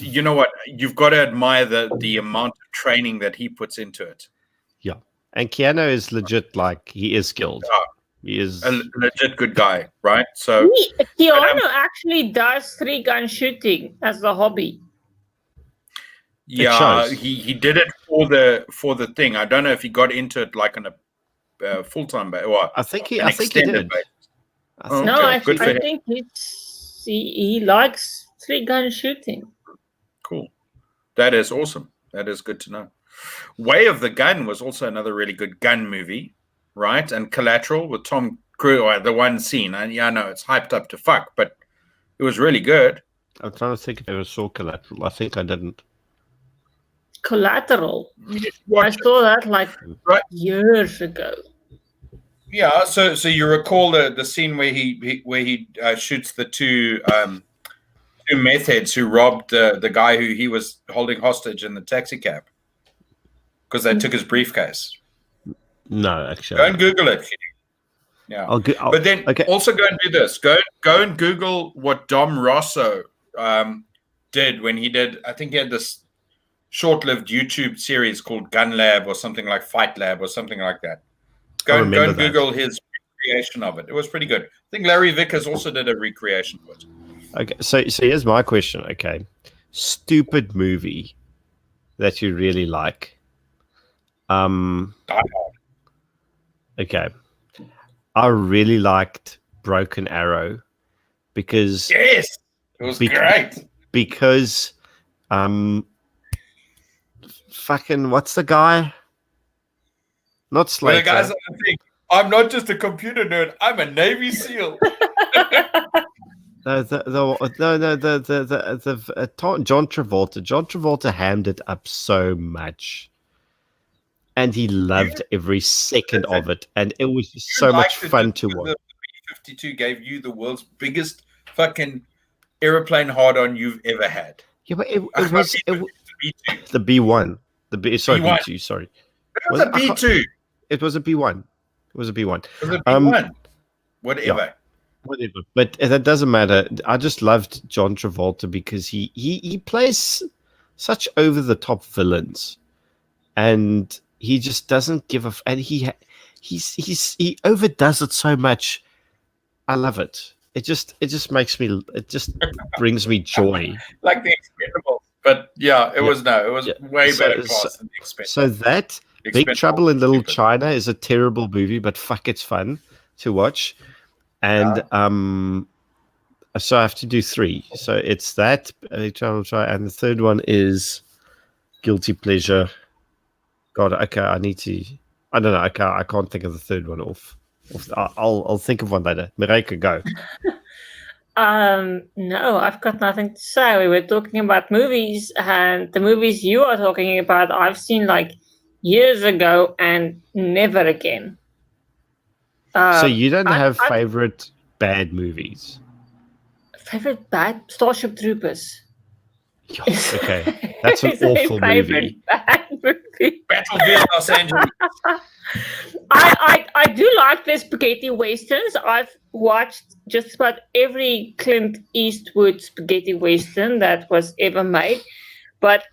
you know what? You've got to admire the amount of training that he puts into it. Yeah, and Keanu is legit. Like, he is skilled. He is a legit good guy, right? So Keanu actually does 3-gun shooting as a hobby. Yeah, he did it for the thing. I don't know if he got into it like on a full-time basis. I think he did. I think he likes 3-gun shooting. Cool. That is awesome. That is good to know. Way of the Gun was also another really good gun movie, right? And Collateral with Tom Cruise, the one scene. And yeah, I know it's hyped up to fuck, but it was really good. I'm trying to think if I ever saw Collateral. I think I didn't. Collateral. I saw that like years ago. Yeah, so you recall the scene where he shoots the two two meth heads who robbed the guy who he was holding hostage in the taxi cab because they took his briefcase. No, actually. Go and Google it. Yeah. But then also go and do this. Go and Google what Dom Rosso did when he did, I think he had this short-lived YouTube series called Gun Lab or something like Fight Lab or something like that. Go and Google his recreation of it. It was pretty good. I think Larry Vickers also did a recreation of it. Okay, so here's my question. Okay, stupid movie that you really like. Die Hard. Okay, I really liked Broken Arrow because yes, it was great. Because fucking what's the guy? Not Slater. Well, the guys that think I'm not just a computer nerd. I'm a Navy SEAL. No, John Travolta. John Travolta hammed it up so much, and he loved every second of it, and it was just so much fun to watch. The B-52 gave you the world's biggest fucking airplane hard-on you've ever had. Yeah, but it was the B1. B2. Sorry, it was a B2. It was a B1. It was a B1. It was a B1. Whatever. Yeah. Whatever. But that doesn't matter. I just loved John Travolta because he plays such over the top villains, and he just doesn't give a. And he overdoes it so much. I love it. It just makes me. It just brings me joy. Like the Expendables, but yeah, it was way better class than the Expendables. So that Big Trouble in Little China is a terrible movie, but fuck, it's fun to watch. And so I have to do 3. So it's that Big Trouble, and the third one is Guilty Pleasure. God, okay, I need to. I don't know. I can't think of the third one off. I'll think of one later. Marika, go. No, I've got nothing to say. We were talking about movies, and the movies you are talking about, I've seen like years ago and never again. So you don't have favorite bad movies? Favorite bad? Starship Troopers. Okay, that's an awful movie. Bad movie. Battlefield Los Angeles. I do like the spaghetti westerns. I've watched just about every Clint Eastwood spaghetti western that was ever made, but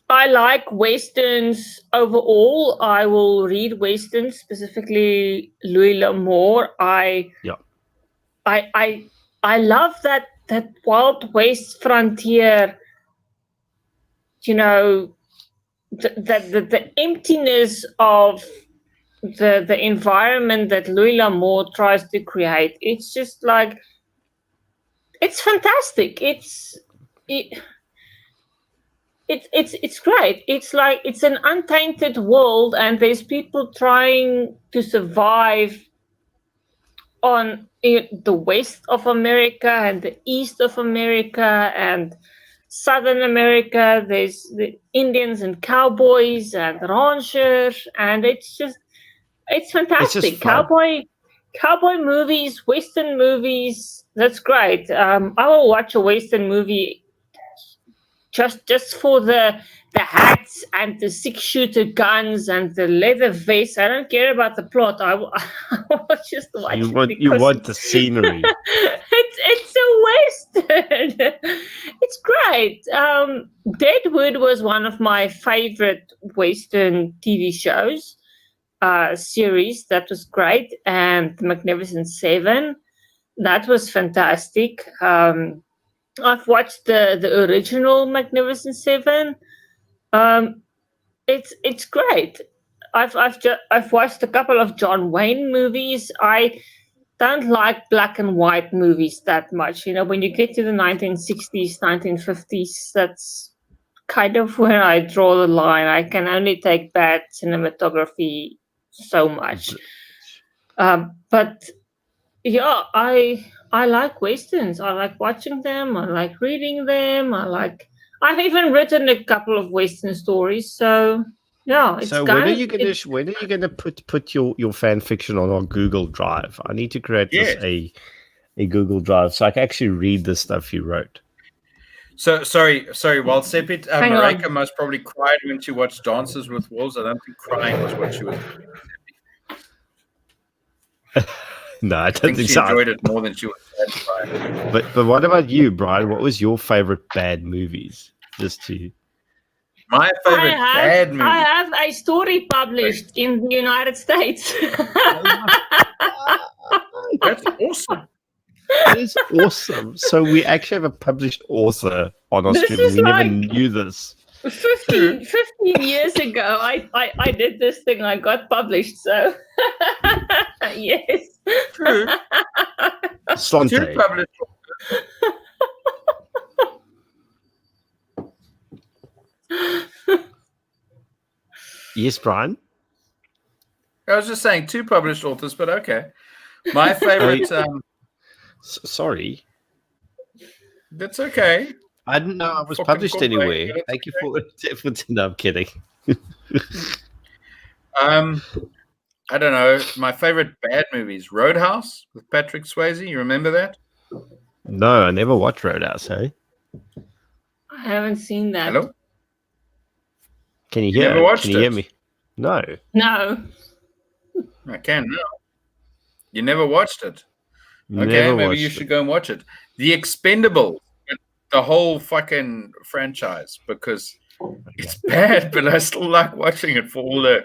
I like westerns overall. I will read westerns, specifically Louis L'Amour. I love that Wild West frontier. You know, the emptiness of the environment that Louis L'Amour tries to create. It's just like, it's fantastic. It's great. It's like, it's an untainted world, and there's people trying to survive on the west of America and the east of America and Southern America. There's the Indians and cowboys and ranchers, and it's fantastic. Cowboy movies, Western movies. That's great. I will watch a Western movie just for the hats and the 6-shooter guns and the leather vests. I don't care about the plot. I will just watch it. You want the scenery. It's a Western. It's great. Deadwood was one of my favorite Western TV shows, series. That was great. And The Magnificent Seven. That was fantastic. I've watched the original Magnificent Seven. It's great. I've watched a couple of John Wayne movies. I don't like black and white movies that much. You know, when you get to the 1960s, 1950s, that's kind of where I draw the line. I can only take bad cinematography so much. But yeah, I like Westerns. I like watching them. I like reading them. I've even written a couple of Western stories. So yeah, it's so when are you gonna put your fan fiction on our Google Drive? I need to create this a Google Drive so I can actually read the stuff you wrote. So sorry. While Sepit Hang Marika on. most probably cried when she watched Dances with Wolves. I don't think crying was what she was. No, I I don't think think she so. enjoyed it more than she was satisfied. But what about you, Brian? What was your favorite bad movies? Just to My favorite bad movie. I have a story published in the United States. That's awesome. That is awesome. So we actually have a published author on our This stream. is We never like- knew this. 15 years ago, I did this thing. I got published. So, yes. True. Slante. Two published. Yes, Brian. I was just saying 2 published authors, but okay. My favorite. Sorry. That's okay. I didn't know I was Fucking published corporate, anywhere. that's Thank you for no, I'm kidding. I don't know. My favorite bad movies: Roadhouse with Patrick Swayze. You remember that? No, I never watched Roadhouse, hey? I haven't seen that. Hello. Can you You hear never watched Can you hear it? me? No. No. I can now. You never watched it. Okay, Never maybe watched you it. should go and watch it. The Expendables, the whole fucking franchise, because it's bad, but I still like watching it for all the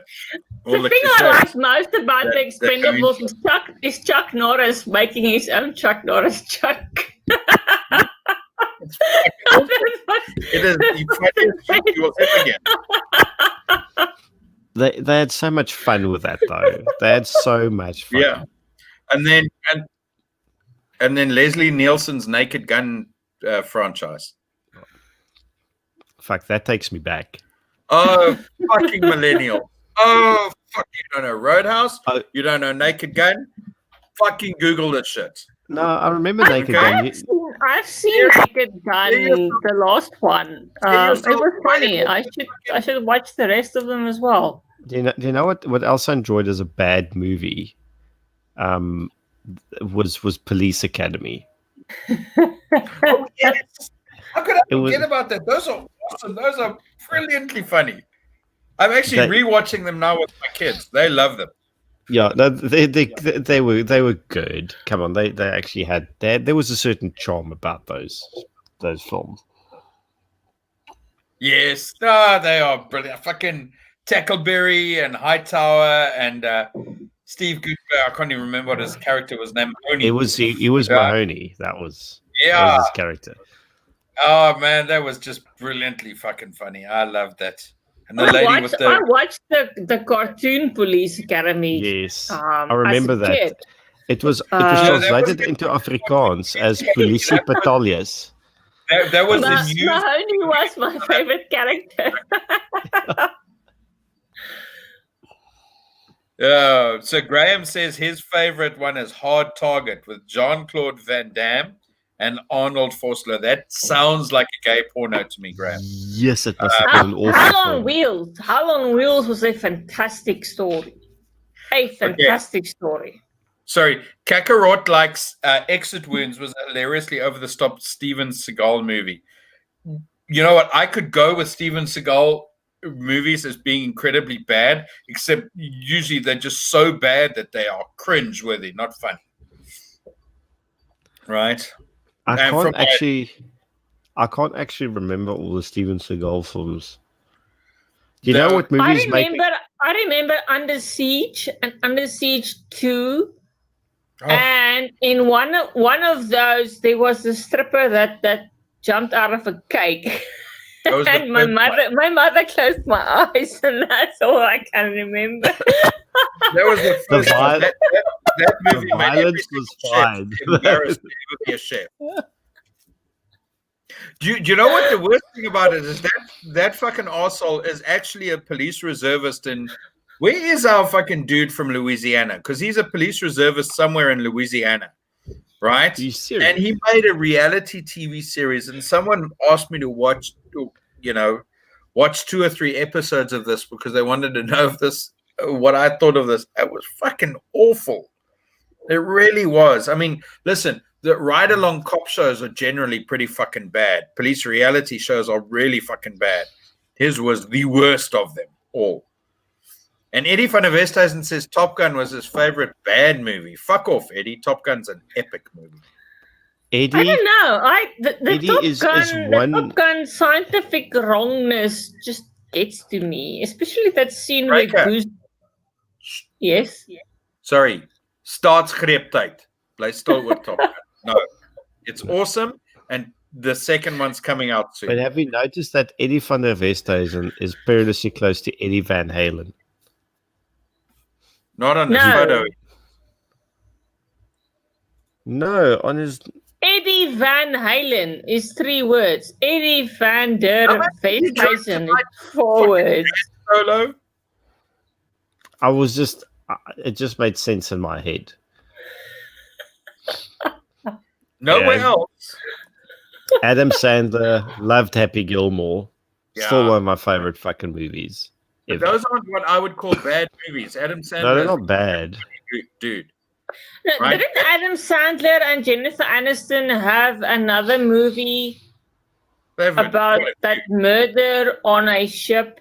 The thing I like most about the that going Expendables is Chuck Norris making his own Chuck Norris Chuck. It is the funniest shit you will ever get. They had so much fun with that though. They had so much fun. Yeah, and then Leslie Nielsen's Naked Gun franchise. Fuck, that takes me back. Oh, fucking millennial. Oh, fuck, you don't know Roadhouse? Oh. You don't know Naked Gun? Fucking Google that shit. No, I remember Naked Okay. Gun. I've seen Naked Gun, the last one. It was funny. I should watch the rest of them as well. Do you know what else I enjoyed as a bad movie? Was Police Academy. Oh, yes. How could I It was- forget about that? Those are awesome. Those are brilliantly funny. I'm actually That- rewatching them now with my kids. They love them. Yeah, no, they were good. Come on, they actually had there was a certain charm about those films. Yes. Oh, they are brilliant. Fucking Tackleberry and Hightower and Steve Gutenberg. I can't even remember what his character was named. It was Mahoney. That was his character. Oh man, that was just brilliantly fucking funny. I loved that. And the lady with I the watched the cartoon Police Academy. Yes, I I remember that. Kid. It was that was translated the- into Afrikaans as Polisie Battalias. that was the news. Mahoney was my favorite character. So Graham says his favorite one is Hard Target with Jean-Claude Van Damme and Arnold Vosloo. That sounds like a gay porno to me, Graham. Yes, it must have been an awful Hell on film. Wheels. Hell on Wheels was a fantastic story. A fantastic story. Sorry, Kakarot likes Exit Wounds was a hilariously over-the-top Steven Seagal movie. You know what? I could go with Steven Seagal movies as being incredibly bad, except usually they're just so bad that they are cringe-worthy, not funny. Right? I And from can't actually remember all the Steven Seagal films. Do you No. know what movies make? I remember Under Siege and Under Siege 2. Oh, And in one of those, there was a stripper that jumped out of a cake. that was the And my first one. mother closed my eyes, and that's all I can remember. That was the first The one. That movie the made every violence single was chef fine. embarrassed to ever be a chef. Do you know what the worst thing about it is? That fucking arsehole is actually a police reservist in. Where is our fucking dude from Louisiana? Because he's a police reservist somewhere in Louisiana, right? Are you serious? And he made a reality TV series, and someone asked me to watch 2 or 3 episodes of this because they wanted to know if what I thought of this. It was fucking awful. It really was. I mean, listen, the ride-along cop shows are generally pretty fucking bad. Police reality shows are really fucking bad. His was the worst of them all. And Eddie van der Westhuizen says Top Gun was his favorite bad movie. Fuck off, Eddie. Top Gun's an epic movie. Eddie, I don't know. The Eddie Top is Gun, one- the Top Gun scientific wrongness just gets to me, especially that scene where Breaker. Goose. Yes. Sorry. Staatsgreeptyd. Bly stil oor Top Gun. No. It's awesome. And the second one's coming out soon. But have you noticed that Eddie van der Westhuizen is perilously close to Eddie Van Halen? Not on the No. photo. No, on his. Eddie Van Halen is 3 words. Eddie Van der Westhuizen is 4 words. Solo. I was just. It just made sense in my head. Nowhere Yeah. else. Adam Sandler loved Happy Gilmore. Still Yeah. one of my favorite fucking movies. But Ever. those aren't what I would call bad movies. Adam Sandler. No, they're not bad. Dude. No, Right. Didn't Adam Sandler and Jennifer Aniston have another movie Favorite. about that murder on a ship?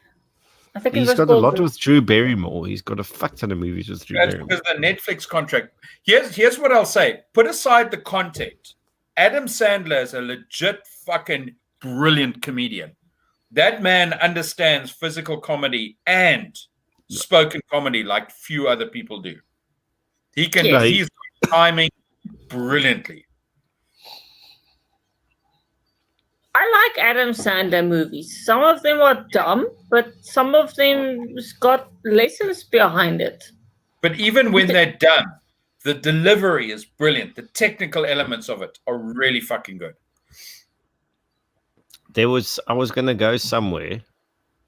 I think it He's was got a called lot with Drew Barrymore. He's got a fuck ton of movies with Drew That's Barrymore. because the Netflix contract. Here's what I'll say. Put aside the content. Adam Sandler is a legit fucking brilliant comedian. That man understands physical comedy and spoken comedy like few other people do. He can. Yes. He's timing brilliantly. I like Adam Sandler movies. Some of them are dumb, but some of them got lessons behind it. But even when they're done, the delivery is brilliant. The technical elements of it are really fucking good. I was gonna go somewhere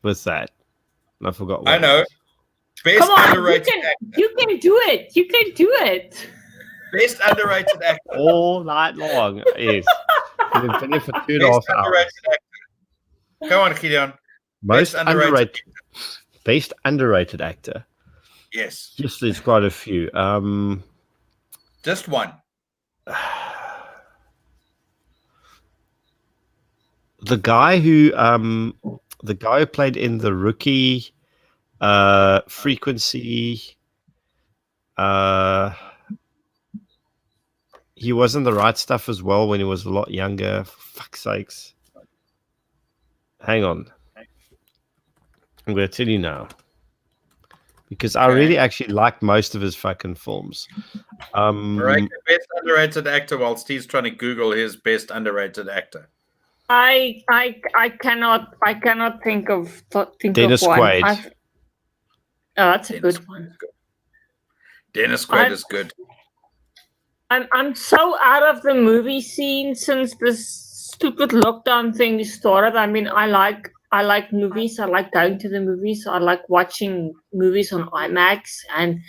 with that. And I forgot what I it know. was. Best Come on, underrated actor. you can do it. You can do it. Best underrated actor. All night long. Yes. We've been here for 2.5 Best hours. underrated actor. Come on, Gideon. Most Best underrated underrated. Best underrated actor. Yes. Yes, there's quite a few. Just one. The guy who played in The Rookie, Frequency. He was in The Right Stuff as well when he was a lot younger. For fuck's sakes. Hang on. I'm going to tell you now. Because I really actually like most of his fucking films. Right. Best underrated actor whilst he's trying to Google his best underrated actor. I cannot think of Dennis one. Quaid. Oh, that's a Dennis good one. Dennis Quaid is good. I'm so out of the movie scene since this stupid lockdown thing started. I mean, I like movies. I like going to the movies. I like watching movies on IMAX and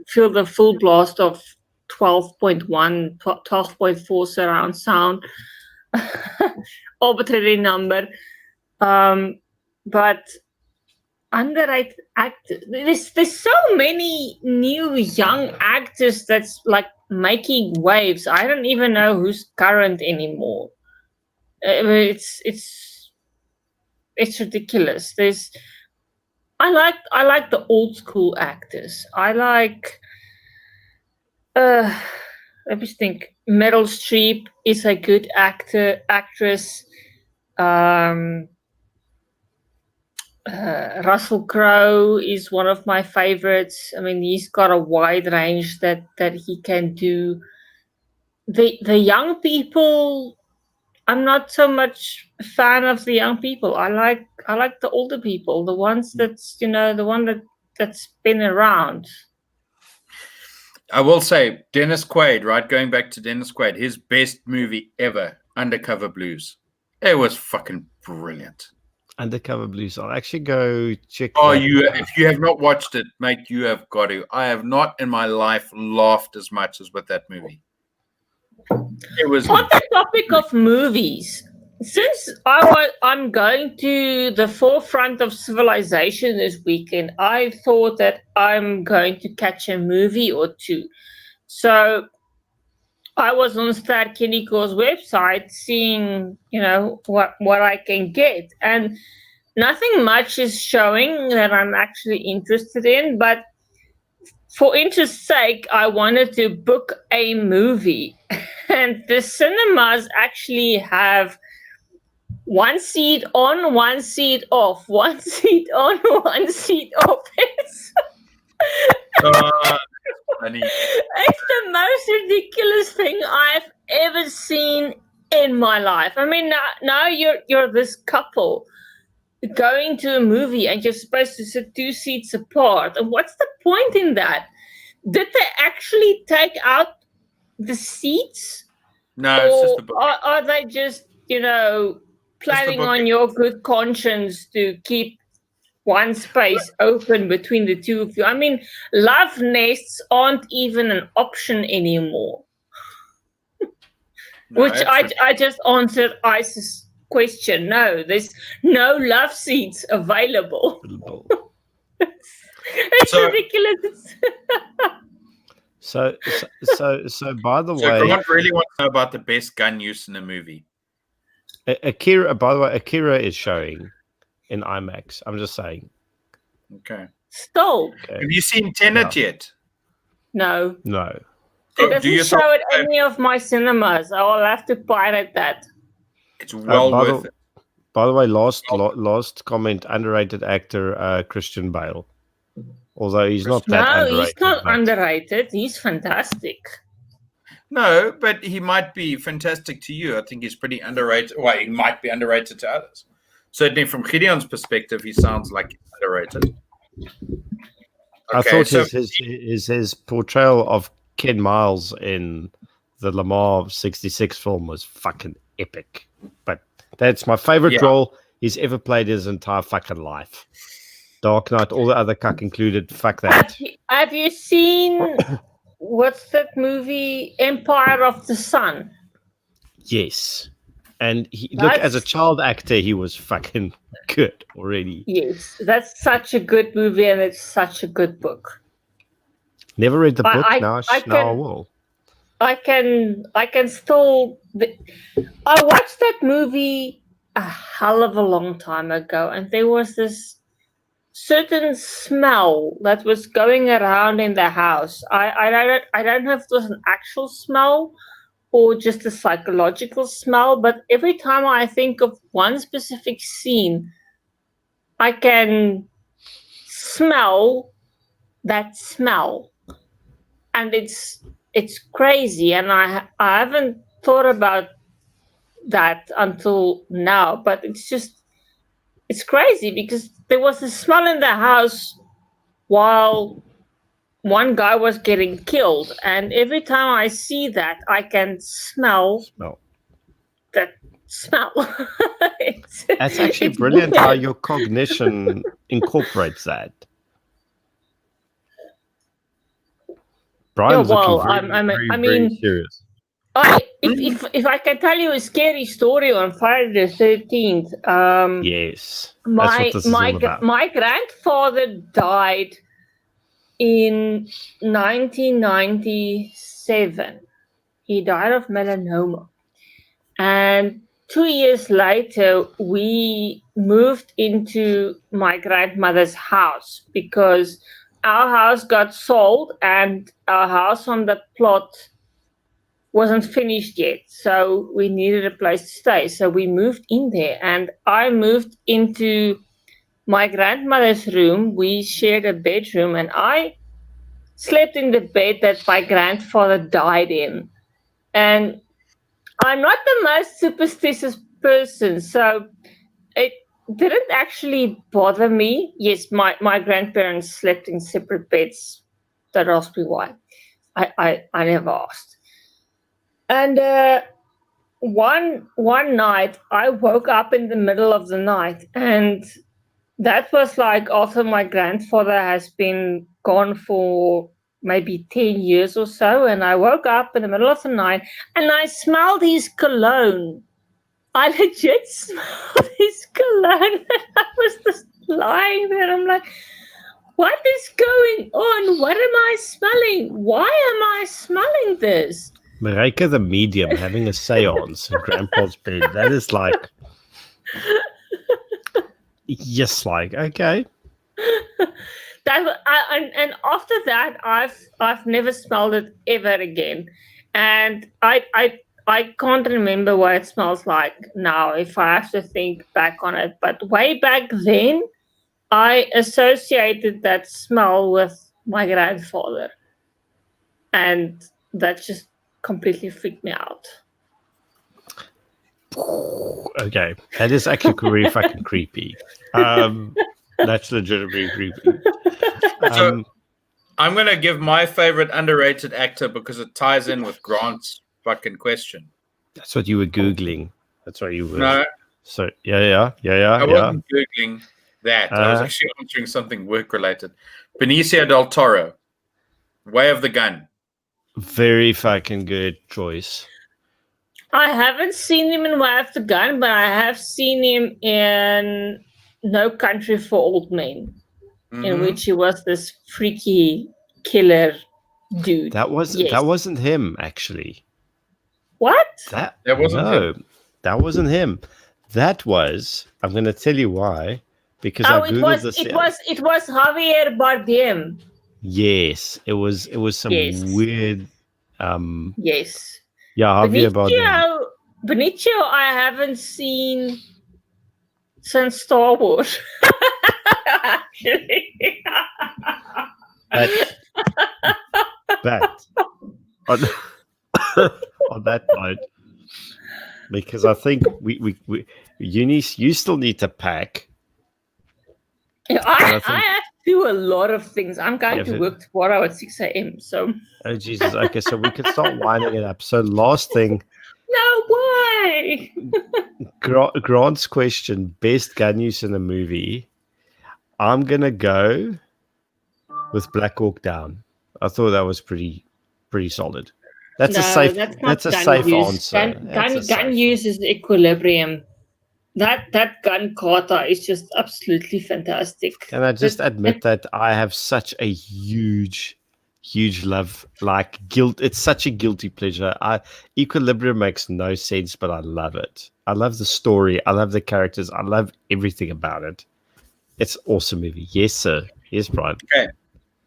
feel the full blast of 12.1, 12.4 surround sound. Arbitrary number. But underrated actors. There's so many new young actors that's like making waves. I don't even know who's current anymore. It's ridiculous. I like the old school actors. I like let me think. Meryl Streep is a good actress. Russell Crowe is one of my favorites. I mean, he's got a wide range that he can do. The young people, I'm not so much a fan of the young people. I like the older people, the ones that's that's been around. I will say Dennis Quaid, right? Going back to Dennis Quaid, his best movie ever, Undercover Blues. It was fucking brilliant. Undercover Blues. I'll actually go check. Oh, that. if you have not watched it, mate, you have got to. I have not in my life laughed as much as with that movie. It was On the topic of movies, since I'm going to the forefront of civilization this weekend, I thought that I'm going to catch a movie or two. So I was on Ster-Kinnick's website seeing, what I can get, and nothing much is showing that I'm actually interested in. But for interest's sake, I wanted to book a movie, and the cinemas actually have one seat on, one seat off, one seat on, one seat off. Funny. It's the most ridiculous thing I've ever seen in my life. I mean, now you're this couple going to a movie and you're supposed to sit 2 seats apart. And what's the point in that? Did they actually take out the seats? No, it's just a book. Are they just, planning on your good conscience to keep one space open between the two of you? I mean, love nests aren't even an option anymore. No, Which I just answered Ice's question. No, there's no love seats available. It's ridiculous. So by the So way, Grant really wants to know about the best gun use in a movie. Akira. By the way, Akira is showing in IMAX. I'm just saying. Okay. Still. Okay. Have you seen Tenet yet? No. No. It doesn't show at any of my cinemas. I will have to pirate that. It's well worth it. By the way, last comment, underrated actor Christian Bale. Although he's not that underrated. No, he's not underrated. He's fantastic. No, but he might be fantastic to you. I think he's pretty underrated. Well, he might be underrated to others. Certainly from Gideon's perspective, he sounds like he's underrated. I thought his portrayal of Ken Miles in the Lamar 66 film was fucking epic. But that's my favorite role he's ever played his entire fucking life. Dark Knight, all the other cuck included. Fuck that. Have you seen what's that movie, Empire of the Sun? Yes. And look, as a child actor, he was fucking good already. Yes, that's such a good movie and it's such a good book. Never read the book. Now I will. I can still. I watched that movie a hell of a long time ago, and there was this certain smell that was going around in the house. I don't know if it was an actual smell or just a psychological smell, but every time I think of one specific scene, I can smell that smell, and it's crazy. And I haven't thought about that until now, but it's crazy because there was a smell in the house while one guy was getting killed, and every time I see that, I can smell that smell. That's actually brilliant how your cognition incorporates that. Brian's looking very serious. If I can tell you a scary story on Friday the 13th, yes, my grandfather died in 1997. He died of melanoma, and 2 years later we moved into my grandmother's house because our house got sold and our house on the plot wasn't finished yet, so we needed a place to stay. So we moved in there, and I moved into my grandmother's room. We shared a bedroom, and I slept in the bed that my grandfather died in. And I'm not the most superstitious person, so it didn't actually bother me. Yes, my grandparents slept in separate beds. Don't ask me why. I never asked. And one night, I woke up in the middle of the night, and that was like after my grandfather has been gone for maybe 10 years or so, and I woke up in the middle of the night, and I smelled his cologne. I legit smelled his cologne, and I was just lying there. I'm like, what is going on? What am I smelling? Why am I smelling this? Marika the medium having a seance in Grandpa's bed. That is like, yes, like, okay. And after that, I've never smelled it ever again, and I can't remember what it smells like now if I have to think back on it. But way back then, I associated that smell with my grandfather, and that just completely freaked me out. Okay, that is actually really fucking creepy. That's legitimately creepy. So I'm gonna give my favorite underrated actor because it ties in with Grant's fucking question. That's what you were googling. That's what you were. No, So yeah. I wasn't googling that. I was actually answering something work related. Benicio del Toro, Way of the Gun. Very fucking good choice. I haven't seen him in Way of the Gun, but I have seen him in No Country for Old Men, in which he was this freaky killer dude. That wasn't him, actually. What? That wasn't him. That wasn't him. That was. I'm going to tell you why. Because I googled this. It was Javier Bardem. Yes, it was some weird. Yes. Yeah, Javier Bardem. Benicio, I haven't seen since Star Wars. Actually. But on that note, because I think you still need to pack. I have to do a lot of things. I'm going to work tomorrow at 6 a.m. So. Oh Jesus! Okay, so we can start winding it up. So last thing. No way. Grant's question: best gun use in a movie. I'm gonna go with Black Hawk Down. I thought that was pretty solid. That's a safe answer. Gun use is Equilibrium. That gun kata is just absolutely fantastic. And I just admit that I have such a huge love, like guilt. It's such a guilty pleasure. Equilibrium makes no sense, but I love it. I love the story. I love the characters. I love everything about it. It's an awesome movie. Yes, sir. Yes, Brian. Okay.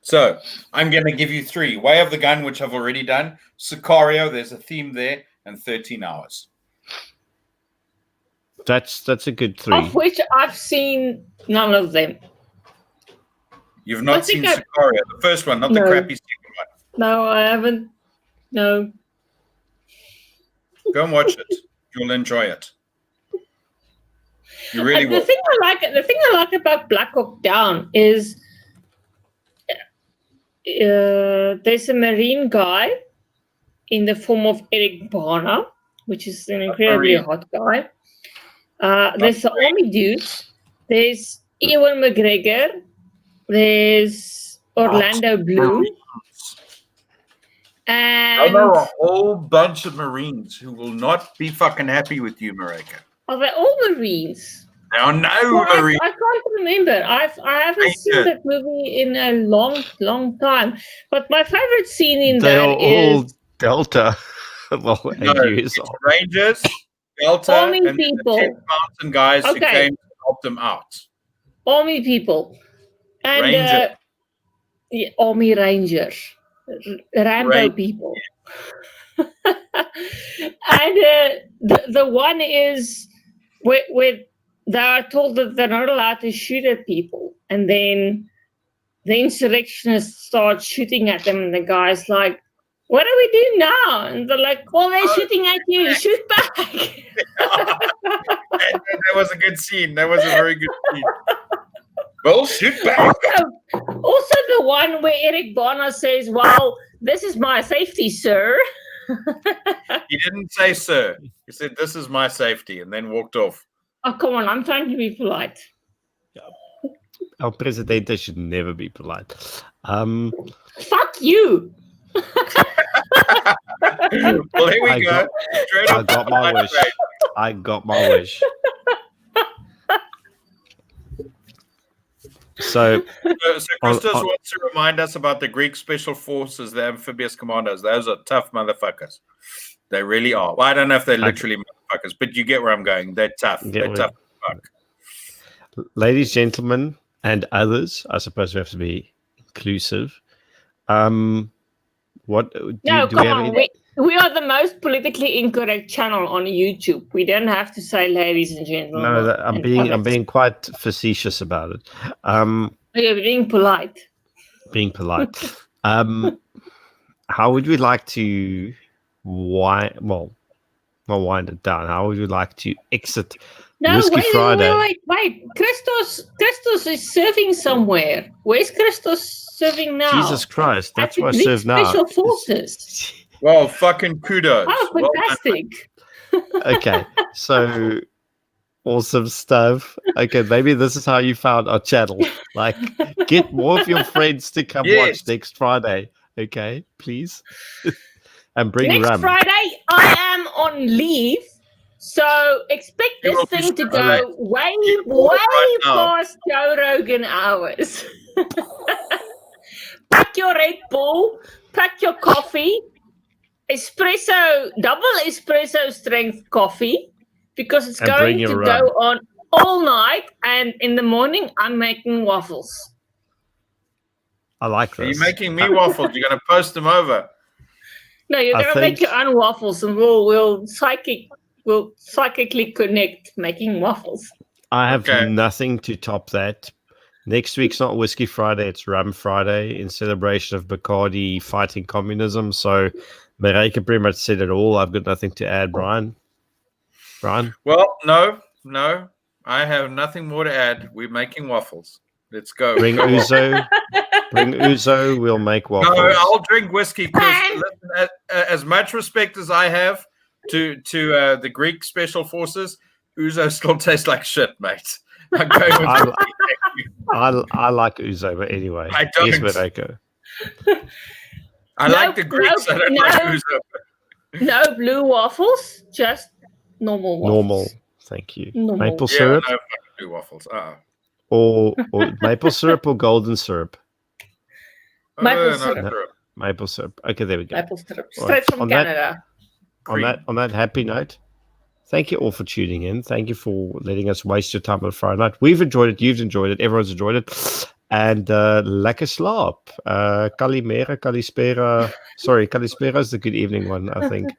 So I'm going to give you 3. Way of the Gun, which I've already done. Sicario, there's a theme there. And 13 Hours. That's a good 3. Of which I've seen none of them. You've not seen Sicario, the first one, not the crappy second one. No, I haven't. No. Go and watch it. You'll enjoy it. You really will. The thing I like about Black Hawk Down is there's a Marine guy in the form of Eric Bana, which is an incredibly hot guy. There's the army dudes. There's Ewan McGregor. There's Orlando Bloom. And I know a whole bunch of Marines who will not be fucking happy with you, Marika. Are they all Marines? There are no Marines. I can't remember. I haven't seen that movie in a long time. But my favorite scene in that is all Delta. It's Rangers, Delta, Army and people. the 10 mountain guys who came to help them out. Army people. And Ranger. Army Rangers. Rambo people. And the one is where they are told that they're not allowed to shoot at people. And then the insurrectionists start shooting at them. And the guy's like, what do we do now? And they're like, well, they're shooting at you. Shoot back. That was a good scene. That was a very good scene. Well, shoot back. Also the one where Eric Bana says, well, this is my safety, sir. He didn't say sir. He said, this is my safety, and then walked off. Oh, come on. I'm trying to be polite. Our president should never be polite. Fuck you. Well, here we go. I got my wish. I got my wish. So So Christos wants to remind us about the Greek special forces, the amphibious commandos. Those are tough motherfuckers. They really are. Well, I don't know if they're literally motherfuckers, but you get where I'm going. They're tough. They're tough as fuck. Ladies, gentlemen, and others, I suppose we have to be inclusive. What do we have any? We are the most politically incorrect channel on YouTube. We don't have to say ladies and gentlemen. No, I'm being quite facetious about it. You're being polite. Being polite. How would we like to wind it down? How would we like to exit Whisky Friday? Wait. Christos is serving somewhere. Where's Christos serving now? Jesus Christ, that's where I serve now. Special Forces. Well, fucking kudos. Oh, fantastic. Okay, so awesome stuff. Okay, maybe this is how you found our channel. Like, get more of your friends to come watch next Friday. Okay, please. And bring next rum. Friday, I am on leave. So expect this thing to go way past Joe Rogan hours. Pack your Red Bull, pack your coffee, double espresso strength coffee, because it's going to go on all night. And in the morning, I'm making waffles. I like this. Are you making me waffles? You're going to post them over? No, you're going to make your own waffles, and we'll psychically connect making waffles. I have nothing to top that. Next week's not Whisky Friday, it's Rum Friday in celebration of Bacardi fighting communism. So Mareike pretty much said it all. I've got nothing to add, Brian. Well, no. I have nothing more to add. We're making waffles. Let's go. Bring Uzo. We'll make waffles. No, I'll drink whiskey because as much respect as I have to the Greek special forces, Uzo still tastes like shit, mate. I'm going with I like Uzo, but anyway. I don't. Here's where I go. I like the Greeks. I don't like Uzo. No blue waffles, just normal waffles. Normal. Thank you. Normal. Maple syrup? No blue waffles. Or maple syrup or golden syrup? Maple syrup. Maple syrup. Okay, there we go. Maple syrup. Straight from Canada. On that happy note, thank you all for tuning in. Thank you for letting us waste your time on Friday night. We've enjoyed it. You've enjoyed it. Everyone's enjoyed it. And lekker slaap. Kalimera, kalispera. Sorry, kalispera is the good evening one, I think.